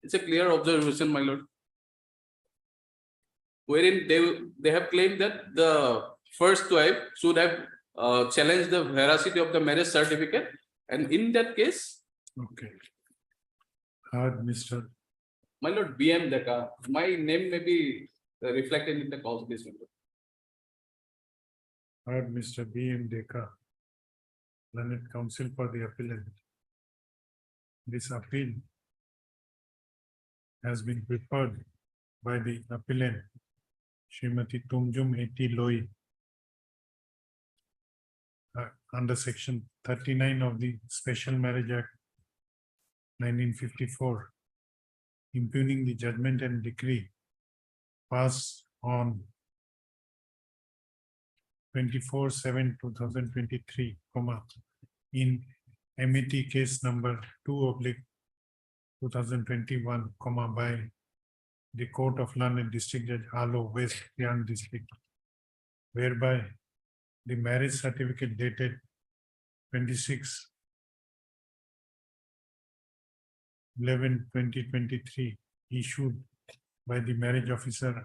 It's a clear observation, my lord, wherein they have claimed that the first wife should have challenged the veracity of the marriage certificate, and in that case, Okay. Heard, Mr. my lord, BM Deka, my name may be reflected in the cause case. Heard, Mr. B.M. Deka, learned counsel for the appellant. This appeal has been preferred by the appellant, Srimati Tumjum Eti Loi, under section 39 of the Special Marriage Act 1954, impugning the judgment and decree passed on 24/7/2023, in MET case number 2/2021, by the Court of London District Judge Alo, West Yan District, whereby the marriage certificate dated 26/11/2023 issued by the marriage officer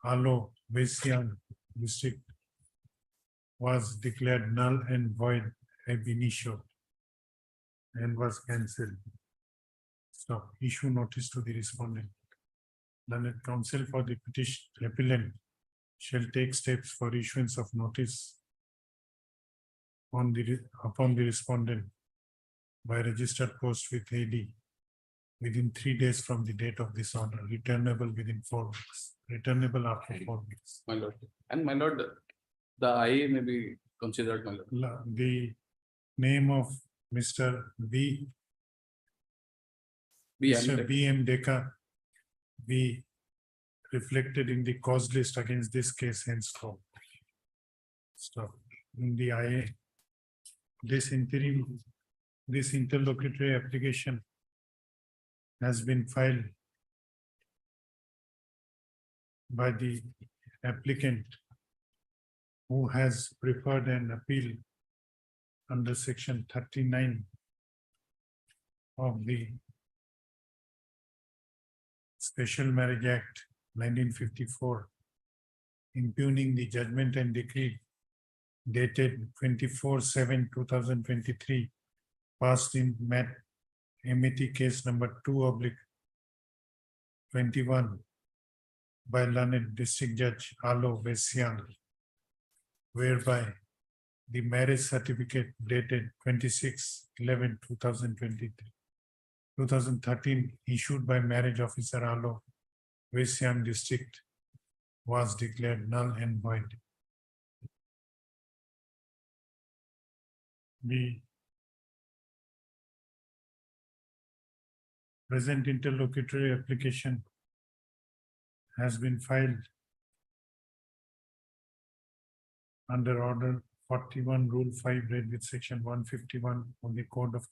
Alo Vesian district was declared null and void ab initio and was cancelled. So issue notice to the respondent. Learned counsel for the petition appellant shall take steps for issuance of notice upon the respondent by registered post with AD within 3 days from the date of this order, returnable within 4 weeks, returnable after 4 weeks. My lord. And my lord, the IA may be considered, my lord. The name of Mr. B Mr. and B.M. Deka be reflected in the cause list against this case henceforth. So in the IA, this interlocutory application has been filed by the applicant who has preferred an appeal under section 39 of the Special Marriage Act 1954, impugning the judgment and decree dated 24/7/2023, passed in Amity case number 2/21 by learned District Judge Alo Vesian, whereby the marriage certificate dated 26/11/2013 issued by marriage officer Alo Vesian district was declared null and void. The present interlocutory application has been filed under order 41 rule 5 read with section 151 of the Code of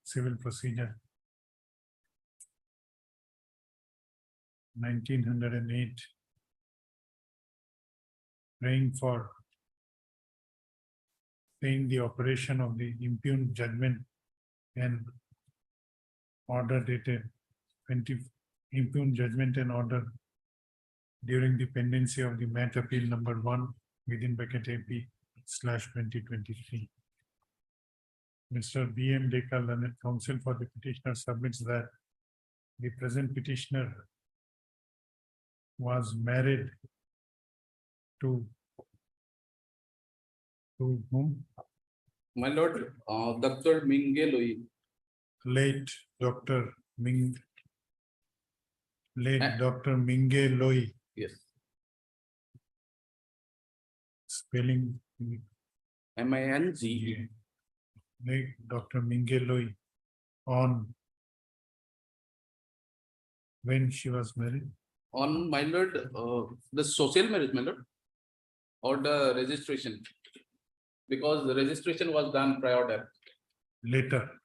Civil Procedure 1908, saying the operation of the impugned judgment and order dated impugned judgment and order during the pendency of the MAT appeal number 1 within bracket AP/2023. Mr. B.M. Deka, learned counsel for the petitioner, submits that the present petitioner was married to whom? my lord, Dr. Minge Lui. Late Dr. Minge Loi, Yes. spelling MINGE. late Dr. Minge Loi, on when she was married. On my lord, the social marriage, my lord, or the registration, because the registration was done prior to that. Later,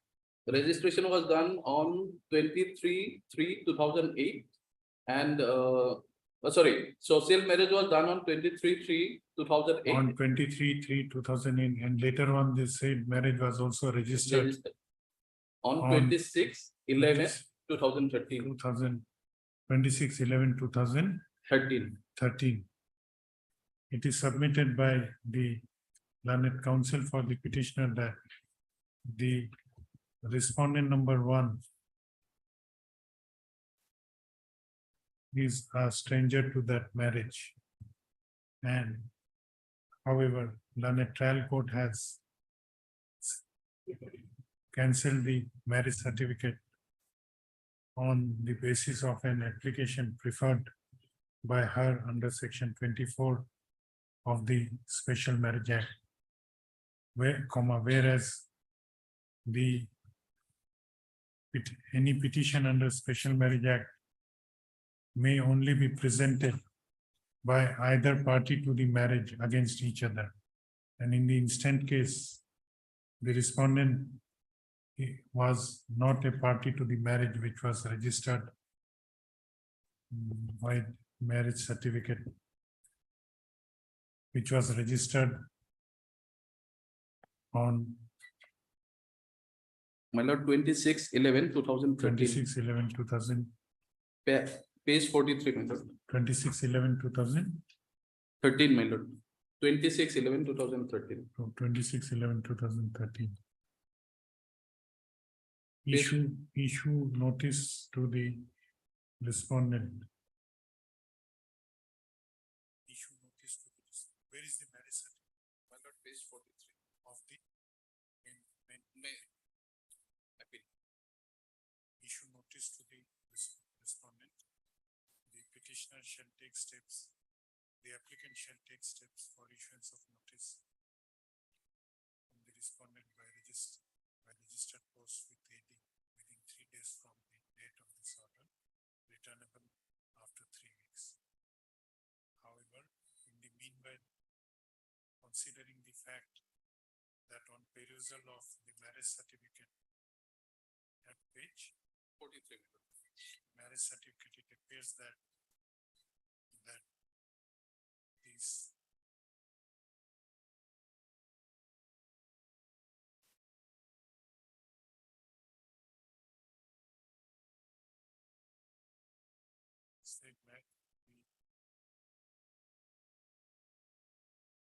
The registration was done on 23/3/2008, and sorry, social marriage was done on 23/3/2008. on 23/3/2008, and later on they said marriage was also registered On on 26/11/2013. 26/11/2013. It is submitted by the learned counsel for the petitioner that the respondent number 1 is a stranger to that marriage. And however, learned trial court has cancelled the marriage certificate on the basis of an application preferred by her under section 24 of the Special Marriage Act, whereas any petition under Special Marriage Act may only be presented by either party to the marriage against each other. And in the instant case, the respondent was not a party to the marriage which was registered by marriage certificate which was registered on My lord, 26/11/2013, 26/11/2000, page 43, my lord. 26/11/2000 My lord. 26/11/2013. to 26/11/2013. Page- Issue notice to the respondent. Issue notice to the, where is the marriage certificate My lord, page 43. of the Appeal. issue notice to the respondent? The petitioner shall take steps, the applicant shall take steps for issuance of notice from the respondent by registered post with AD within 3 days from the date of this order, returnable after 3 weeks. However, in the meanwhile, considering the fact that on perusal of the marriage certificate at page 43. marriage certificate, it appears that these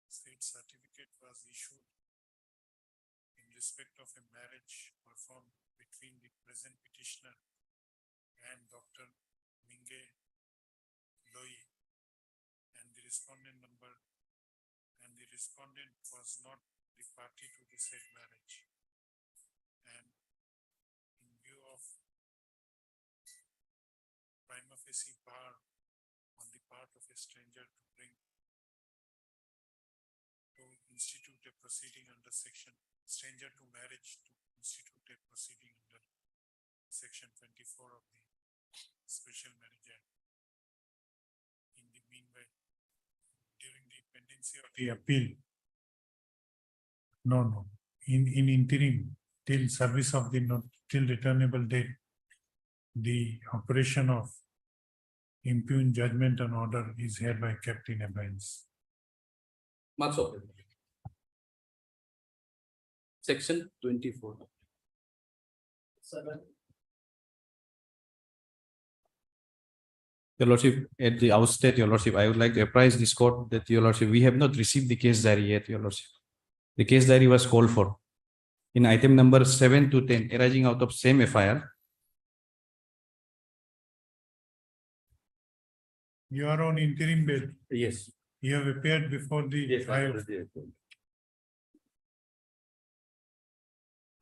state certificate was issued in respect of a marriage performed between the present petitioner and Dr. Minge Loi, and the respondent was not the party to the said marriage. And in view of prima facie bar on the part of a stranger to institute a proceeding under stranger to marriage to institute a proceeding under section 24 of the Special Marriage Act. In the meanwhile, during the pendency of the appeal, in interim, till service of the till returnable date, the operation of impugned judgment and order is hereby kept in abeyance. Much of it. Section 24. Your Lordship, at the outset, Your Lordship, I would like to apprise this court that, Your Lordship, we have not received the case diary yet, Your Lordship. The case diary was called for in item number 7 to 10, arising out of same FIR. You are on interim bail. Yes. You have appeared before the Yes, trial.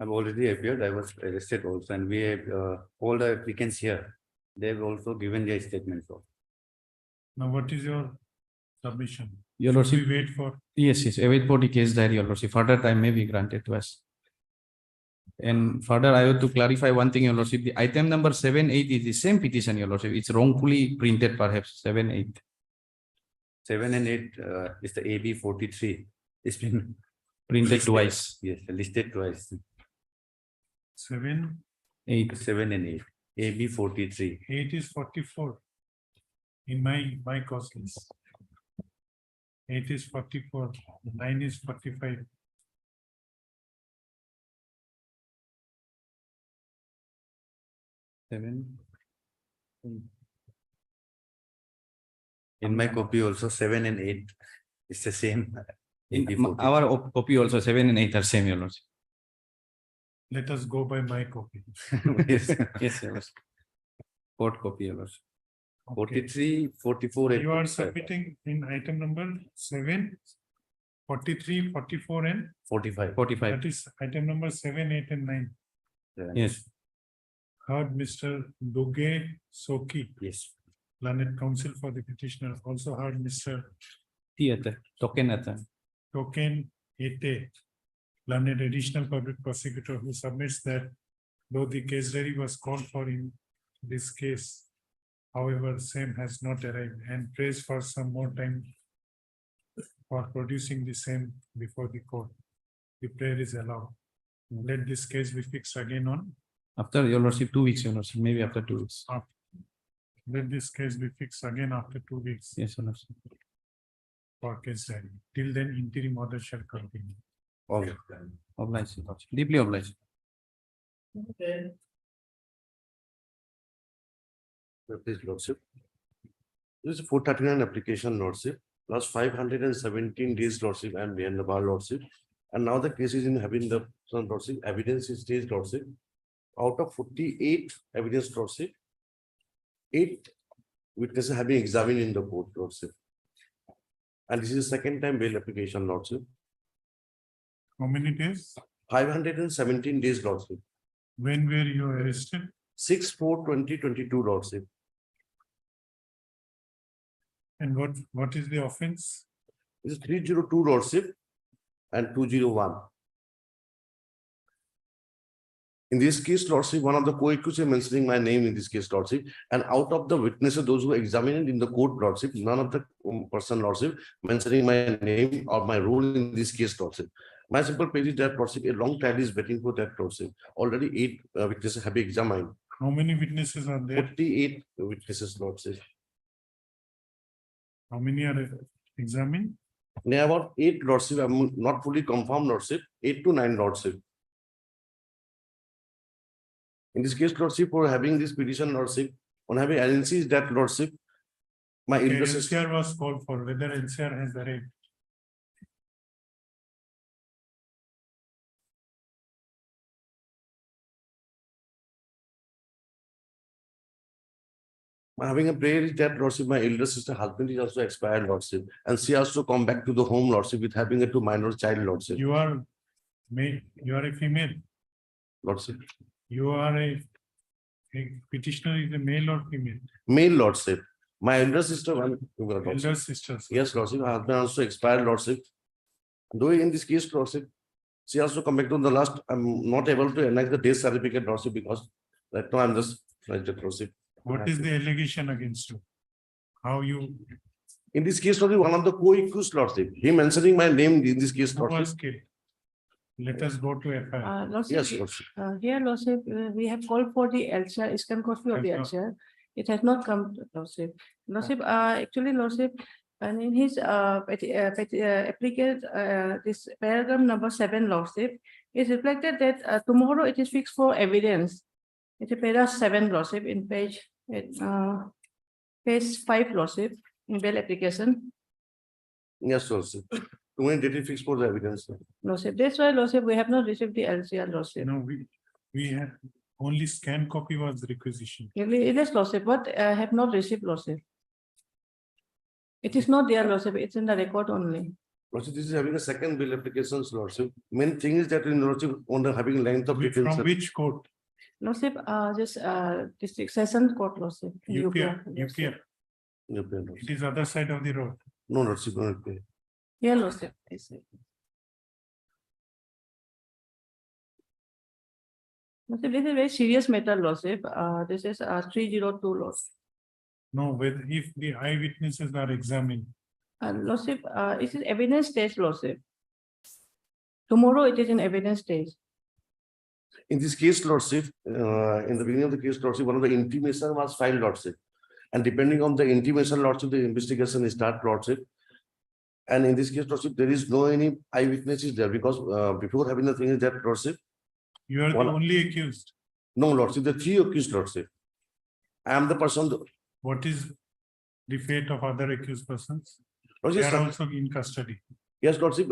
I've already appeared. I was arrested also, and we have all the applicants here. They've also given their statements. Now, what is your submission? Your Should Lordship, we wait for? yes, await for the case diary, Your Lordship. Further time may be granted to us. And further, I have to clarify one thing, Your Lordship. The item number 7-8 is the same petition, Your Lordship. It's wrongfully printed, perhaps 7-8. 7 and 8 is the AB 43. It's been Printed listed. twice. Yes, listed twice. 7, 8. 7 and 8. AB 43. 8 is 44 in my cost list. 8 is 44, 9 is 45. In my copy also 7 and 8. It's the same. In AB 43. our copy also 7 and 8 are same, Your Lordship. Let us go by my copy. Yes, yes, Your Lordship. Court copy, Your Lordship. Okay. 43, 44. and You are 45. submitting in item number 7, 43, 44 and 45. 45. that is item number 7, 8 and 9. Yes. Heard Mr. Duge Soki, Yes. Learned Counsel for the petitioner, also heard Mr. Theater, token at Token Ete, Learned Additional Public Prosecutor, who submits that though the case diary was called for in this case, however, same has not arrived, and prays for some more time for producing the same before the court. The prayer is allowed. Let this case be fixed again on. after, Your Lordship, 2 weeks, Your Lordship, maybe after 2 weeks. Let this case be fixed again after 2 weeks. Yes, Your Lordship. for case diary. Till then, interim order shall continue. Okay. Obliged, Your Lordship. Deeply obliged. Please, Lordship. This is 439 application, Lordship, plus 517 days, Lordship, and behind the bar, Lordship. And now the case is in having the Lordship, evidence is stage, Lordship. Out of 48 evidence, Lordship, 8 witnesses have been examined in the court, Lordship. And this is the second time bail application, Lordship. How many days? 517 days, Lordship. When were you arrested? 6/4/2022, Lordship. And what is the offense? This is 302, Lordship, and 201. In this case, Lordship, one of the co-accused is mentioning my name in this case, Lordship, and out of the witnesses, those who examined in the court, Lordship, none of the person, Lordship, mentioning my name or my role in this case, Lordship. My simple page is that, Lordship, a long trial is waiting for that, Lordship. Already 8 witnesses have been examined. How many witnesses are there? 48 witnesses, Lordship. How many are examined? There are about 8, Lordship, I'm not fully confirmed, Lordship, 8 to 9, Lordship. In this case, Lordship, for having this petition, Lordship, on having NCs that, Lordship, my Okay, interest is. NCR was called for, whether NCR has the right. Having a prayer is that, Lordship, my elder sister husband is also expired, Lordship, and she has to come back to the home, Lordship, with having a 2 minor child, Lordship. You are male, you are a female. Lordship, You are a petitioner is a male or female? male, Lordship. My elder sister, Lordship. Elder sisters. Yes, Lordship, her husband also expired, Lordship. Though in this case, Lordship, she also come back to the last, I'm not able to enact the death certificate, Lordship, because right now I'm just, Lordship. What is the allegation against you? How you, In this case, Lordship, one of the co-accused, Lordship, he mentioning my name in this case, who was Lordship. killed? Let us go to FIR. Lordship, Yes, Lordship. here, Lordship, we have called for the LCR, scan copy of the Has LCR. It has not come, Lordship. Lordship, actually, Lordship, and in his applicant, this paragraph number 7, Lordship, is reflected that tomorrow it is fixed for evidence. It's a paragraph 7, Lordship, in page 5, Lordship, in bail application. Yes, Lordship. When did it fix for the evidence? Lordship, that's why, Lordship, we have not received the LCR, Lordship. No, we had only scan copy was the requisition. It is, Lordship, but I have not received, Lordship. It is not there, Lordship, it's in the record only. Lordship, this is having a second bill applications, Lordship. Main thing is that in Lordship, on the having length of From detention. which court? Lordship, just district session court, Lordship. UPR, Lordship. UPR. It is other side of the road. No, Lordship, no, okay. Yeah, Lordship. I see. Lordship, this is a very serious matter, Lordship. This is 302, Lordship. No, whether if the eyewitnesses are examined, Lordship, it is evidence stage, Lordship. Tomorrow it is in evidence stage. In this case, Lordship, in the beginning of the case, Lordship, one of the intimation was filed, Lordship. And depending on the intimation, Lordship, the investigation is start, Lordship. And in this case, Lordship, there is no any eyewitnesses there because before having the thing is that, Lordship. you are the One- only accused. No, Lordship, the 3 accused, Lordship. I am the person. What is the fate of other accused persons? They Lordship, are also in custody. yes, Lordship,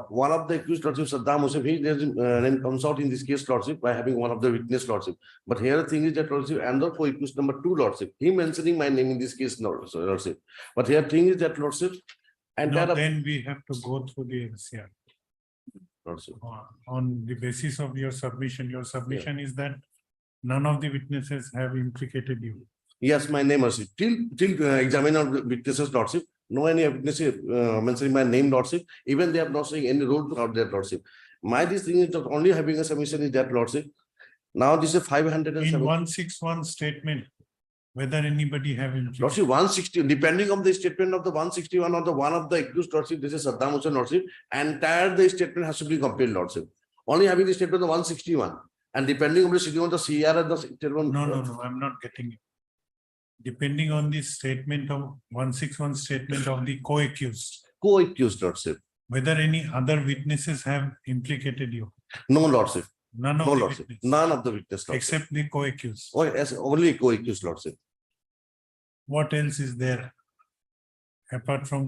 one of the accused, Lordship, Saddam Hussein, he then comes out in this case, Lordship, by having one of the witness, Lordship. But here the thing is that, Lordship, and the co-accused number 2, Lordship, he mentioning my name in this case, Lordship. But here thing is that, Lordship, and No, that, then we have to go through the LCR. Lordship. On the basis of your submission is that none of the witnesses have implicated you. Yes, my name, Lordship. Till examine of the witnesses, Lordship. No any witnesses mentioning my name, Lordship. Even they have not saying any role out there, Lordship. My this thing is not only having a submission is that, Lordship. Now this is 507. In 161 statement, whether anybody have implicated. Lordship, 160, depending on the statement of the 161 or the one of the accused, Lordship, this is Saddam Hussein, Lordship. Entire the statement has to be completed, Lordship. Only having the statement of the 161. And depending on the sitting on the CR and the statement. No, I'm not getting it. Depending on the statement of 161 statement of the co-accused. co-accused, Lordship. Whether any other witnesses have implicated you? No, Lordship. None No, of the Lordship. witnesses, None of the witness, Lordship. except the co-accused. Oh, yes, only co-accused, Lordship. What else is there apart from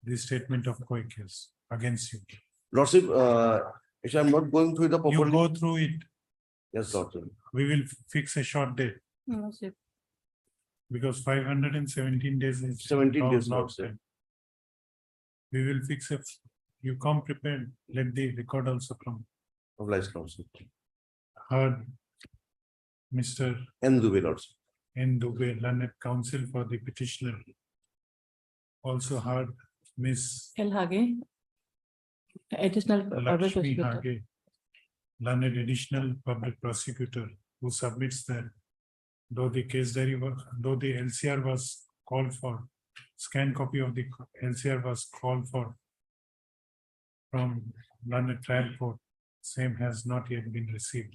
the statement of co-accused against you? Lordship, if I'm not going through the You properly. go through it. Yes, Lordship. We will fix a short date Lordship. because 517 days is. 17 long- days, long Lordship. time. We will fix it. You come prepared, let the record also come. Obliged, Lordship. Heard Mr. And Dubey, Lordship. N. Dubey, learned counsel for the petitioner. Also heard Miss L. Hage. Additional. public Lakshmi prosecutor. Hage, learned additional public prosecutor, who submits that though the case diary was, though the LCR was called for, scanned copy of the LCR was called for from learned trial court, same has not yet been received.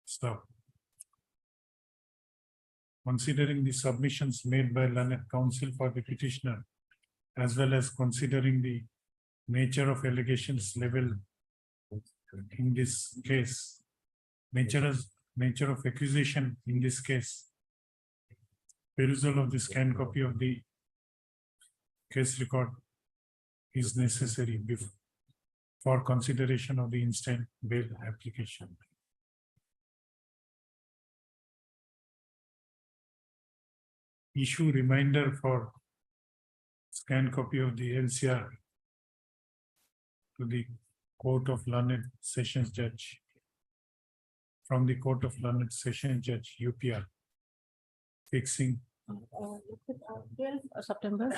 Stop. Considering the submissions made by learned counsel for the petitioner, as well as considering the nature of allegations level in this case, nature of accusation in this case, perusal of the scanned copy of the case record is necessary for consideration of the instant bail application. Issue reminder for scanned copy of the LCR to the Court of Learned Sessions Judge. From the Court of Learned Sessions Judge, UPR. Fixing 12 September.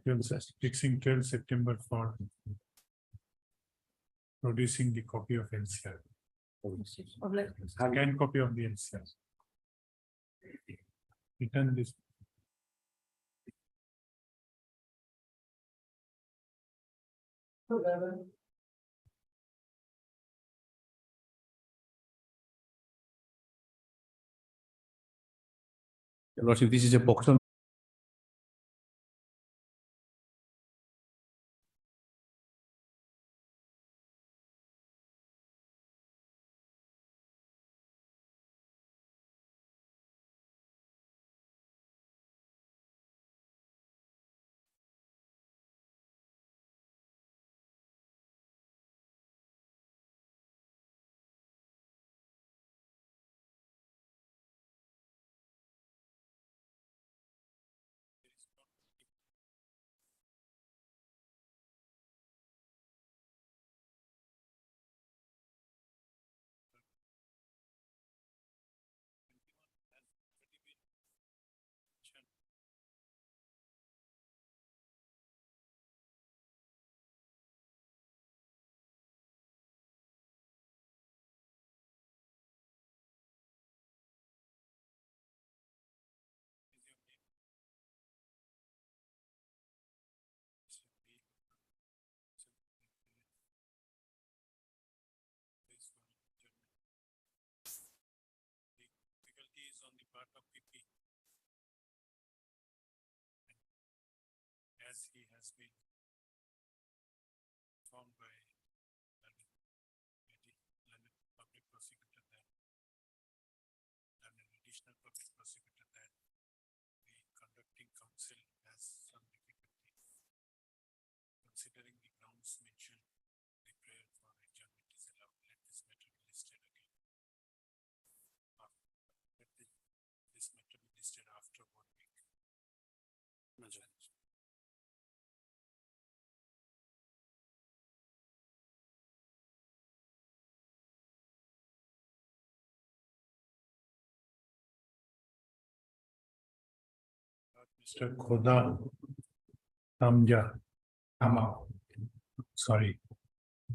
12 September for producing the copy of LCR. Scanned copy of the LCR. Return this. Your Lordship, this is a box on. Difficulty is on the part of PP. As he has been informed by learned public prosecutor that learned additional public prosecutor that the conducting counsel has some difficulty. Considering the grounds mentioned, the prayer for adjournment is allowed. Let this matter be listed again. Let this matter be listed after 1 week. Mr. Khoda Tama. Sorry.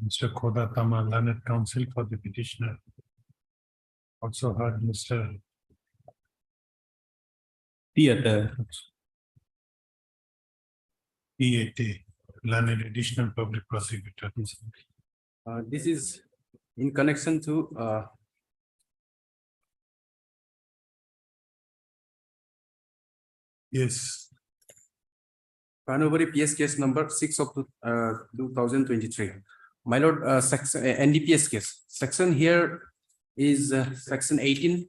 Mr. Khoda Tama, learned counsel for the petitioner. Also heard Mr. Theater. P.A.T., learned additional public prosecutor. This is in connection to Yes. Customary PS case number 6 of 2023. My lord, section NDPS case. Section here is section 18,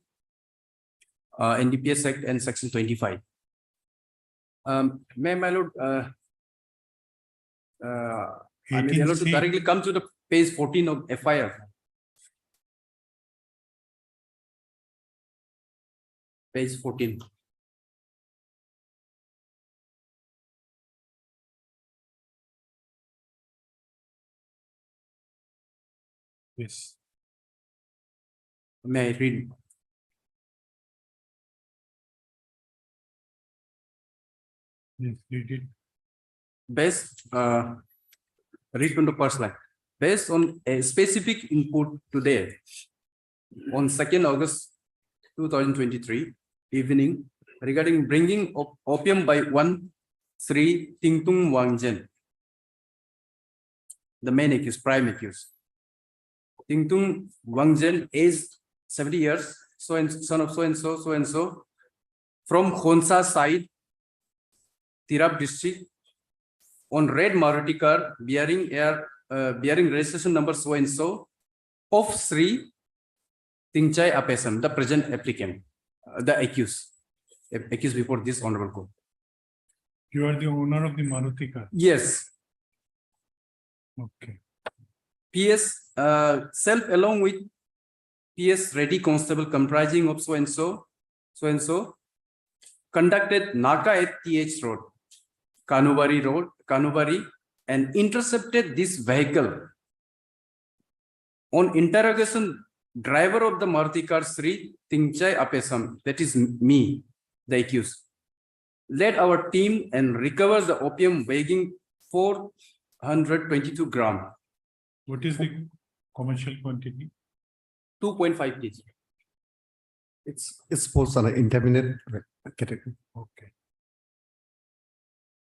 NDPS Act, and section 25. May my lord, I may be allowed to 18C. directly come to the page 14 of FIR. Page 14. Yes. May I read? Yes, you did. Based, read from the first line. Based on a specific input today, on 2nd August 2023 evening, regarding bringing opium by one Sri Tingtung Wangjen, the main accused, prime accused. Tingtung Wangjen, age 70 years, so and son of so and so, from Khonsa side, Tirap district, on red Maruti car bearing registration number so and so of Sri Tingchai Apesam, the present applicant, the accused before this honorable court. You are the owner of the Maruti car. Yes. Okay. PS self along with PS ready constable comprising of so and so conducted Naka at TH Road, Kanubari, and intercepted this vehicle. On interrogation, driver of the Maruti car, Sri Tingchai Apesam, that is me, the accused, led our team and recovered the opium weighing 422 grams. What is the commercial quantity? 2.5 kg. It's for an intermediate category. Okay.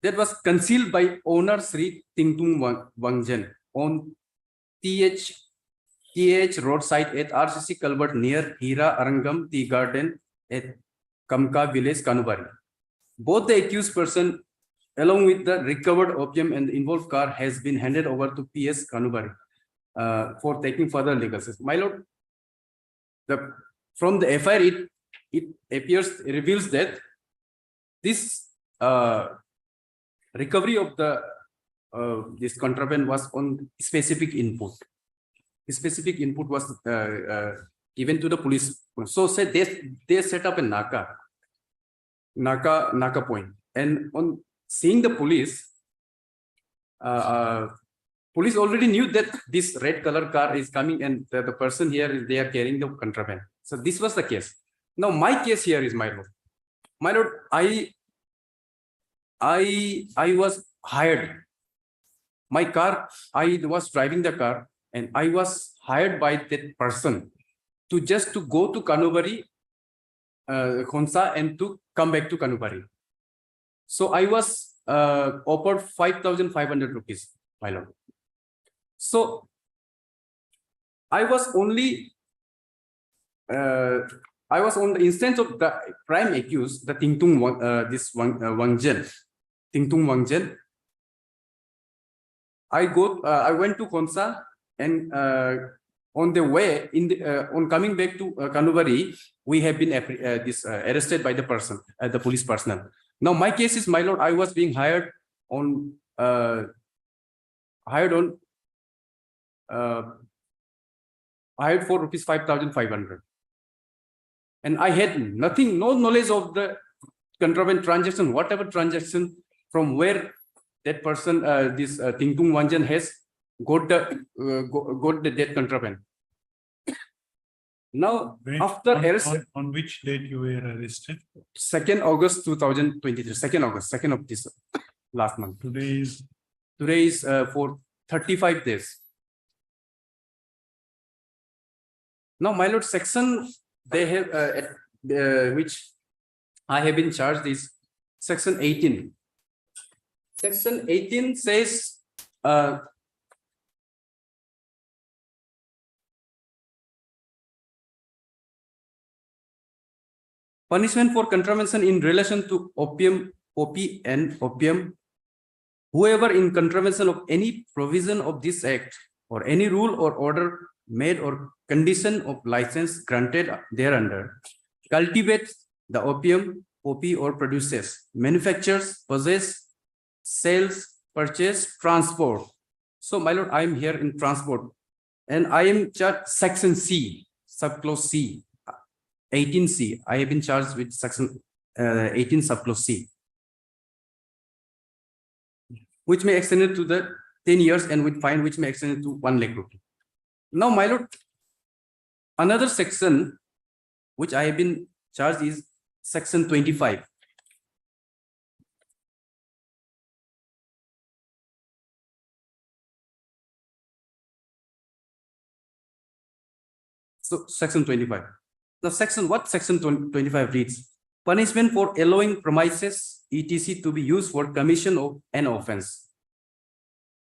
That was concealed by owner Sri Tingtung Wangjen on TH roadside at RCC Culvert near Hira Arangam Tea Garden at Kamka Village, Kanubari. Both the accused person along with the recovered opium and the involved car has been handed over to PS Kanubari for taking further legal steps. My lord, from the FIR, it reveals that this recovery of the this contraband was on specific input. Specific input was given to the police. So said they set up a Naka point, and on seeing the police, police already knew that this red color car is coming and the person here they are carrying the contraband. So this was the case. Now my case here is, my lord, I was hired. My car, I was driving the car and I was hired by that person to go to Kanubari, Khonsa, and to come back to Kanubari. So I was offered 5,500 rupees, my lord. So I was on the instance of the prime accused, the Tingtung Wangjen. I went to Khonsa, and on the way, on coming back to Kanubari, we have been arrested by the person, the police personnel. Now my case is, my lord, I was being hired for rupees 5,500, and I had no knowledge of the contraband transaction, whatever transaction, from where that person, this Tingtung Wangjen, has got the dead contraband. Now, after arrest, on which date you were arrested? 2nd August 2023, 2nd of this last month. Today is for 35 days. Now, my lord, section they have which I have been charged is section 18. Section 18 says punishment for contravention in relation to opium whoever in contravention of any provision of this act or any rule or order made or condition of license granted thereunder cultivates the opium, poppy, or produces, manufactures, possesses, sells, purchase, transport. So, my lord, I am here in transport, and I am charged section C, subclause C, 18C. I have been charged with section 18 subclause C, which may extend it to the 10 years and with fine which may extend it to 1 lakh rupee. Now, my lord, another section which I have been charged is section 25. So section 25. The section, what section 25 reads? Punishment for allowing premises, etc. to be used for commission of an offense.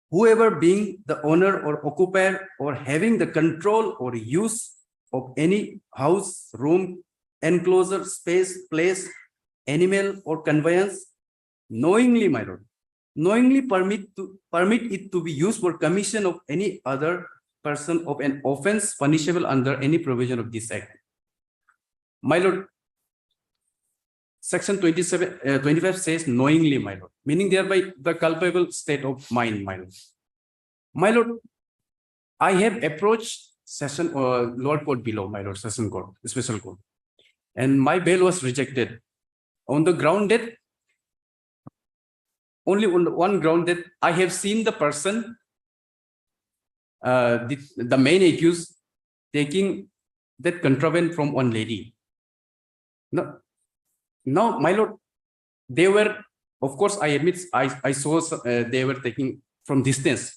Whoever being the owner or occupier or having the control or use of any house, room, enclosure, space, place, animal, or conveyance, knowingly, my lord, knowingly permit it to be used for commission of any other person of an offense punishable under any provision of this act. My lord, section 25 says knowingly, my lord, meaning thereby the culpable state of mind, my lord. My lord, I have approached session or lower court below, my lord, session court, special court, and my bail was rejected on the ground that only on one ground that I have seen the person, the main accused, taking that contraband from one lady. Now, my lord, they were, of course, I admit, I saw they were taking from distance,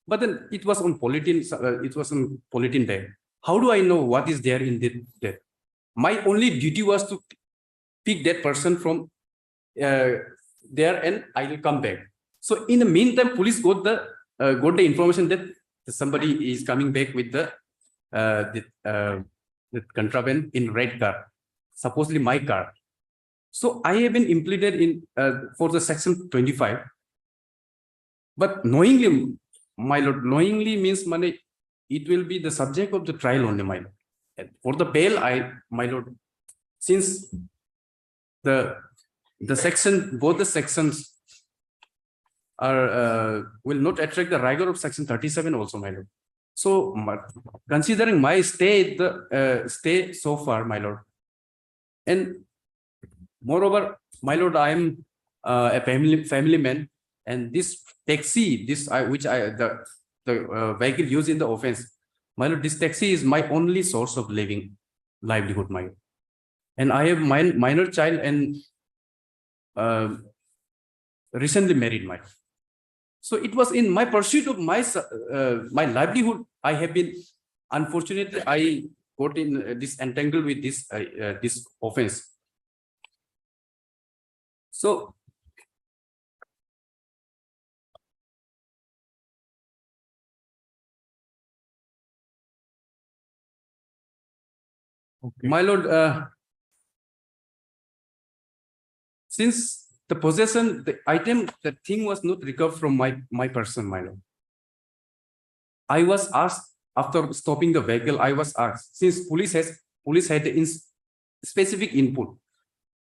but then it was on polythene bag. How do I know what is there in that? My only duty was to pick that person from there, and I will come back. So in the meantime, police got the information that somebody is coming back with the contraband in red car, supposedly my car. So I have been implemented in for the section 25, but knowingly, my lord, knowingly means money. It will be the subject of the trial only, my lord. And for the bail, my lord, since the section, both the sections are will not attract the rigor of section 37 also, my lord. So considering my stay so far, my lord, and moreover, my lord, I am a family man, and this taxi, the vehicle used in the offense, my lord, this taxi is my only source of livelihood, my lord. And I have minor child and recently married, my lord. So it was in my pursuit of my livelihood, I have been, unfortunately, I got in this entangled with this this offense. So Okay. my lord, since the possession, the item, the thing was not recovered from my person, my lord. I was asked after stopping the vehicle. I was asked, since police had the specific input.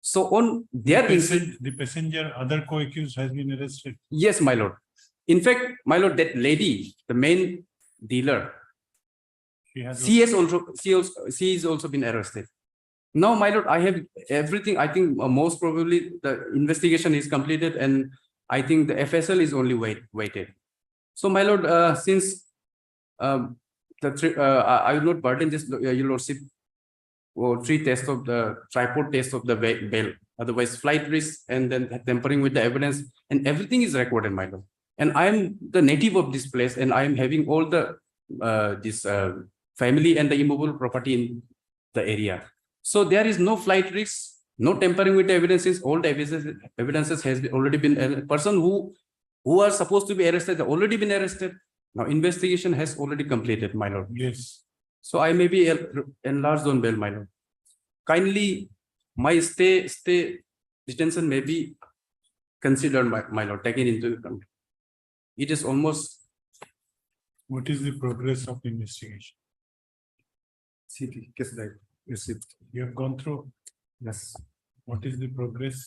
So on their The passenger, other co-accused has been arrested. yes, my lord. In fact, my lord, that lady, the main dealer, she is also been arrested. Now, my lord, I have everything. I think most probably the investigation is completed, and I think the FSL is only waited. So, my lord, since I will not burden this, your lordship, or 3 tests of the tripod test of the bail, otherwise flight risk, and then tampering with the evidence, and everything is recorded, my lord. And I am the native of this place, and I am having all the this family and the immovable property in the area. So there is no flight risk, no tampering with the evidences. All the evidences has already been, a person who are supposed to be arrested, have already been arrested. Now investigation has already completed, my lord. Yes. So I may be enlarged on bail, my lord. Kindly, my stay detention may be considered, my lord, taken into account. It is almost What is the progress of investigation? City case that received. You have gone through, Yes. what is the progress?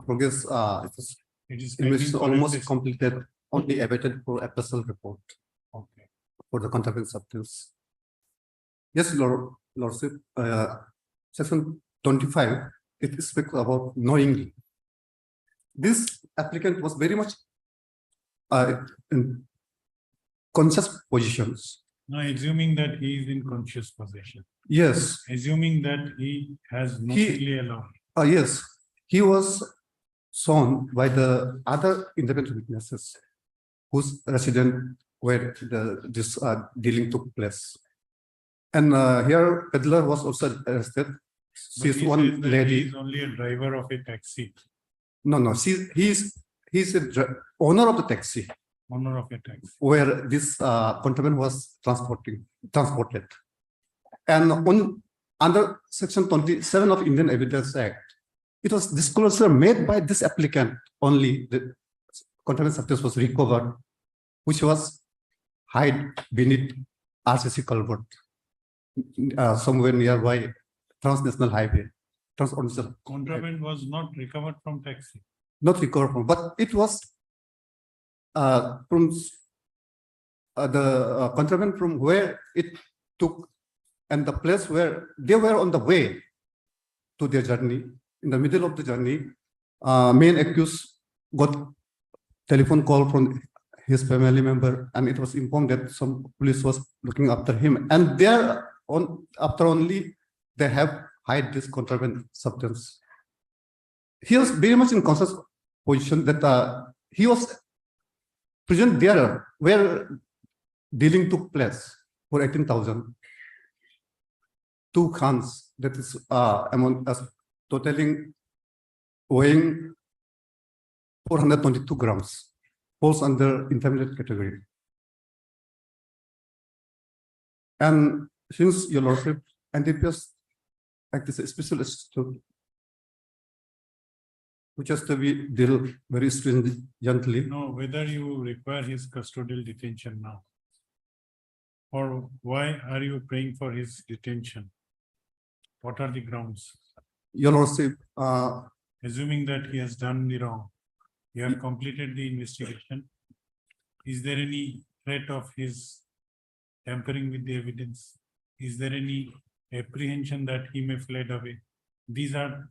Progress, it was It is pending investigation for almost FS. completed, only awaited for epistle report Okay. for the contraband substance. Yes, Lordship, section 25, it speaks about knowingly. This applicant was very much in conscious positions. Now, assuming that he is in conscious possession, Yes, assuming that he has knowingly allowed, yes, he was shown by the other independent witnesses whose resident where this dealing took place. And here peddler was also arrested. but She's he one says that he lady. is only a driver of a taxi, No, he's a owner of the taxi owner of a taxi. where this contraband was transported. And on under section 27 of Indian Evidence Act, it was disclosure made by this applicant only the contraband substance was recovered, which was hid beneath RCC culvert somewhere nearby transnational highway. Contraband was not recovered from taxi. Not recovered from, but it was from the contraband from where it took and the place where they were on the way to their journey. In the middle of the journey, main accused got telephone call from his family member, and it was informed that some police was looking after him, and there on after only they have hide this contraband substance. He was very much in conscious position that he was present there where dealing took place for 18,000. 2 cans, that is amount as totaling weighing 422 grams, falls under intermediate category. And since your lordship, NDPS Act is a special statute which has to be dealt very stringently. No, whether you require his custodial detention now, or why are you praying for his detention? What are the grounds? Your lordship, Assuming that he has done the wrong, you have completed the investigation. Is there any threat of his tampering with the evidence? Is there any apprehension that he may fled away? These are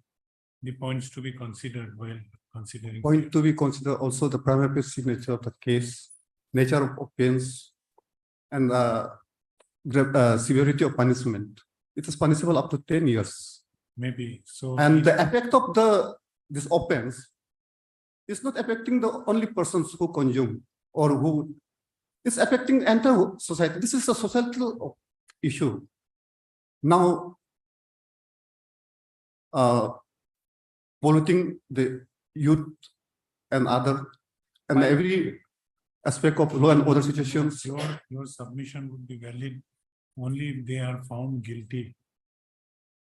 the points to be considered while considering. point to be considered also the primary signature of the case, nature of offense, and severity of punishment. It is punishable up to 10 years. Maybe so. And the effect of this offense is not affecting the only persons who consume or who is affecting entire society. This is a societal issue. Now, polluting the youth and every aspect of law and order situations. Your submission would be valid only if they are found guilty.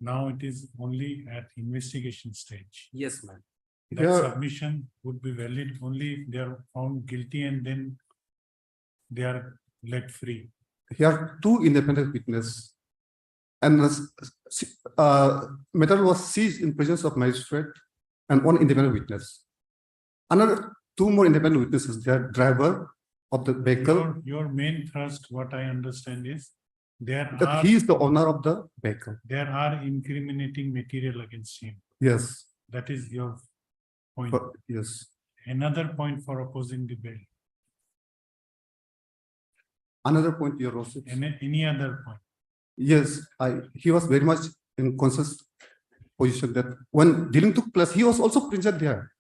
Now it is only at investigation stage. yes, ma'am. That Yeah. submission would be valid only if they are found guilty and then they are let free. Here are 2 independent witnesses. And metal was seized in presence of magistrate and 1 independent witness. Another 2 more independent witnesses, they are driver of the vehicle, Your main thrust, what I understand is, that he is the owner of the vehicle. there are incriminating material against him. Yes, That is your point. yes. Another point for opposing the bill. Another point, your lordship. Any other point? Yes, he was very much in conscious position that when dealing took place, he was also present there.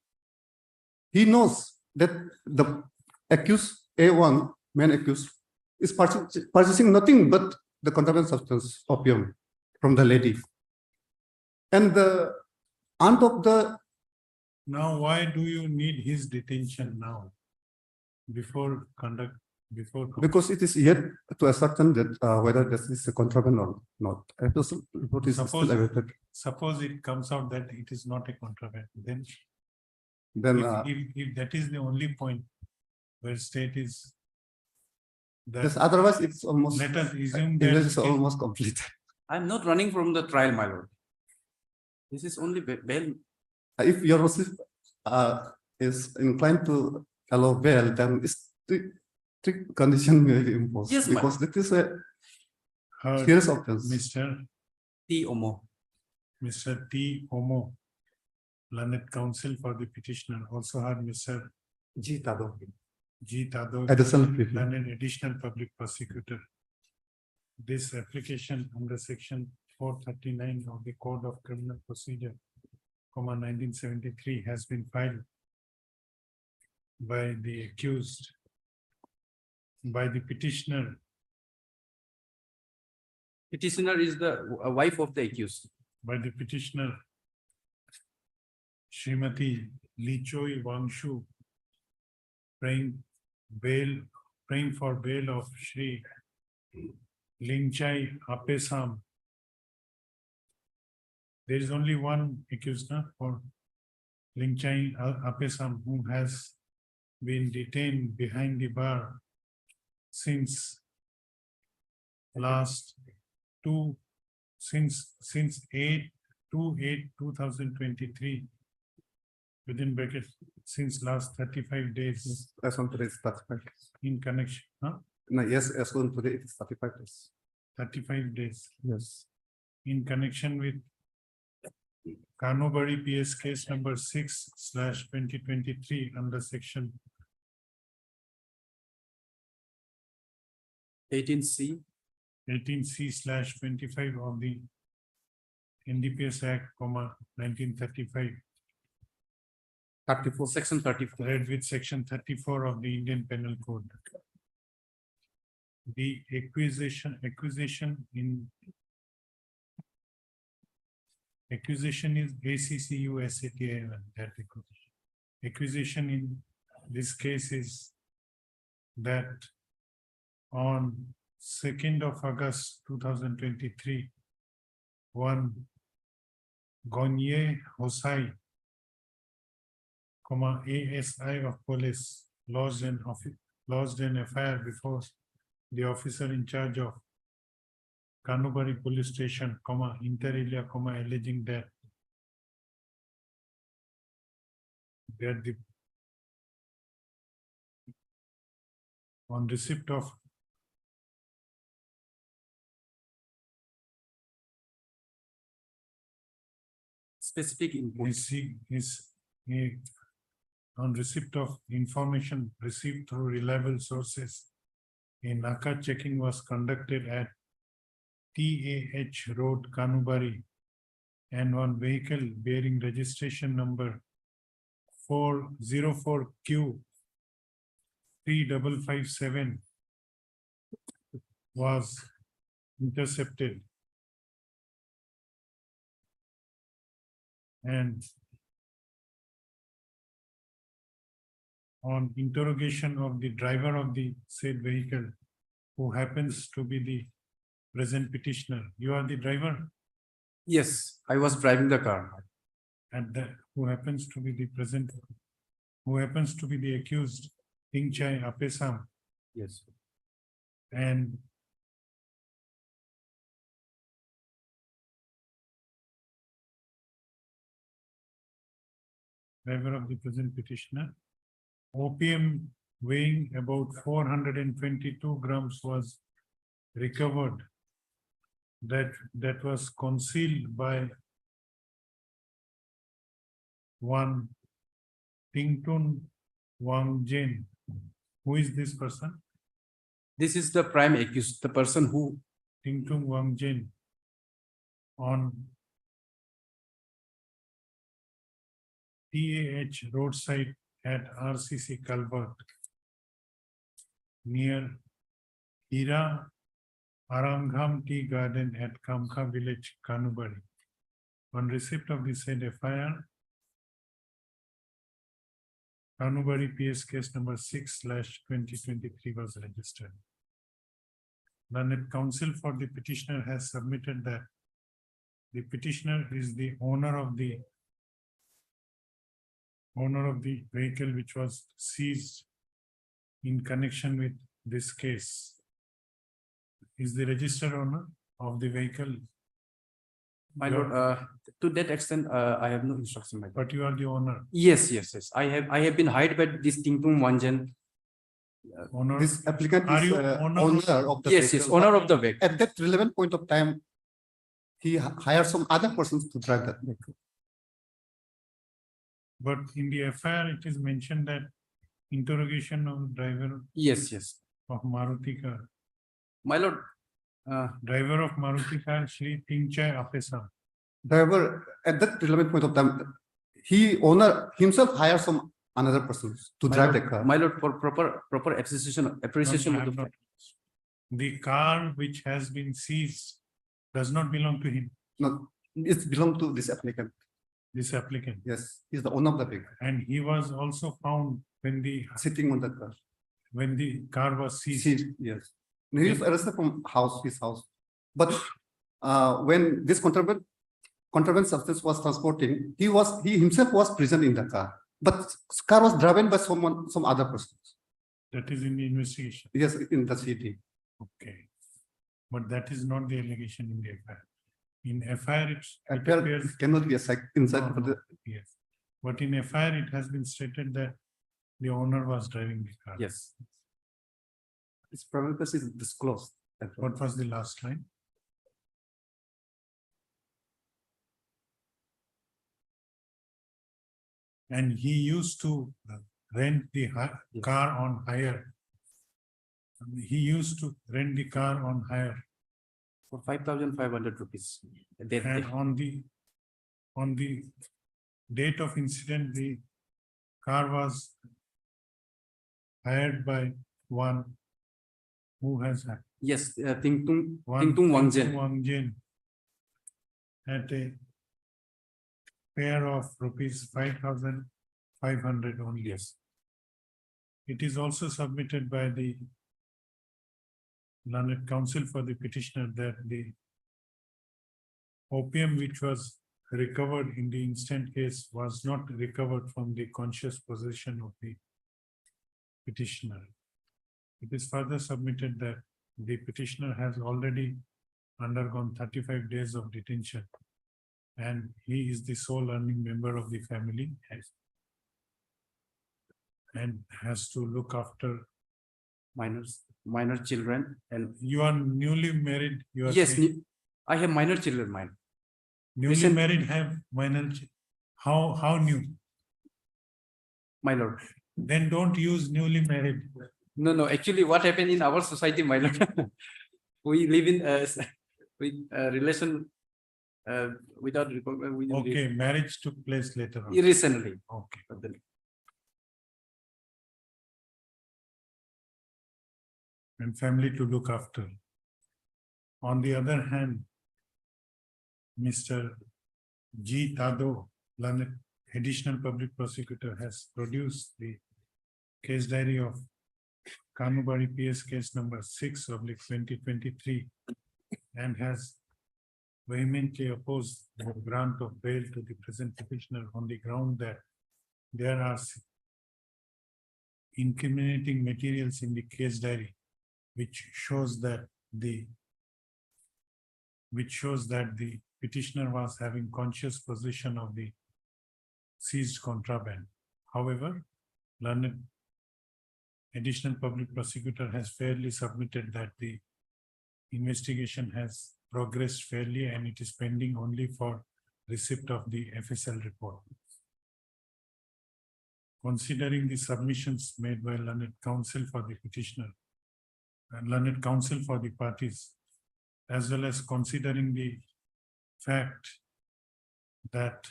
He knows that the accused A1, main accused, is purchasing nothing but the contraband substance, opium, from the lady. And the aunt of the, Now, why do you need his detention now? Before because it is yet to ascertain that whether this is a contraband or not. Report is still awaited. suppose it comes out that it is not a contraband, then Then If that is the only point where state is. this That, otherwise it's almost, let us assume it that. is almost complete. I'm not running from the trial, my lord. This is only bail. If your receipt is inclined to allow bail, then strict condition may be imposed. Yes, ma'am. Because this is a Heard, serious offense. T Omo. Mr. T. Omo, learned counsel for the petitioner, also heard Mr. G. Tado. G. Tado, Additional preview. learned additional public prosecutor. This application under section 439 of the Code of Criminal Procedure, 1973 has been filed by the accused, by the petitioner, Petitioner is the wife of the accused. by the petitioner Srimati Lichoi Wangshu, praying for bail of Shri Lingchai Apesam. There is only one accused for Lingchai Apesam, who has been detained behind the bar since last since 8/2/2023, within brackets, since last 35 days As on today is 35. in connection, No, yes, as on today it is 35 days. 35 days Yes. in connection with Kanobari PS case number 6/2023 under section 18C. 18C/25 of the NDPS Act, 1935. 34. Section 34. Read with section 34 of the Indian Penal Code. The accusation is ACCU SATI. That accusation in this case is that on 2nd of August 2023, one Gonye Hosai, ASI of police lodged an FIR before the officer in charge of Kanubari police station, inter alia, alleging that on receipt of Specific input. on receipt of information received through reliable sources, a Naka checking was conducted at TAH Road, Kanubari, and one vehicle bearing registration number 404Q 3557 was intercepted. And on interrogation of the driver of the said vehicle, who happens to be the present petitioner. You are the driver? Yes, I was driving the car. And that who happens to be the present, who happens to be the accused, Lingchai Apesam. Yes. And driver of the present petitioner. Opium weighing about 422 grams was recovered. That was concealed by one Tingtun Wangjen. Who is this person? This is the prime accused, the person who Tingtun Wangjen on TAH roadside at RCC Culvert near Hira Arangham Tea Garden at Kamkha Village, Kanubari. On receipt of the said FIR, Kanubari PS case number 6/2023 was registered. Learned counsel for the petitioner has submitted that the petitioner is the owner of the owner of the vehicle which was seized in connection with this case is the registered owner of the vehicle, My You lord, to that extent, I have no instruction, my lord. but you are the owner. Yes, yes, yes. I have been hired by this Tingtung Wanjan. Owner, This applicant Are is you owner owner of the Yes, yes, vehicle, owner but of the vehicle. at that relevant point of time, he hired some other persons to drive that vehicle. but in the FIR, it is mentioned that interrogation of driver Yes, yes. of Maruti car. My lord, Driver of Maruti car, Shri Tingchai Apesa. Driver, at that relevant point of time, he owner himself hired some another persons to my drive the lord, car. my lord, for proper appreciation No, of I the have not. fact. The car which has been seized does not belong to him, No, it belongs to this applicant. this applicant. Yes, he's the owner of the vehicle, And he was also found when sitting on the car. the car was seized. See, yes. He was arrested from his house. But when this contraband substance was transporting, he himself was present in the car. But car was driven by some other persons. That is in the investigation. Yes, in the city. Okay. But that is not the allegation in the FIR. In FIR, it Appear appears. cannot be a inside No, for no, the, yes. But in FIR, it has been stated that the owner was driving the car. Yes. its premises is disclosed. What was the last line? And he used to rent the car on hire. He used to rent the car on hire. For 5,500 rupees. And on the date of incident, the car was hired by one who has Yes, Tingtung one Wangjen. Wangjen at a pair of rupees 5,500 only. Yes. It is also submitted by the learned counsel for the petitioner that the opium which was recovered in the instant case was not recovered from the conscious possession of the petitioner. It is further submitted that the petitioner has already undergone 35 days of detention and he is the sole earning member of the family and has to look after. Minor children, and You are newly married. You are yes, saying I have minor children, mine. newly recent- married have minor. How new? My lord. Then don't use newly married. No, actually what happened in our society, my lord? We live in with relation without. We Okay, marriage took place later on. recently. Okay. But then- And family to look after. On the other hand, Mr. G. Tado, learned additional public prosecutor, has produced the case diary of Kanubari PS case number 6/2023 and has vehemently opposed the grant of bail to the present petitioner on the ground that there are incriminating materials in the case diary which shows that the petitioner was having conscious possession of the seized contraband. However, learned additional public prosecutor has fairly submitted that the investigation has progressed fairly and it is pending only for receipt of the FSL report. Considering the submissions made by learned counsel for the petitioner and learned counsel for the parties, as well as considering the fact that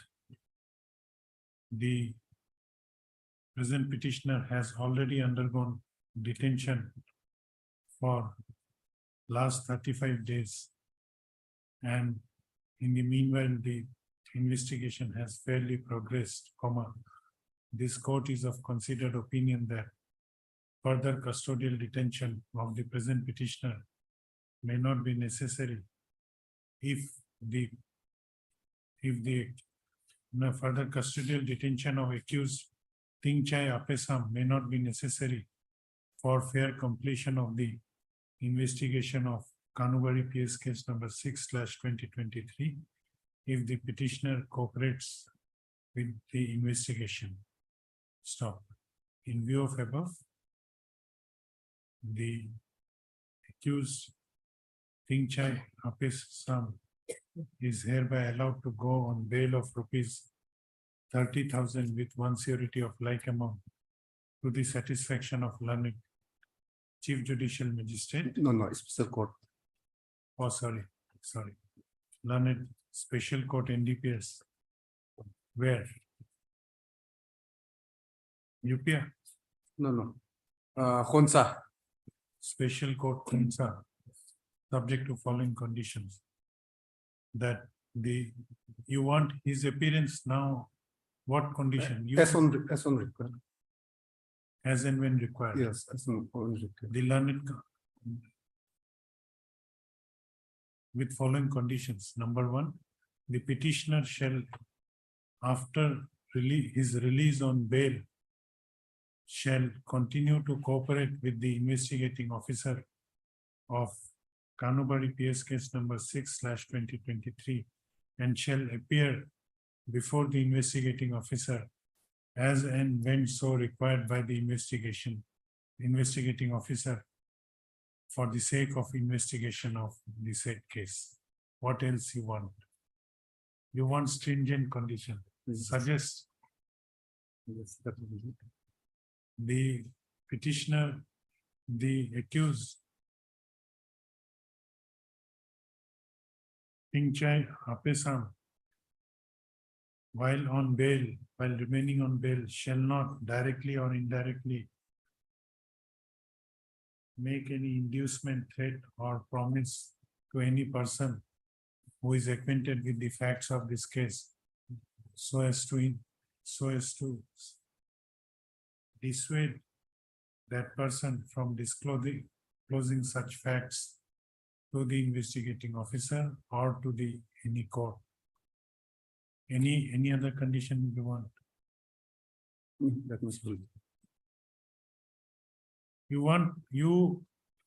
the present petitioner has already undergone detention for last 35 days. And in the meanwhile, the investigation has fairly progressed, this court is of considered opinion that further custodial detention of the present petitioner may not be necessary if the further custodial detention of accused Tingchai Apesam may not be necessary for fair completion of the investigation of Kanubari PS case number 6/2023 if the petitioner cooperates with the investigation. Stop. In view of above, the accused Tingchai Apesam is hereby allowed to go on bail of rupees 30,000 with one surety of like amount to the satisfaction of learned Chief Judicial Magistrate. No, special court. Oh, sorry. Learned Special Court NDPS. Where? UP? No. Khonsa. Special Court Khonsa, subject to following conditions. That you want his appearance now, what condition? As on request. As and when required. Yes, as on request. The learned with following conditions. Number one, the petitioner shall, after his release on bail, shall continue to cooperate with the investigating officer of Kanubari PS case number 6/2023 and shall appear before the investigating officer as and when so required by the investigating officer for the sake of investigation of the said case. What else you want? You want stringent condition. Suggest the petitioner, the accused, Tingchai Apesam, while remaining on bail, shall not directly or indirectly make any inducement, threat, or promise to any person who is acquainted with the facts of this case, so as to dissuade that person from disclosing such facts to the investigating officer or to any court. Any other condition you want? That must be.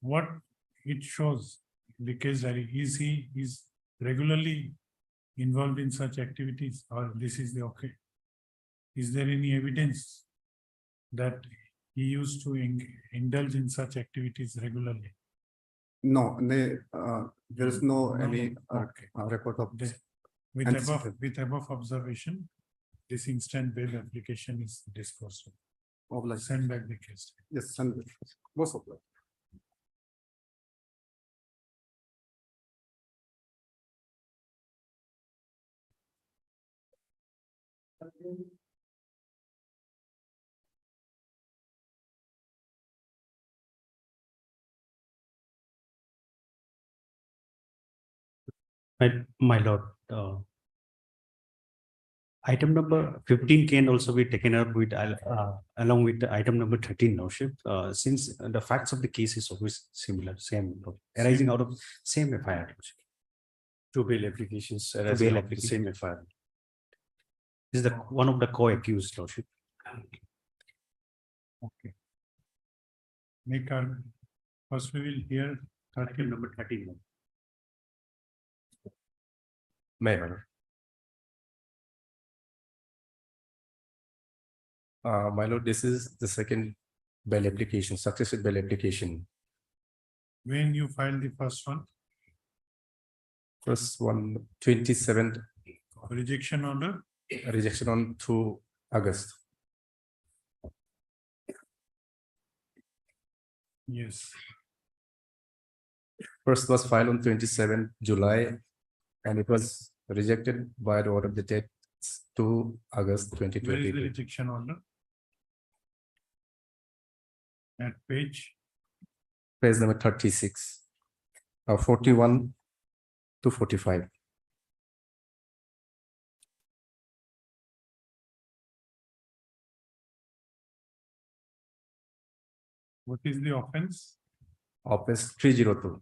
What it shows, the case diary, is regularly involved in such activities, or this is the okay? Is there any evidence that he used to indulge in such activities regularly? No, there is no any Okay. record of this. With above observation, this instant bail application is disposed of. Send back the case. Yes, send it. Most of them. My lord, item number 15 can also be taken up with along with the item number 13, lordship, since the facts of the case is always similar, same, arising out of same FIR. lordship. Two bail applications. bail arising out of the application. Same FIR. This is the one of the co-accused, lordship. Okay. First we will hear Item number 13. May I, Madam? My lord, this is the second bail application, successive bail application. when you filed the first one, First one, 27th rejection order. rejection on 2 August. Yes. First was filed on 27th July, and it was rejected by the order of the date 2 August Where is the 2022. rejection order? At page, Page number 36, 41 to 45. what is the offense? Offense 302.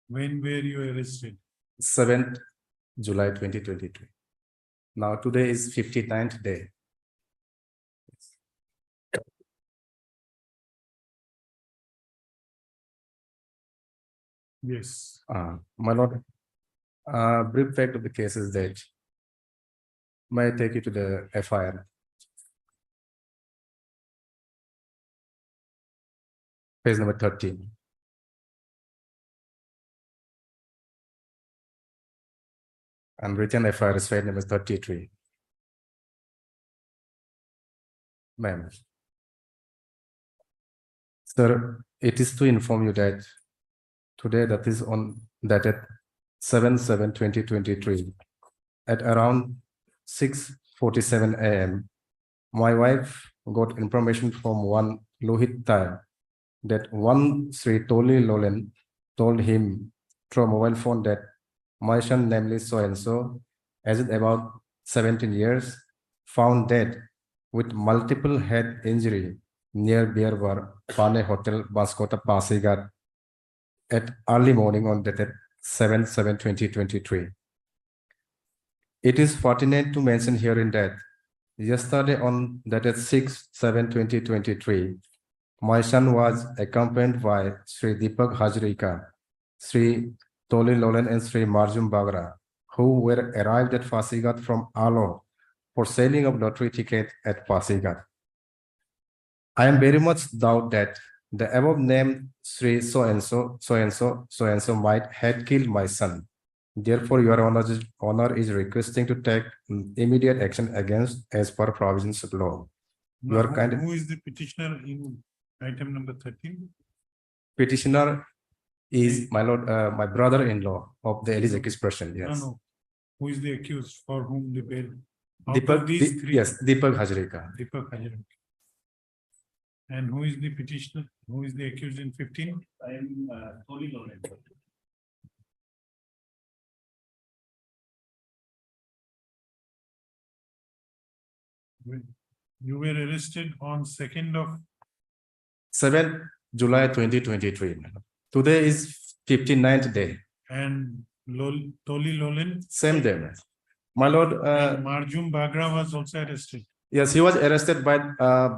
When were you arrested? 7th July 2022. Now today is 59th day. Yes. My lord, brief fact of the case is that may I take you to the FIR? Page number 13. And written FIR is file number 33. Ma'am. Sir, it is to inform you that today, that is on dated 7/7/2023 at around 6:47 a.m. My wife got information from one Lohit Tai that one Sri Toli Lolen told him through a mobile phone that my son, namely so and so, aged about 17 years, found dead with multiple head injury near Beer Bar, Pane Hotel, Baskota, Pasigat at early morning on dated 7/7/2023. It is pertinent to mention herein that yesterday on dated 6/7/2023, my son was accompanied by Sri Deepak Hajrika, Sri Toli Lolen and Sri Marjum Bagra, who were arrived at Pasigat from Alo for selling of lottery ticket at Pasigat. I am very much doubt that the above named Sri so and so might had killed my son. Therefore, your honor is requesting to take immediate action against as per provisions of law. Now, Your kind who is the petitioner in item number 13? petitioner is my lord, my brother-in-law of the alleged accused person. Yes, No. Who is the accused for whom the bail? Out Deepak. of these three, Yes, Deepak Hajrika. Deepak Hajar. And who is the petitioner? Who is the accused in 15? I am Toli Lolen. You were arrested on 2nd of 7th July 2023. Today is 59th day. and Toli Lolen Same day. My lord, and Marjum Bagra was also arrested. yes, he was arrested by,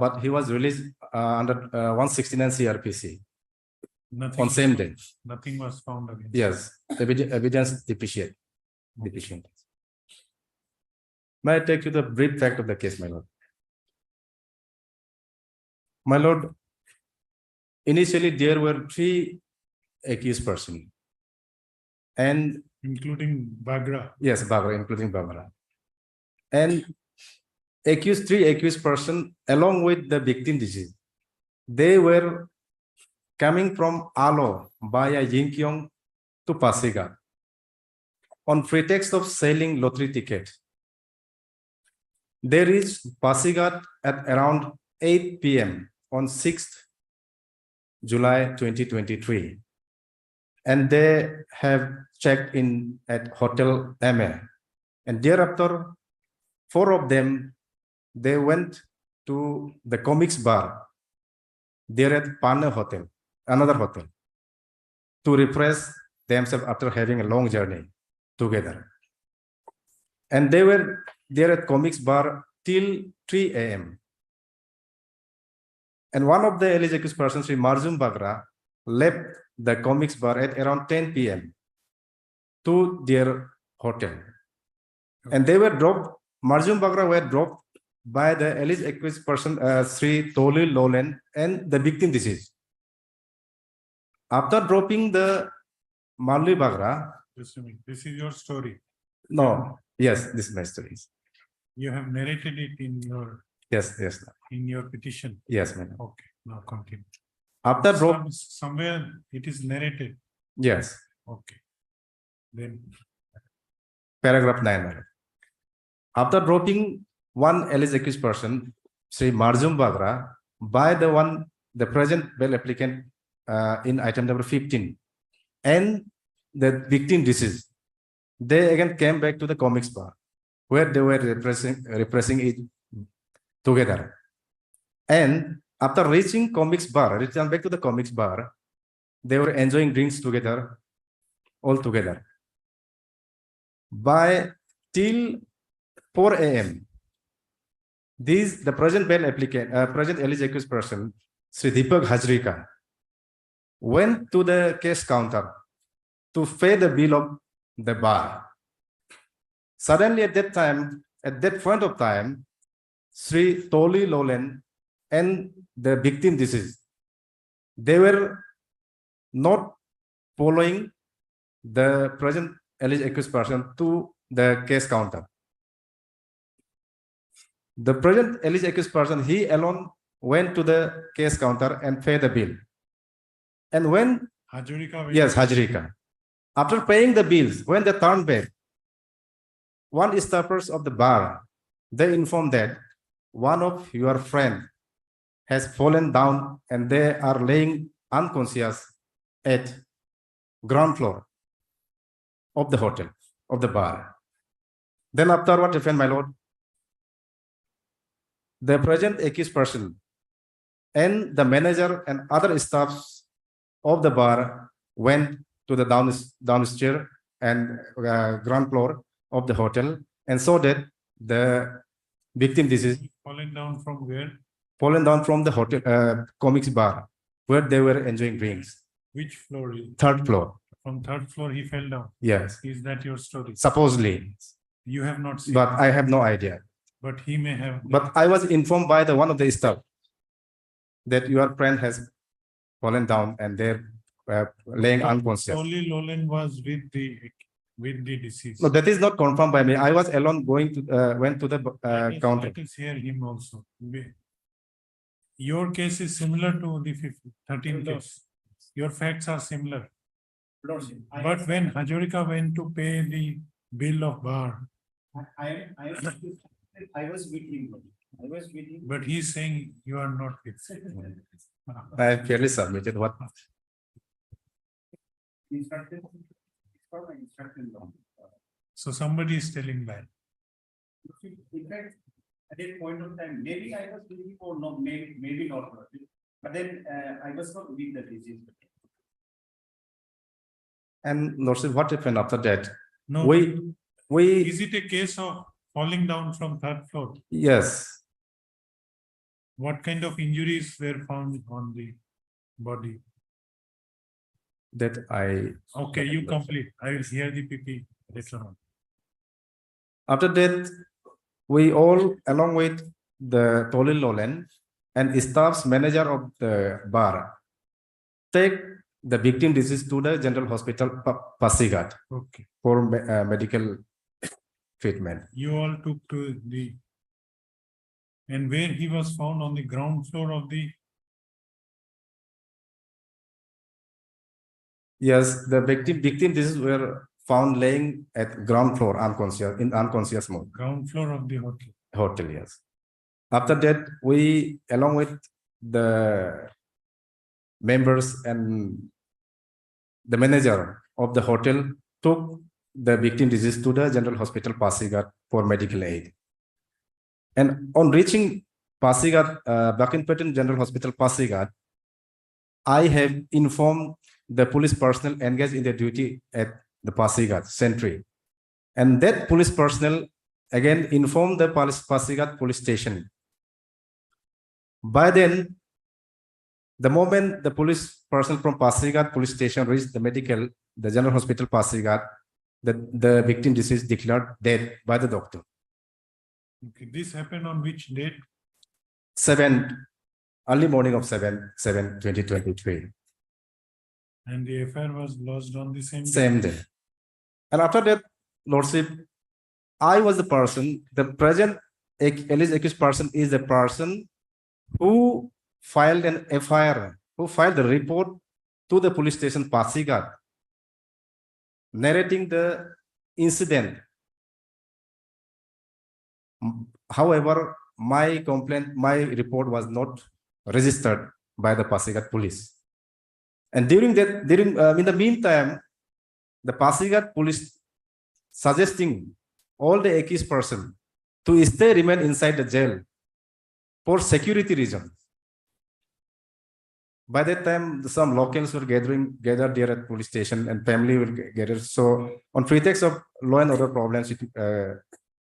but he was released under 169 CRPC Nothing on was same found- day. Nothing was found against. Yes, evidence deficient. May I take you the brief fact of the case, my lord? My lord, initially there were 3 accused persons. And Including Bagra. yes, Bagra, including Bagra. And 3 accused person along with the victim disease. They were coming from Alo via Yingkyong to Pasigat on pretext of selling lottery ticket. They reached Pasigat at around 8 p.m. on 6th July 2023. And they have checked in at Hotel MA. And thereafter, 4 of them, they went to the comics bar there at Pane Hotel, another hotel, to refresh themselves after having a long journey together. And they were there at comics bar till 3 a.m. And one of the alleged accused persons, Sri Marjum Bagra, left the comics bar at around 10 p.m. to their hotel. And they were dropped, Marjum Bagra were dropped by the alleged accused person, Sri Toli Lolen and the victim deceased. After dropping the Marli Bagra, Listen to me. This is your story. no, yes, this is my story. You have narrated it in your petition. Yes, madam. Okay, now continue. After drop, Somewhere it is narrated. yes, Okay. Then paragraph 9, madam. After dropping one alleged accused person, Sri Marjum Bagra, by the present bail applicant in item number 15, and the victim deceased, they again came back to the comics bar, where they were repressing it together. And after reaching comics bar, return back to the comics bar, they were enjoying drinks together, all together. By till 4 a.m. The present bail applicant, present alleged accused person, Sri Deepak Hajrika, went to the case counter to pay the bill of the bar. Suddenly at that point of time, Sri Toli Lolen and the victim deceased, they were not following the present alleged accused person to the case counter. The present alleged accused person, he alone went to the case counter and paid the bill. And when, Hajrika. yes, Hajrika, after paying the bills, when they turned back, one staffers of the bar, they informed that one of your friend has fallen down and they are laying unconscious at ground floor of the hotel, of the bar. Then after what happened, my lord? The present accused person and the manager and other staffs of the bar went to the downstairs and ground floor of the hotel and saw that the victim deceased Fallen down from where? fallen down from the hotel comics bar where they were enjoying drinks. Which floor? Third floor. From third floor, he fell down. Yes, Is that your story? supposedly, You have not seen. but I have no idea. But he may have. But I was informed by the one of the staff that your friend has fallen down and they're laying unconscious. Only Lolan was with the deceased. No, that is not confirmed by me. I was alone going to went to the counter. Let us hear him also. Your case is similar to the 13 case. Your facts are similar. But when Hajrika went to pay the bill of bar, I was with him. I was with him. but he's saying you are not with. I have clearly submitted what. Instructed. For my instruction law. So somebody is telling that. In fact, at that point of time, maybe I was thinking, or no, maybe not. But then I was not with the disease. And Lordship, what happened after that? No. We Is it a case of falling down from third floor? yes. What kind of injuries were found on the body? That I Okay, you complete. I will hear the PP later on. after that, we all, along with the Tolil Lolen and staff's manager of the bar, take the victim deceased to the General Hospital Pasigat Okay. for medical treatment. You all took to the. And where he was found on the ground floor of the. Yes, the victim deceased were found laying at ground floor unconscious in unconscious mode. Ground floor of the hotel. Hotel, yes. After that, we, along with the members and the manager of the hotel, took the victim deceased to the General Hospital Pasigat for medical aid. And on reaching Pasigat, Bakinpatan General Hospital Pasigat, I have informed the police personnel engaged in the duty at the Pasigat sentry. And that police personnel again informed the Pasigat police station. By then, the moment the police personnel from Pasigat police station reached the General Hospital Pasigat, the victim deceased declared dead by the doctor. Okay, this happened on which date? Early morning of 7/7/2023. And the affair was lodged on the same day? Same day. And after that, Lordship, I was the person, the present alleged accused person is the person who filed an FIR, who filed the report to the police station Pasigat, narrating the incident. However, my report was not registered by the Pasigat police. And in the meantime, the Pasigat police suggesting all the accused person to remain inside the jail for security reasons. By that time, some locals were gathered there at police station and family will gather. So on pretext of law and order problems,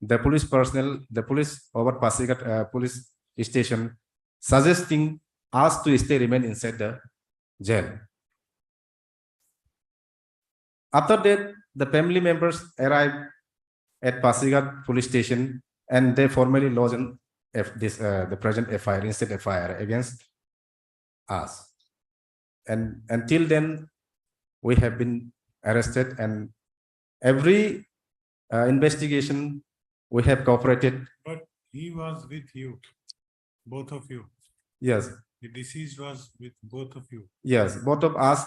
the police personnel, the police over Pasigat police station, suggesting us to remain inside the jail. After that, the family members arrived at Pasigat police station and they formally lodged the present FIR, instead FIR against us. And until then, we have been arrested, and every investigation we have cooperated. But he was with you, both of you. Yes, The deceased was with both of you. yes, both of us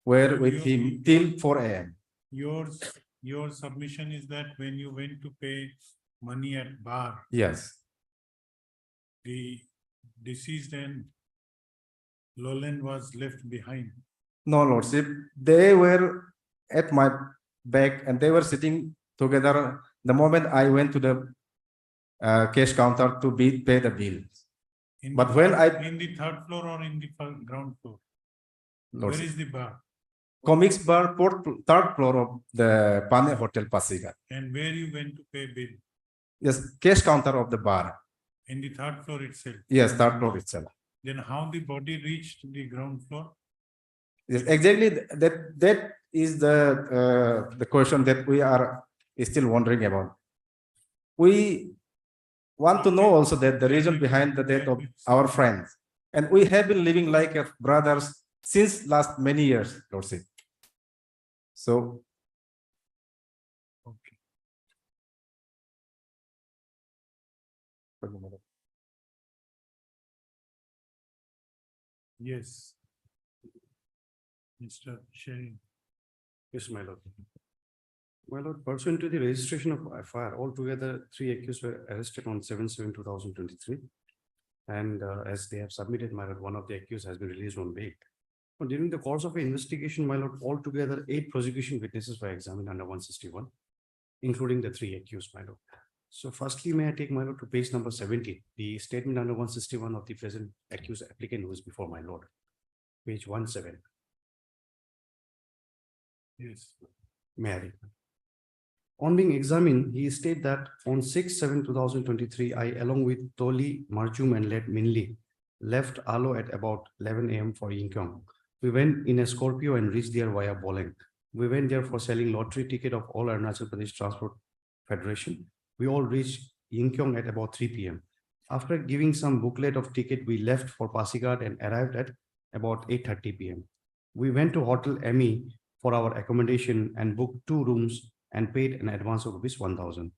were with him till 4 a.m. Your submission is that when you went to pay money at bar, Yes, the deceased and Lolen was left behind. no, Lordship, they were at my back and they were sitting together. The moment I went to the cash counter to pay the bill. In But the when third- I- In the third floor or in the ground floor? Where Lordship, is the bar? Comics Bar, third floor of the Pane Hotel Pasigat. And where you went to pay bill? Yes, cash counter of the bar. In the third floor itself? Yes, third floor itself. Then how the body reached the ground floor? Yes, exactly. That is the question that we are still wondering about. We want to know also that the reason behind the death of our friends, and we have been living like brothers since last many years, Lordship. So. Okay. Yes. Mr. Sherry. Yes, my lord. My lord, pursuant to the registration of FIR, altogether 3 accused were arrested on 7/7/2023. And as they have submitted, my lord, one of the accused has been released on bail. But during the course of the investigation, my lord, altogether 8 prosecution witnesses were examined under 161, including the 3 accused, my lord. So firstly, may I take my lord to page number 70, the statement under 161 of the present accused applicant who is before my lord. Page 17. Yes. May I read? On being examined, he stated that on 6/7/2023, I, along with Toli, Marjum, and Let Minli, left Alo at about 11 a.m. for Yingkiong. We went in a Scorpio and reached there via Boleng. We went there for selling lottery ticket of all Arunachal Pradesh Transport Federation. We all reached Yingkiong at about 3 p.m. After giving some booklet of ticket, we left for Pasigat and arrived at about 8:30 p.m. We went to Hotel Emmy for our accommodation and booked 2 rooms and paid an advance of ₹1,000.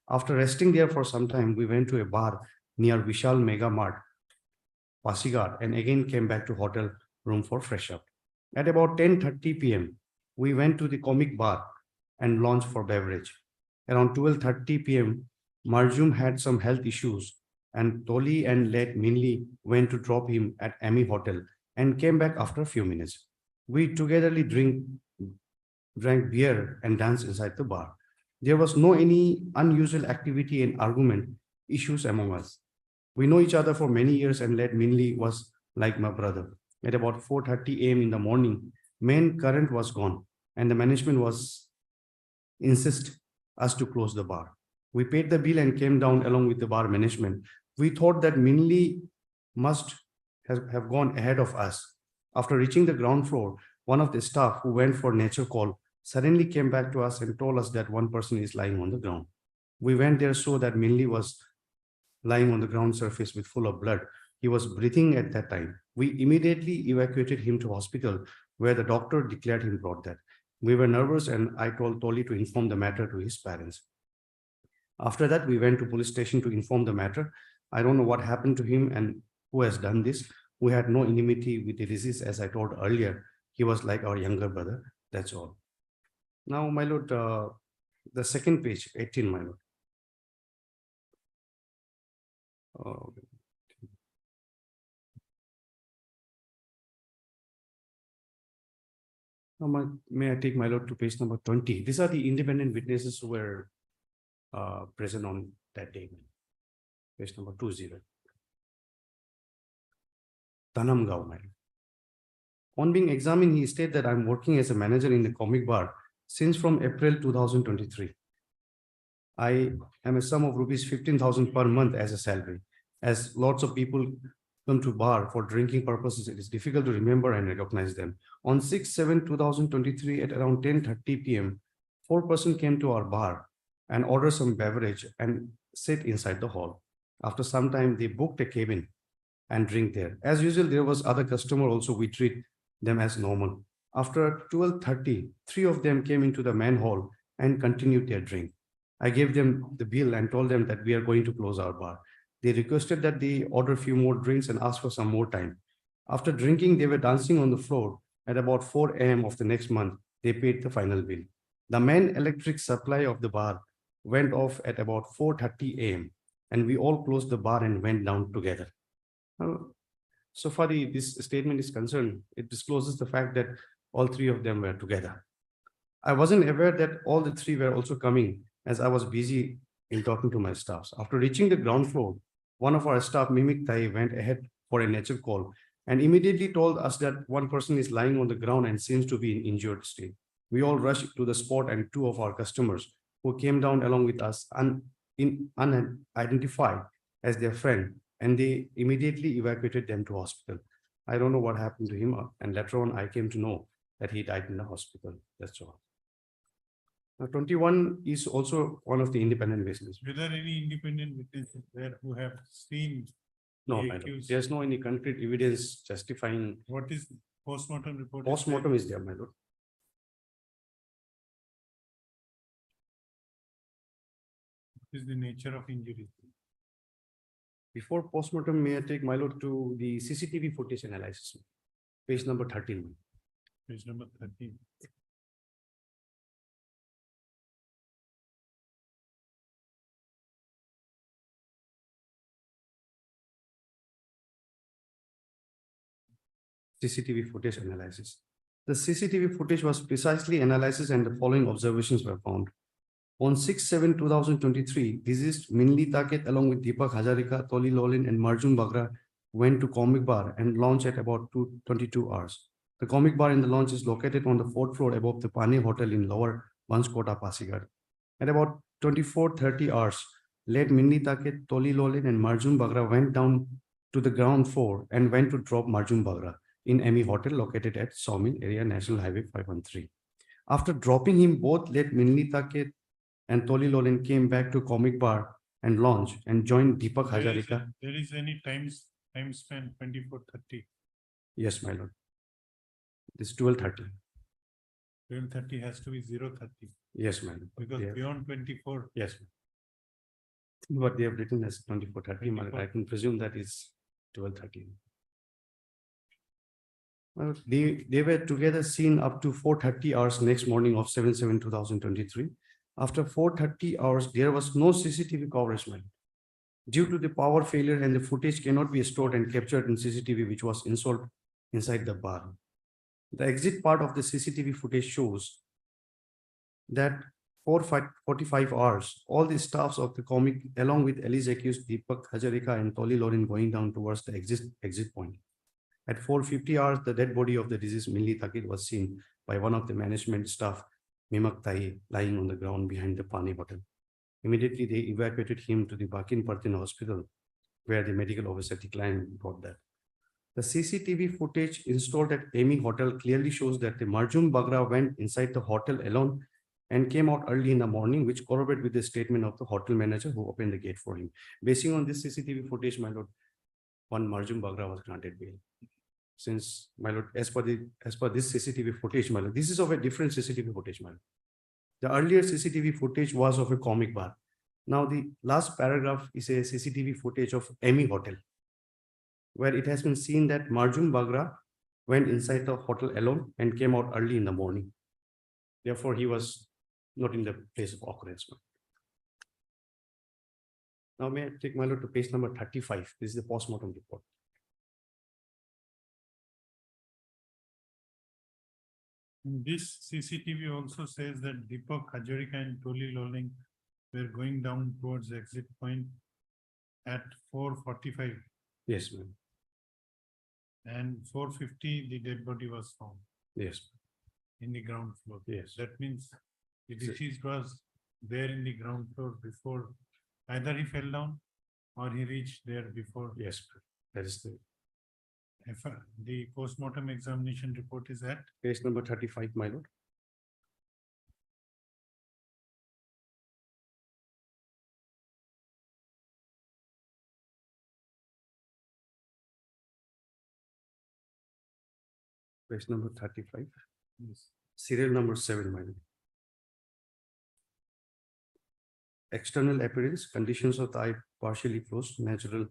After resting there for some time, we went to a bar near Vishal Mega Mart, Pasigat, and again came back to hotel room for fresh up. At about 10:30 p.m., we went to the comic bar and launched for beverage. Around 12:30 p.m., Marjum had some health issues and Toli and Let Minli went to drop him at Ami Hotel and came back after a few minutes. We togetherly drank beer and danced inside the bar. There was no any unusual activity and argument issues among us. We know each other for many years and Let Minli was like my brother. At about 4:30 a.m. in the morning, main current was gone and the management was insist us to close the bar. We paid the bill and came down along with the bar management. We thought that Minli must have gone ahead of us. After reaching the ground floor, one of the staff who went for nature call suddenly came back to us and told us that one person is lying on the ground. We went there so that Minli was lying on the ground surface with full of blood. He was breathing at that time. We immediately evacuated him to hospital where the doctor declared him brought death. We were nervous and I told Toli to inform the matter to his parents. After that, we went to police station to inform the matter. I don't know what happened to him and who has done this. We had no enmity with the deceased, as I told earlier. He was like our younger brother. That's all. Now, my lord, the second page, 18, my lord. Now, may I take my lord to page number 20? These are the independent witnesses who were present on that day. Page number 20. Tanam Gao, my lord. On being examined, he stated that I'm working as a manager in the comic bar since from April 2023. I am a sum of rupees 15,000 per month as a salary. As lots of people come to bar for drinking purposes, it is difficult to remember and recognize them. On 6/7/2023 at around 10:30 p.m., 4% came to our bar and ordered some beverage and sit inside the hall. After some time, they booked a cabin and drink there. As usual, there was other customer also. We treat them as normal. After 12:30, 3 of them came into the main hall and continued their drink. I gave them the bill and told them that we are going to close our bar. They requested that they order a few more drinks and asked for some more time. After drinking, they were dancing on the floor. At about 4 a.m. of the next month, they paid the final bill. The main electric supply of the bar went off at about 4:30 a.m. and we all closed the bar and went down together. So far, this statement is concerned. It discloses the fact that all 3 of them were together. I wasn't aware that all the 3 were also coming, as I was busy in talking to my staffs. After reaching the ground floor, one of our staff, Mimik Tai, went ahead for a nature call and immediately told us that one person is lying on the ground and seems to be in injured state. We all rushed to the spot and 2 of our customers who came down along with us unidentified as their friend, and they immediately evacuated them to hospital. I don't know what happened to him, and later on I came to know that he died in the hospital. That's all. Now, 21 is also one of the independent witnesses. Were there any independent witnesses there who have seen? No, the my lord. accused? There's no any concrete evidence justifying. What is postmortem report? Postmortem is there, my lord. What is the nature of injury? Before postmortem, may I take my lord to the CCTV footage analysis, page number 13. Page number 13. CCTV footage analysis. The CCTV footage was precisely analyzed and the following observations were found. On 6/7/2023, deceased Minli Taket along with Deepak Hazarika, Toli Lolin and Marjun Bagra went to Comic Bar and launched at about 22 hours. The Comic Bar in the launch is located on the 4th floor above the Pane Hotel in Lower Vanskota, Pasighar. At about 24:30 hours, late Minli Taket, Toli Lolin and Marjun Bagra went down to the ground floor and went to drop Marjun Bagra in Emmy Hotel located at Sawmill area, National Highway 513. After dropping him, both late Minli Taket and Toli Lolin came back to Comic Bar and lounge and joined Deepak Hazarika. There is any time span 24:30? Yes, my lord. This 12:30. 12:30 has to be 0:30. Yes, my lord. Because Yeah. beyond 24. Yes. But they have written as 24:30. My lord. I can presume that is 12:30. Well, they were together seen up to 4:30 hours next morning of 7/7/2023. After 4:30 hours, there was no CCTV coverage, man. Due to the power failure and the footage cannot be stored and captured in CCTV, which was installed inside the bar. The exit part of the CCTV footage shows that 4:45 hours, all the staffs of the comic, along with Ali's accused Deepak Hazarika and Toli Lolin going down towards the exit point. At 4:50 hours, the dead body of the deceased Minli Takit was seen by one of the management staff, Mimak Tai, lying on the ground behind the Pane Hotel. Immediately, they evacuated him to the Bakin Partin Hospital, where the medical officer declined brought that. The CCTV footage installed at Amy Hotel clearly shows that the Marjun Bagra went inside the hotel alone and came out early in the morning, which corroborated with the statement of the hotel manager who opened the gate for him. Basing on this CCTV footage, my lord, one Marjun Bagra was granted bail. Since, my lord, as per this CCTV footage, my lord, this is of a different CCTV footage, my lord. The earlier CCTV footage was of a comic bar. Now the last paragraph is a CCTV footage of Amy Hotel, where it has been seen that Marjun Bagra went inside the hotel alone and came out early in the morning. Therefore, he was not in the place of occurrence. Now may I take my lord to page number 35. This is the postmortem report. This CCTV also says that Deepak Hazarika and Toli Lolin were going down towards the exit point at 4:45. Yes, ma'am. And 4:50, the dead body was found. Yes. In the ground floor. Yes. That means the deceased was there in the ground floor before either he fell down or he reached there before? Yes, that is the If the post-mortem examination report is at page number 35, my lord. Page number 35, serial number 7, my lord. External appearance, conditions of the eye partially closed, natural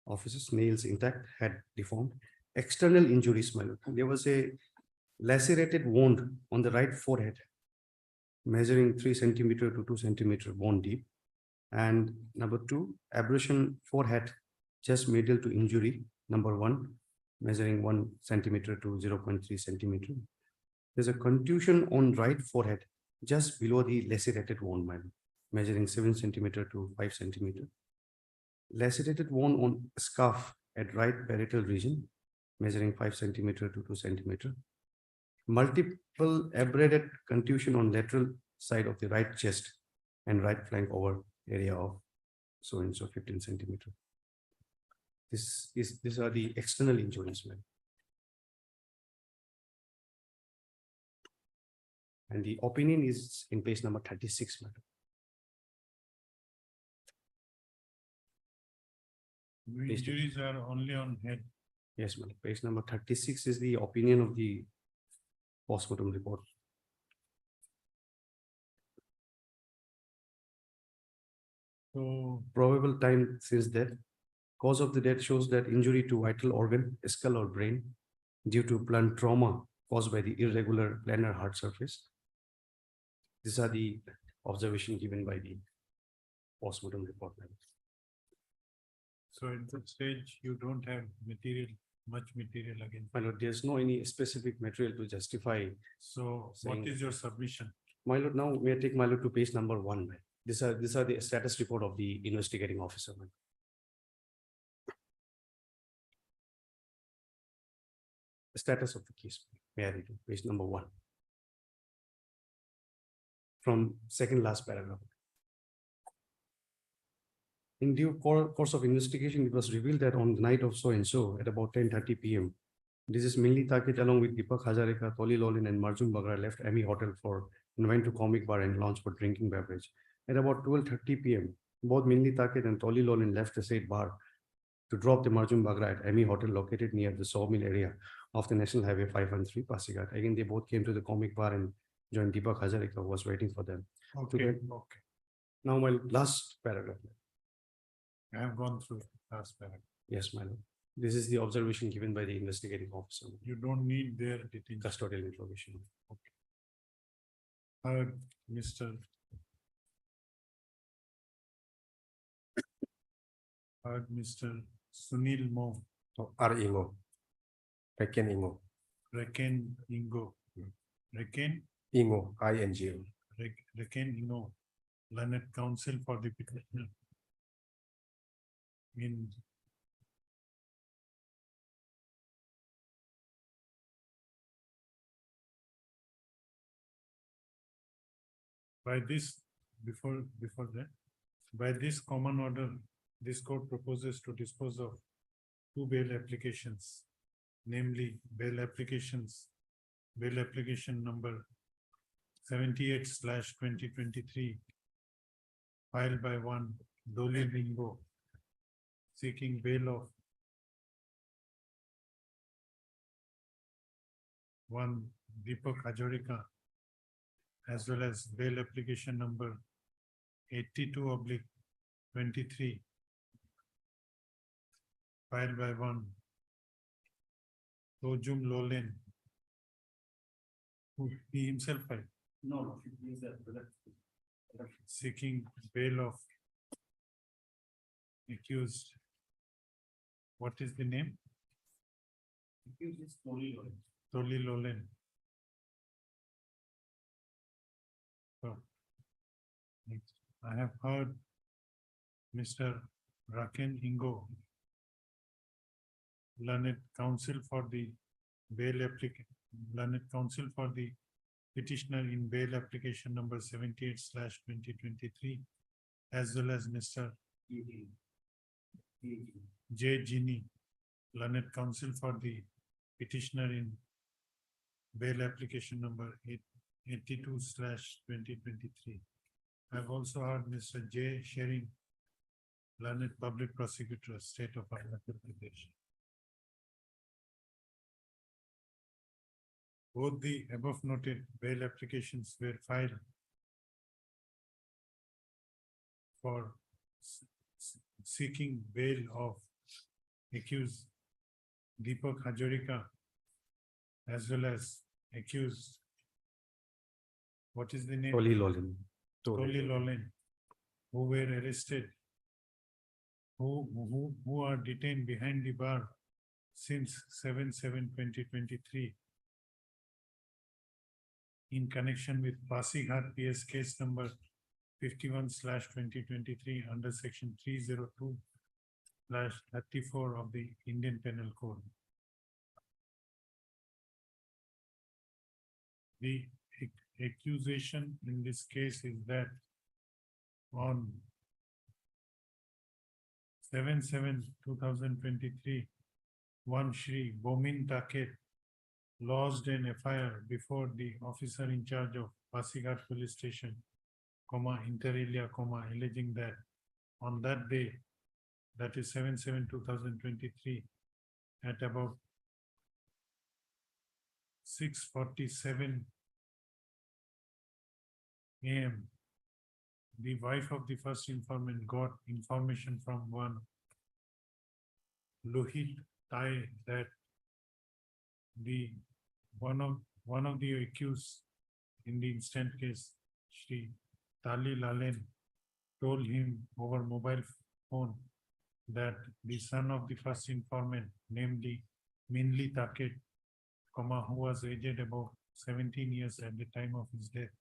offices, nails intact, head deformed. External injuries, my lord. There was a lacerated wound on the right forehead, measuring 3 centimeter to 2 centimeter bone deep. And number 2, abrasion forehead, just medial to injury. Number 1, measuring 1 centimeter to 0.3 centimeter. There's a contusion on right forehead, just below the lacerated wound, measuring 7 centimeter to 5 centimeter. Lacerated wound on scarf at right parietal region, measuring 5 centimeter to 2 centimeter. Multiple abraded contusion on lateral side of the right chest and right flank over area of so and so 15 centimeter. These are the external injuries, ma'am. And the opinion is in page number 36, madam. injuries are only on head. Yes, madam. Page number 36 is the opinion of the postmortem report. So Probable time since death. Cause of the death shows that injury to vital organ, skull or brain, due to blunt trauma caused by the irregular planar heart surface. These are the observations given by the postmortem report. So at that stage, you don't have much material again. My lord, there's no any specific material to justify. So Saying- what is your submission? My lord, now may I take my lord to page number 1. These are the status report of the investigating officer. The status of the case. May I read it? Page number 1. From second last paragraph. In due course of investigation, it was revealed that on the night of so and so at about 10:30 p.m. This is mainly Takit along with Deepak Hajarika, Toli Lolin and Marjun Bagra left Ami Hotel and went to Comic Bar and lounge for drinking beverage. At about 12:30 p.m., both Minli Takit and Toli Lolin left the said bar to drop the Marjun Bagra at Ami Hotel located near the sawmill area of the National Highway 513 Pasigat. Again, they both came to the Comic Bar and joined Deepak Hajarika, who was waiting for them. Okay, okay. Now my last paragraph. I have gone through last paragraph. Yes, my lord. This is the observation given by the investigating officer. You don't need their detention. Custodial information. Heard, Mr. Heard, Mr. Sunil Mo, R. Ingo. Reken Ingo. Reken Ingo. Reken, Ingo, INGO. Reken Ingo, learned counsel for the petitioner. In by this, before that, by this common order, this court proposes to dispose of 2 bail applications, namely bail application number 78/2023, filed by one Doli Bingo, seeking bail of one Deepak Hajarika, as well as bail application number 82/23, filed by one Tojum Lolen, who he himself filed. No, he is seeking bail of accused. What is the name? Accused is Toli Lolen. Toli Lolen. So, I have heard Mr. Raken Ingo, learned counsel for the bail applicant, learned counsel for the petitioner in bail application number 78/2023, as well as Mr. J. Ginny, learned counsel for the petitioner in bail application number 82/2023. I've also heard Mr. J. Shering, learned public prosecutor, State of Arunachal Pradesh. Both the above noted bail applications were filed for seeking bail of accused Deepak Hajorika as well as accused, what is the name? Toli Lolin. Toli Lolen, who were arrested, who are detained behind the bar since 7/7/2023 in connection with Pasighat PS case number 51/2023 under section 302/34 of the Indian Penal Code. The accusation in this case is that on 7/7/2023, one Shri Bomin Taket lodged an FIR before the officer in charge of Pasighat Police Station, inter alia, alleging that on that day, that is 7/7/2023, at about 6:47 AM, the wife of the first informant got information from one Lohit Tai that the one of the accused in the instant case, Shri Tali Lalen, told him over mobile phone that the son of the first informant, namely Minli Taket, who was aged about 17 years at the time of his death,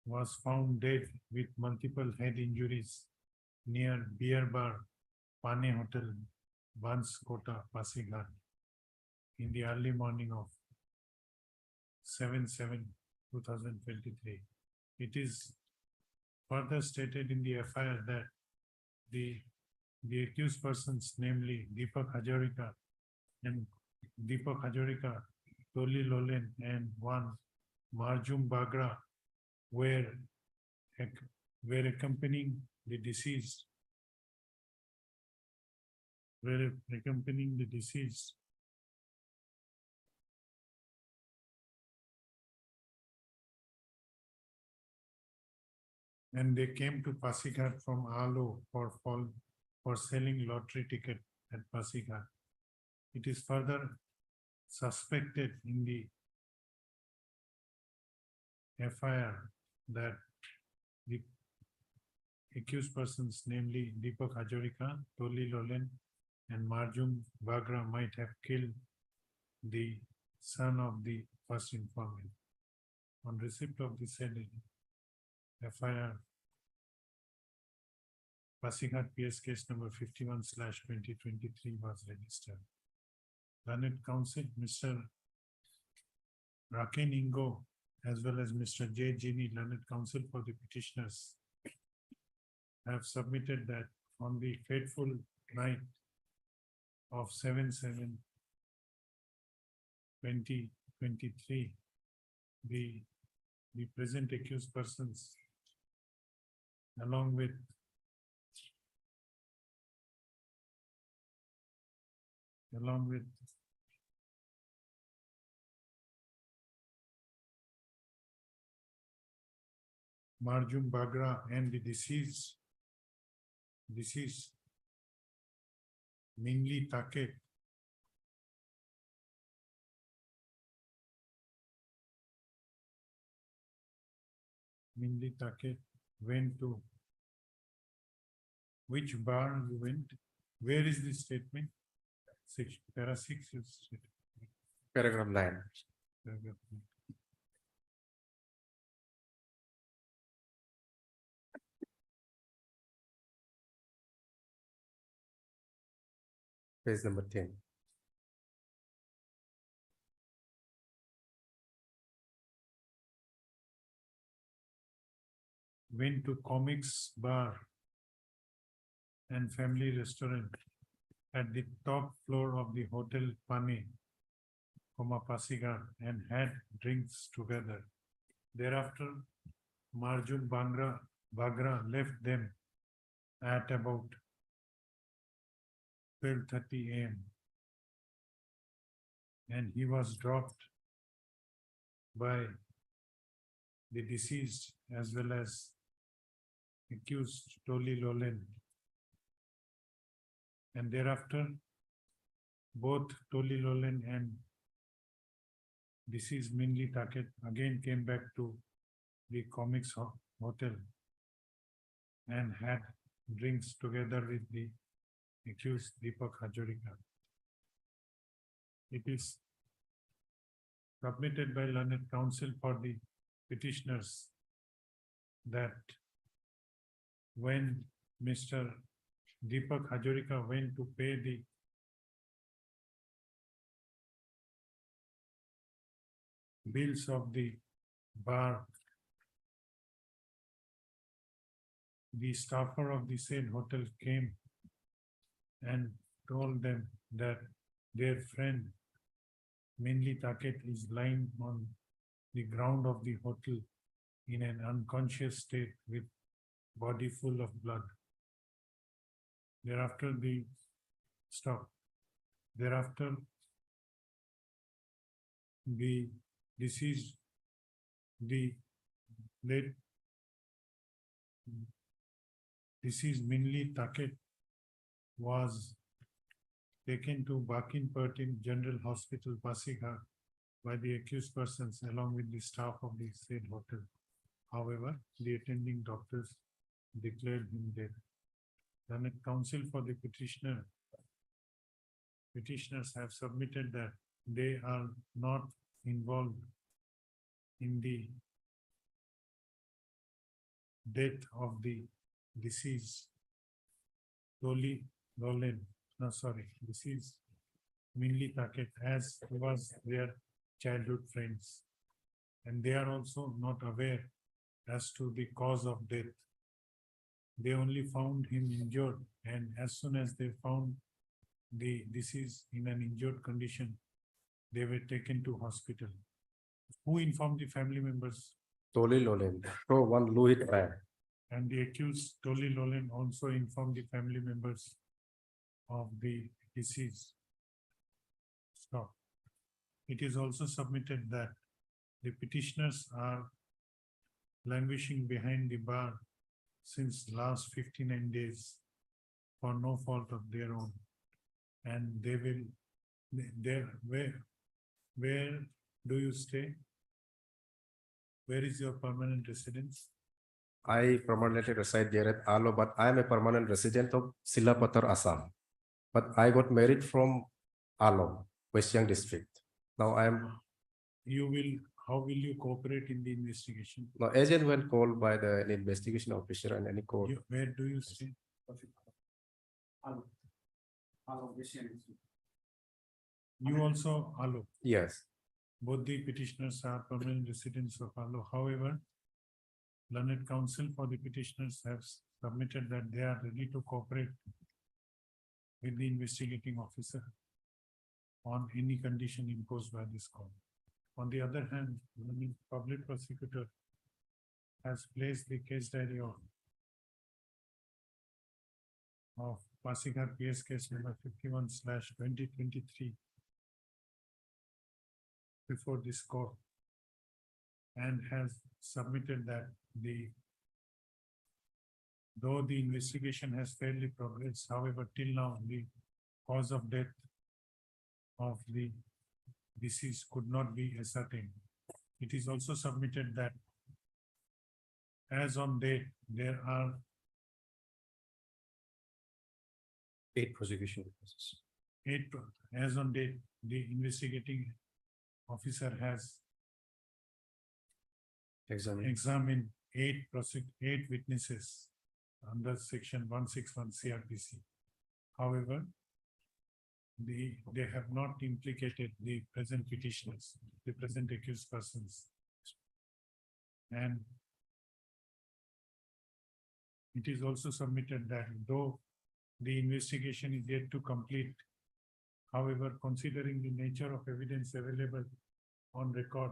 was found dead with multiple head injuries near Beer Bar, Pane Hotel, Banskota, Pasighat, in the early morning of 7/7/2023. It is further stated in the FIR that the accused persons, namely Deepak Hajorika, Toli Lolen, and one Marjum Bagra were accompanying the deceased. And they came to Pasighat from Alo for selling lottery ticket at Pasighat. It is further suspected in the FIR that the accused persons, namely Deepak Hajorika, Toli Lolen, and Marjum Bagra, might have killed the son of the first informant. On receipt of the said FIR, Pasighat PS case number 51/2023 was registered. Learned counsel, Mr. Raken Ingo, as well as Mr. J. Ginny, learned counsel for the petitioners, have submitted that on the fateful night of 7/7/2023, the present accused persons, along with Marjum Bagra and the deceased Minli Taket, went to which bar you went? Where is the statement? Para 6 is stated. Paragraph 9. Paragraph 9. Page number 10. went to Comics Bar and Family Restaurant at the top floor of the Hotel Pane, Pasigar, and had drinks together. Thereafter, Marjun Bagra left them at about 12:30 a.m. and he was dropped by the deceased as well as accused Toli Lolen. And thereafter, both Toli Lolen and deceased Minli Taket again came back to the Comics Hotel and had drinks together with the accused Deepak Hajorika. It is submitted by learned counsel for the petitioners that when Mr. Deepak Hajorika went to pay the bills of the bar, the staffer of the said hotel came and told them that their friend Minli Taket is lying on the ground of the hotel in an unconscious state with body full of blood. Thereafter, the deceased, the late deceased Minli Taket was taken to Bakin Pertin General Hospital, Pasighar, by the accused persons along with the staff of the said hotel. However, the attending doctors declared him dead. Then counsel for the petitioners have submitted that they are not involved in the death of the deceased deceased Minli Taket, as he was their childhood friends. And they are also not aware as to the cause of death. They only found him injured, and as soon as they found the deceased in an injured condition, they were taken to hospital. Who informed the family members? Toli Lolen, so one Lohit Rai. And the accused Toli Lolen also informed the family members of the deceased. Stop. It is also submitted that the petitioners are languishing behind the bar since last 59 days for no fault of their own. And they will, where do you stay? Where is your permanent residence? I permanently reside there at Alo, but I am a permanent resident of Silapathar, Assam. But I got married from Alo, West Siang district. Now I am. How will you cooperate in the investigation? Now agent when called by the investigation officer and any court. Where do you stay? You also Alo. Yes. Both the petitioners are permanent residents of Alo. However, learned counsel for the petitioners have submitted that they are ready to cooperate with the investigating officer on any condition imposed by this court. On the other hand, the public prosecutor has placed the case diary of Pasighar PS case number 51/2023 before this court and has submitted that though the investigation has fairly progressed, however, till now the cause of death of the deceased could not be ascertained. It is also submitted that as on date, there are 8 prosecution witnesses. As on date, the investigating officer has examined 8 witnesses under section 161 CRPC. However, they have not implicated the present petitioners, the present accused persons. And It is also submitted that though the investigation is yet to complete, however, considering the nature of evidence available on record,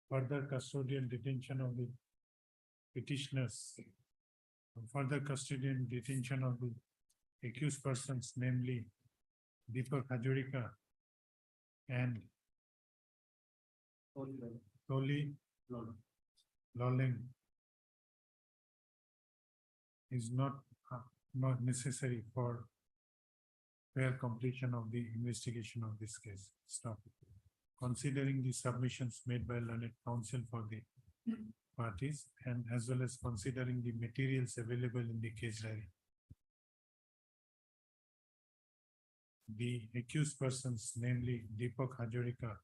further custodial detention of the petitioners, further custodial detention of the accused persons, namely Deepak Hajorika and Toli Loling, is not necessary for fair completion of the investigation of this case. Stop. Considering the submissions made by learned counsel for the parties and as well as considering the materials available in the case diary, the accused persons, namely Deepak Hajorika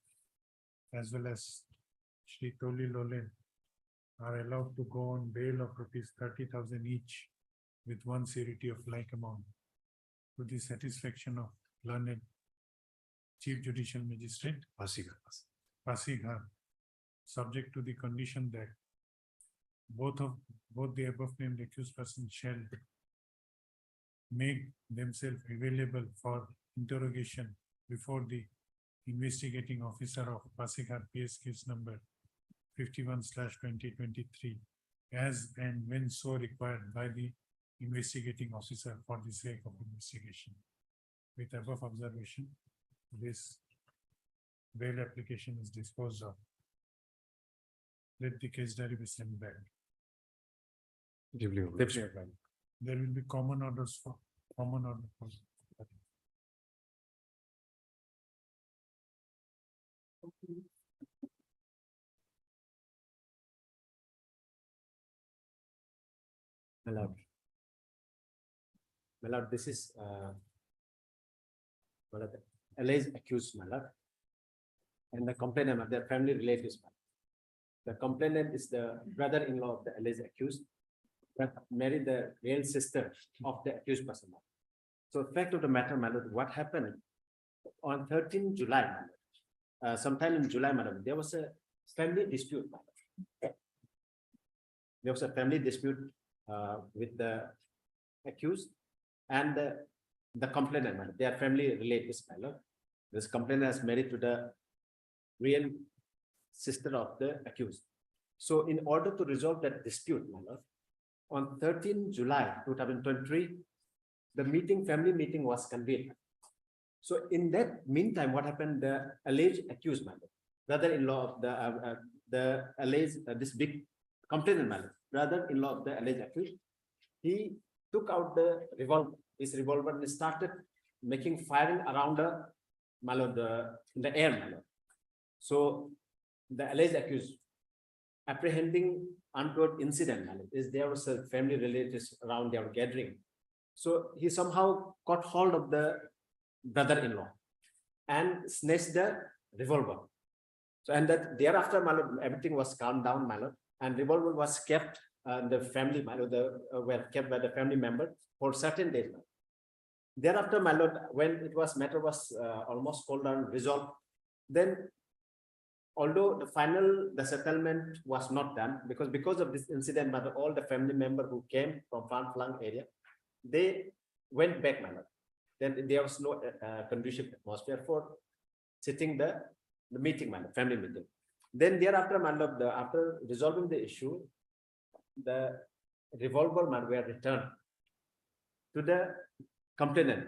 as well as Shri Toli Lolen, are allowed to go on bail of ₹30,000 each with one surety of like amount to the satisfaction of learned Chief Judicial Magistrate Pasighar, subject to the condition that both the above named accused persons shall make themselves available for interrogation before the investigating officer of Pasighar PS case number 51/2023 as and when so required by the investigating officer for the sake of investigation. With above observation, this bail application is disposed of. Let the case diary be sent back. There will be common orders for common order for. My lord. My lord, this is my lord, alleged accused, my lord. And the complainant are their family relatives. My lord. The complainant is the brother-in-law of the alleged accused, but married the real sister of the accused person. My lord. So fact of the matter, my lord, what happened on 13 July, my lord, sometime in July, my lord, there was a family dispute, my lord. There was a family dispute with the accused and the complainant, they are family relatives, my lord. This complainant is married to the real sister of the accused. So in order to resolve that dispute, my lord, on 13 July 2023, the family meeting was convened. So in that meantime, what happened? The alleged accused, my lord, brother-in-law of the alleged this big complainant, my lord, brother-in-law of the alleged accused, he took out the revolver, his revolver, and started making firing around the, my lord, in the air, my lord. So the alleged accused, apprehending untoward incident, my lord, is there was a family relatives around their gathering. So he somehow caught hold of the brother-in-law and snatched the revolver. So and that thereafter, my lord, everything was calmed down, my lord, and revolver was kept. The family, my lord, were kept by the family member for certain days. Thereafter, my lord, when matter was almost cooled down, resolved, then although the settlement was not done because of this incident, but all the family member who came from far-flung area, they went back, my lord. Then there was no conducive atmosphere for sitting the meeting, my lord, family meeting. Then thereafter, my lord, after resolving the issue, the revolver were returned to the complainant.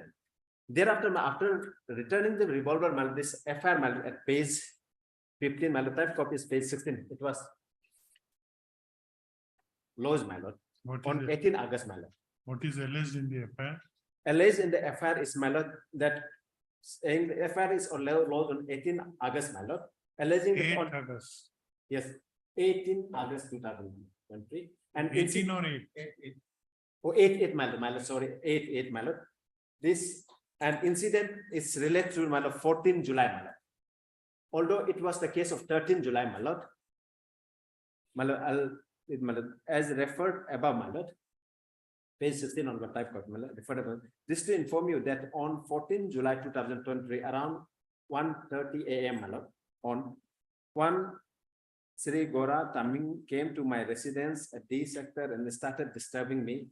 Thereafter, after returning the revolver, this FIR at page 15, my lord, type copy is page 16. It was lodged, my lord, on 18 August, my lord. What is alleged in the FIR? Alleged in the FIR is, my lord, that saying the FIR is lodged on 18 August, my lord, alleging 8 August. Yes, 18 August 2023. And 18 or 8? 8, my lord, sorry, 8, my lord. This an incident is related to, my lord, 14 July, my lord. Although it was the case of 13 July, my lord, as referred above, my lord, page 16 on the type code, my lord, referred above. This to inform you that on 14 July 2023, around 1:30 a.m., my lord, on one Sri Gora Taming came to my residence at D sector and started disturbing me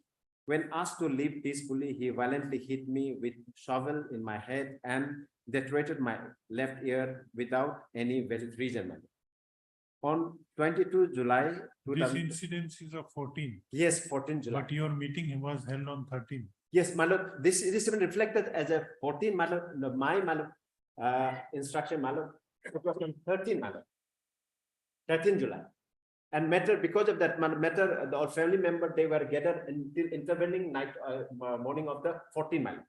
When asked to leave peacefully, he violently hit me with shovel in my head and deteriorated my left ear without any valid reason. On 22 July This 2000, incident is of 14, yes, 14 July. but your meeting was held on 13. Yes, my lord, this is even reflected as a 14, my lord, my lord, instruction, my lord, it was on 13, my lord. 13 July. And matter, because of that matter, the all family member, they were gathered until intervening night, morning of the 14, my lord.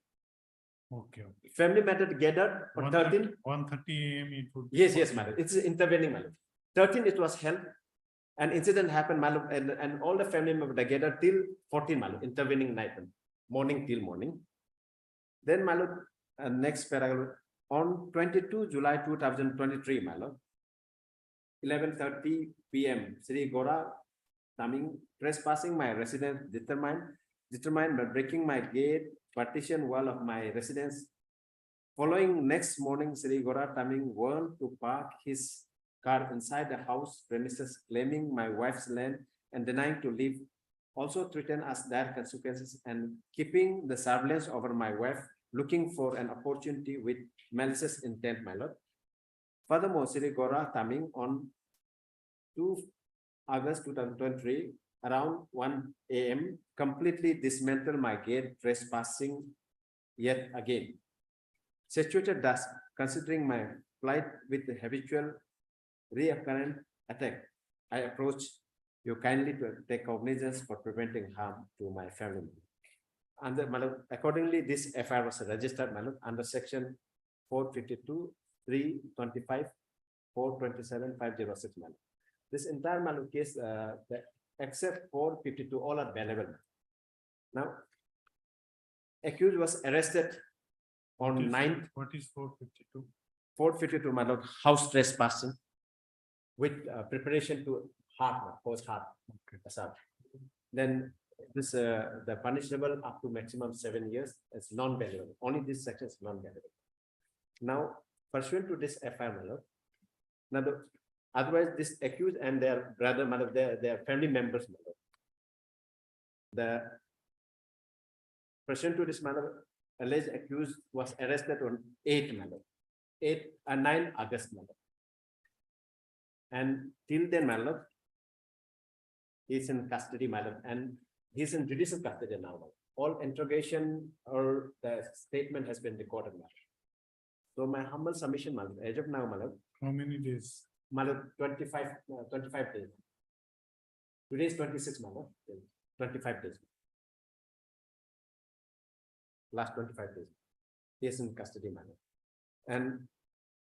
Okay. Family matter gathered on 13. 1:30 AM it would. be Yes, yes, 14. madam. It's intervening, madam. 13, it was held. An incident happened, madam, and all the family members they gathered till 14, madam, intervening night, morning till morning. Then, madam, next paragraph, on 22 July 2023, madam, 11:30 PM, Sri Gora coming, trespassing my residence, determined by breaking my gate, partition wall of my residence. Following next morning, Sri Gora Taming went to park his car inside the house premises, claiming my wife's land and denying to leave. Also threatened us dire consequences and keeping the surveillance over my wife, looking for an opportunity with malicious intent, my lord. Furthermore, Sri Gora Taming on 2 August 2023, around 1 AM, completely dismantled my gate, trespassing yet again. Situated thus, considering my plight with the habitual reoccurrent attack, I approach you kindly to take cognizance for preventing harm to my family. Accordingly, this FIR was registered under section 452, 325, 427, 506. This entire case, except 452, all are available. Now, accused was arrested on 9th. What is 452? 452, my lord, house trespassing with preparation to post heart assault. Then this the punishable up to maximum 7 years is non-bailable. Only this section is non-bailable. Now, pursuant to this FIR, my lord, now otherwise this accused and their brother, my lord, their family members, my lord, the pursuant to this matter, alleged accused was arrested on 9 August. And till then, he's in custody, and he's in judicial custody now. All interrogation or the statement has been recorded. So my humble submission, as of now, How many days? 25 days. Today is 26, 25 days. Last 25 days. He is in custody, and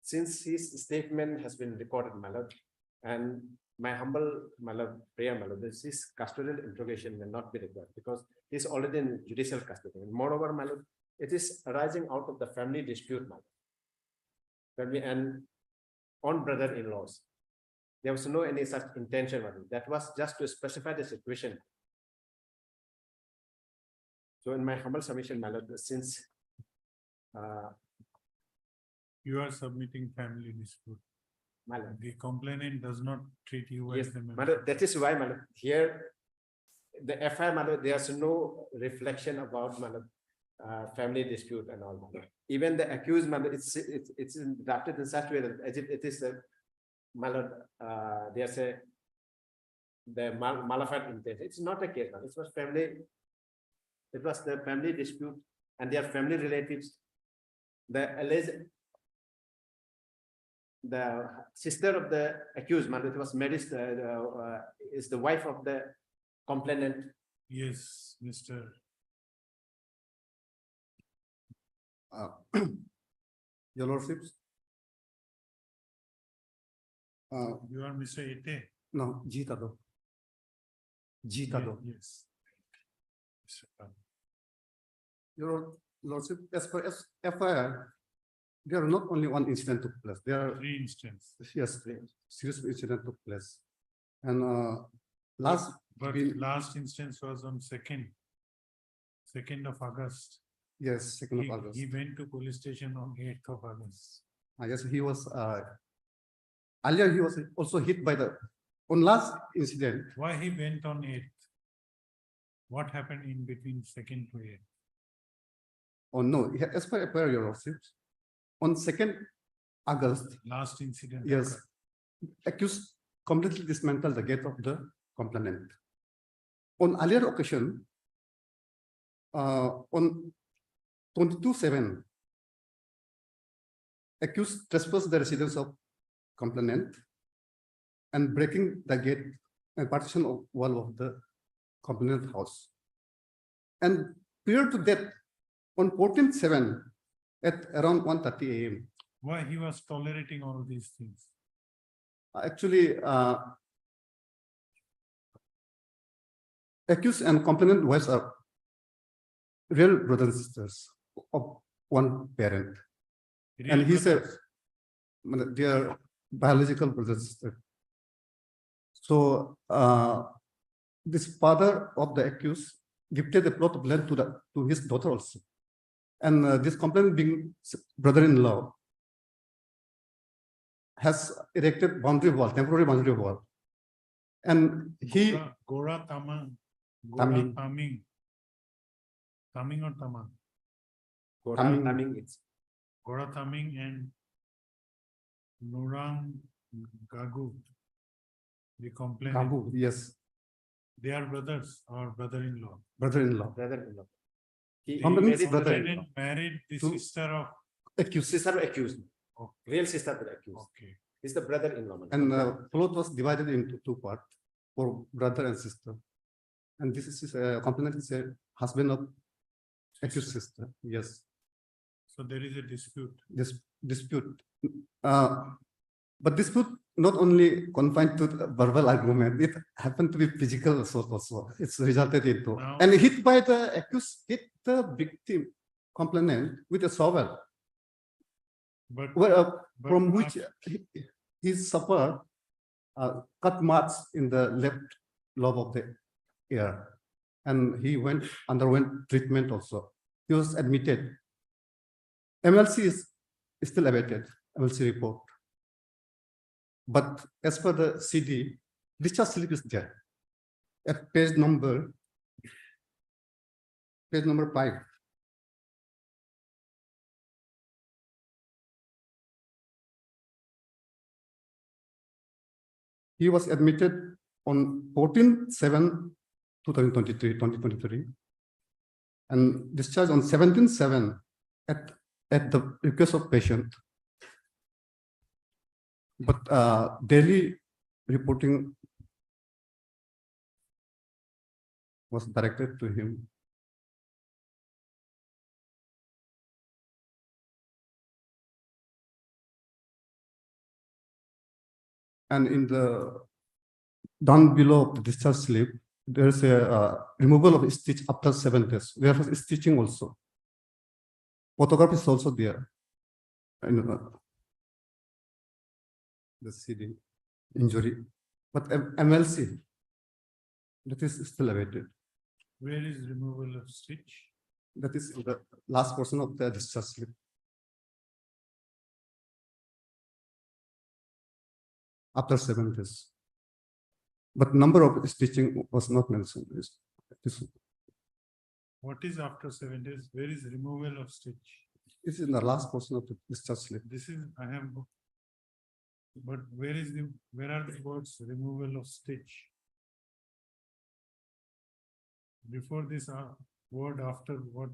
since his statement has been recorded, and my humble prayer, this custodial interrogation will not be required because he is already in judicial custody. And moreover, it is arising out of the family dispute, family and on brother-in-laws. There was no any such intention. That was just to specify the situation. So in my humble submission, since You are submitting family dispute. The complainant does not treat you yes, as the member. that is why here the FIR, there's no reflection about family dispute and all. Even the accused, it's drafted in such a way that as if it is a there's a the malified intent. It's not a case. It was family. It was the family dispute and their family relatives. The alleged the sister of the accused, it was married, is the wife of the complainant. Yes, Mr. Your lordships. You are Mr. Ete. No, Jitado. Jitado. Yes. Mr. Khan. Your lordship, as per FIR, there are not only one incident took place. There are 3 instances. yes, 3 serious incident took place, and last Last instance was on 2nd of August. yes, 2nd of August. He went to police station on 8th of August. Yes, he was earlier. He was also hit by the on last incident. Why he went on 8th? What happened in between second to eighth? Oh, no, as per your lordship, on 2nd August, Last incident. yes, occurred. accused completely dismantled the gate of the complainant. On earlier occasion, on 22/7, accused trespassed the residence of complainant and breaking the gate and partition of wall of the complainant house. And prior to that, on 14/7 at around 1:30 a.m., Why he was tolerating all these things? actually, accused and complainant wives are real brothers and sisters of one parent. And he said, they are biological brothers and sisters. So this father of the accused gifted a plot of land to his daughter also. And this complainant being brother-in-law has erected boundary wall, temporary boundary wall. And he Gora Tamang. Taming. Taming. Taming or Tamang? Taming. It's Gora Taming and Nurang Gagu. The complainant. Gabu, yes, They are brothers or brother-in-law. brother-in-law. brother-in-law. He Complainant's married brother-in-law. Complainant married the To- sister of. Accused. sister accused, Okay. real sister to the accused. Okay. He's the brother-in-law. And plot was divided into two parts for brother and sister. And this is complainant is a husband of accused sister. Yes, So there is a dispute. this dispute. But dispute not only confined to the verbal argument, it happened to be physical assault also. It's resulted into Now- and hit by the accused, hit the victim complainant with a shovel, But. but from which af- he suffered cut marks in the left lobe of the ear, and he underwent treatment also. He was admitted. MLC is still awaited, MLC report. But as per the CD, discharge slip is there at page number 5. He was admitted on 14/7/2023, and discharged on 17/7 at the request of patient. But daily reporting was directed to him. And in the down below the discharge slip, there's a removal of stitch after 7 days. There was stitching also. Photograph is also there. And the CD injury, but MLC, that is still awaited. Where is removal of stitch? That is in the last portion of the discharge slip. After 7 days. But number of stitching was not mentioned. What is after 7 days? Where is removal of stitch? This is in the last portion of the discharge slip. This is, I have. But where are the words removal of stitch? Before this word, after what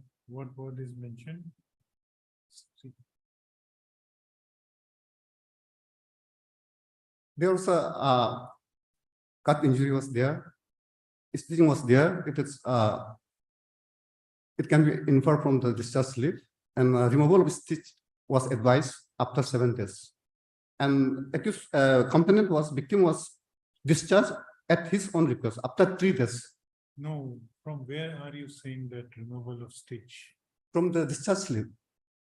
word is mentioned? There was a cut injury was there. Stitching was there. It can be inferred from the discharge slip, and removal of stitch was advised after 7 days. And accused victim was discharged at his own request after 3 days. No, from where are you saying that removal of stitch? From the discharge slip.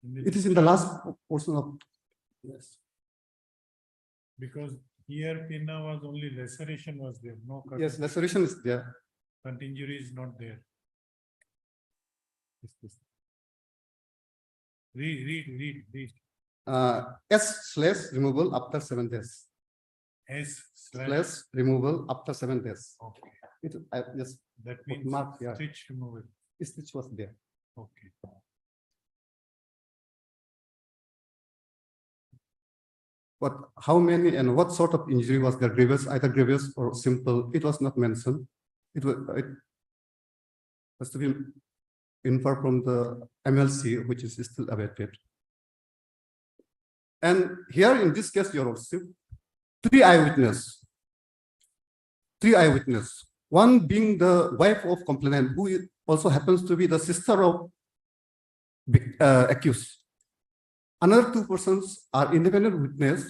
In the It is in the last portion of. Yes. Because here pinna was only laceration was there, no cut. Yes, laceration is there. Cut injury is not there. Read. S/removal after 7 days. S/. Removal after 7 days. Okay. Yes, That means Mark, yeah. stitch removal. Stitch was there. Okay. But how many and what sort of injury was there? Grievous, either grievous or simple? It was not mentioned. It has to be inferred from the MLC, which is still awaited. And here in this case, Your Lordship, three eyewitnesses. One being the wife of complainant, who also happens to be the sister of accused. Another two persons are independent witness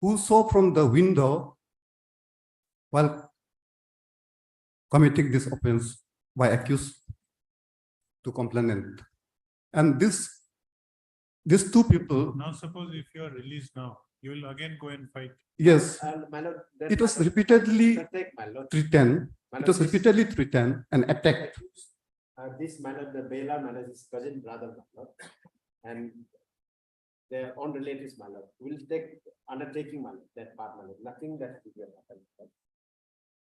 who saw from the window while committing this offense by accused to complainant. And these two people. Now suppose if you are released now, you will again go and fight. Yes, My lord, that it was matter- repeatedly Protect, my lord. threatened. My It lord, was this- repeatedly threatened and attacked. This man of the bailer, man of his cousin brother, my lord, and their own relatives, my lord, will take undertaking, my lord, that part, my lord, nothing that will happen.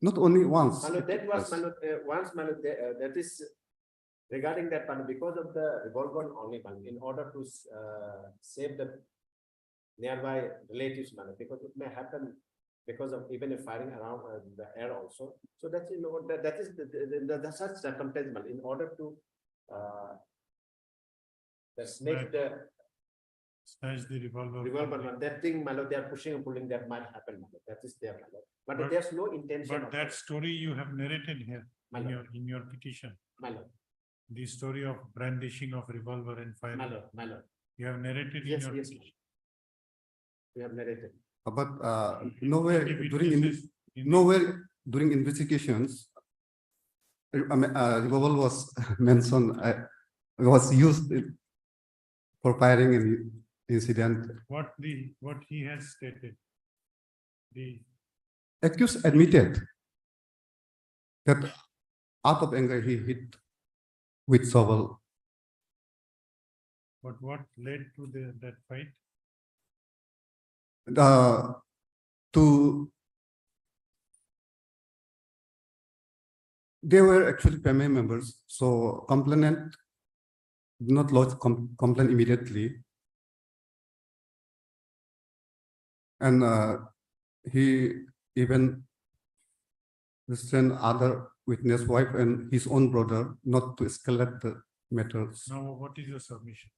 Not only once. My lord, that was, Yes. my lord, once, my lord, that is regarding that, my lord, because of the revolver only, my lord, in order to save the nearby relatives, my lord, because it may happen because of even a firing around the air also. So that's, you know, that is the such circumstance, my lord, in order to snake the Snatch the revolver. revolver, my lord, that thing, my lord, they are pushing and pulling, that might happen, my lord, that is there, my lord. But there's no intention. But of that story you have narrated here My in lord. your petition, My lord, the story of brandishing of revolver and my firing. lord, my lord, You have narrated in yes, your yes, petition. we have narrated. But nowhere The during witnesses in the- nowhere during investigations, revolver was mentioned. Was used for firing an incident. what he has stated. The Accused admitted that out of anger he hit with shovel. but what led to that fight? They were actually family members, so complainant did not lodge complaint immediately. And he even restrained other witness wife and his own brother not to escalate the matters. Now, what is your submission?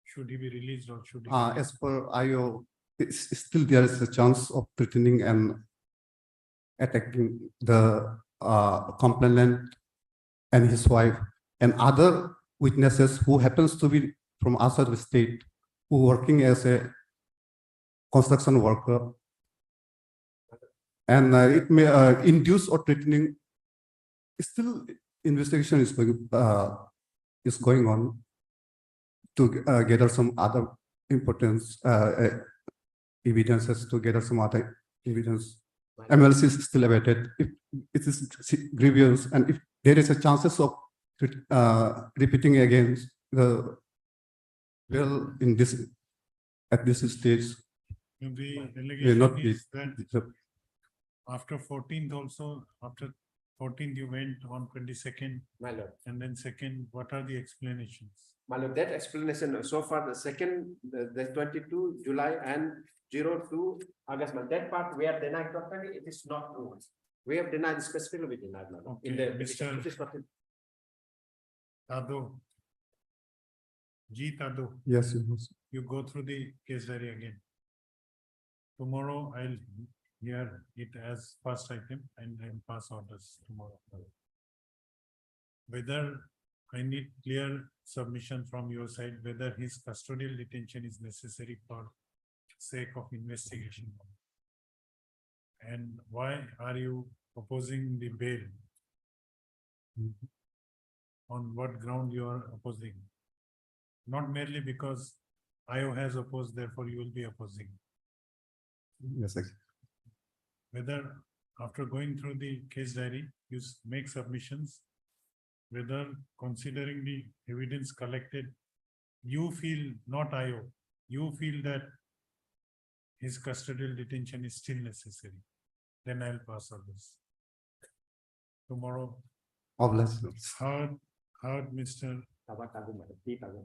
Should he be released or should he? be As per IO, still there is a chance of threatening and attacking the complainant and his wife and other witnesses who happens to be from outside the state, who working as a construction worker. And it may induce or threatening. Still, investigation is going on to gather some other importance evidences, to gather some other evidence. MLC is still awaited. If it is grievous and if there is a chances of repeating against the well in this at this stage. The Will not allegation be is that after 14th also, after 14th you went on 22nd My lord, and then second, what are the explanations? my lord, that explanation so far, the second, the 22 July and 02 August, my that part we are denied totally, it is not true. We have denied, specifically we denied, my lord, in Okay, the petition. Mr. It is not in- Tado. G Tado, Yes, yes. you go through the case diary again. Tomorrow I'll hear it as first item and then pass orders tomorrow. Whether I need clear submission from your side, whether his custodial detention is necessary for sake of investigation. And why are you opposing the bail? On what ground you are opposing? Not merely because IO has opposed, therefore you will be opposing. Yes, Whether after going through the case diary, you make submissions, whether considering the evidence collected, you feel, not IO, you feel that his custodial detention is still necessary, then I'll pass on this. tomorrow. Oblations. Heard Mr. Tabatago, madam, P Tago.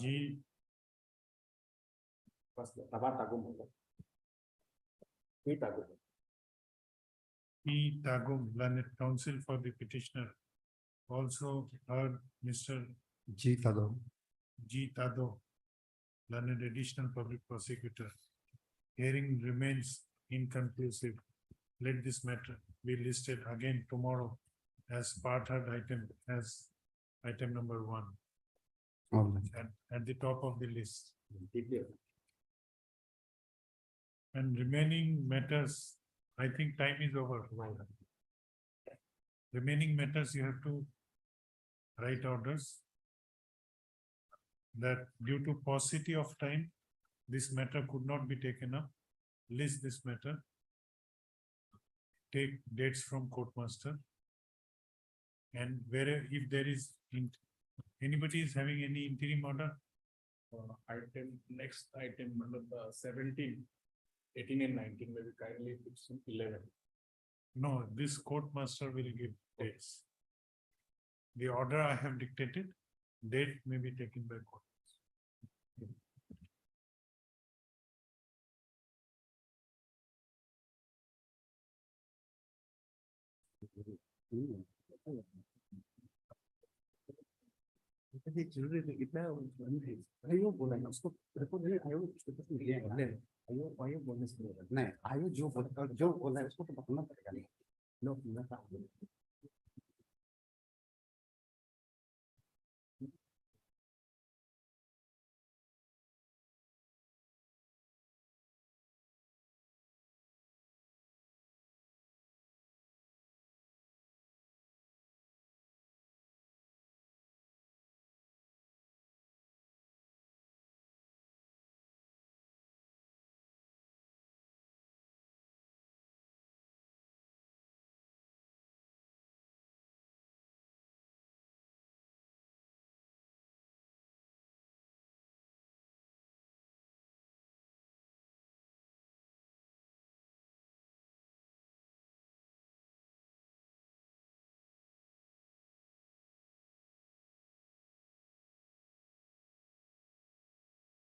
G. Tabatago, madam. P Tago. P. Tagum, learned counsel for the petitioner. Also heard Mr. G. Tado. G. Tado, learned additional public prosecutor. Hearing remains inconclusive. Let this matter be listed again tomorrow as part third item, as item number 1 at the top of the list. And remaining matters, I think time is over. Remaining matters, you have to write orders that due to paucity of time, this matter could not be taken up. List this matter. Take dates from court master. And where if there is, anybody is having any interim order? Item, next item, 17, 18 and 19, maybe kindly put some 11. No, this court master will give dates. The order I have dictated, date may be taken by court. आयो बोला ना उसको report आयो जो बोला है उसको तो बताना पड़ेगा नहीं नो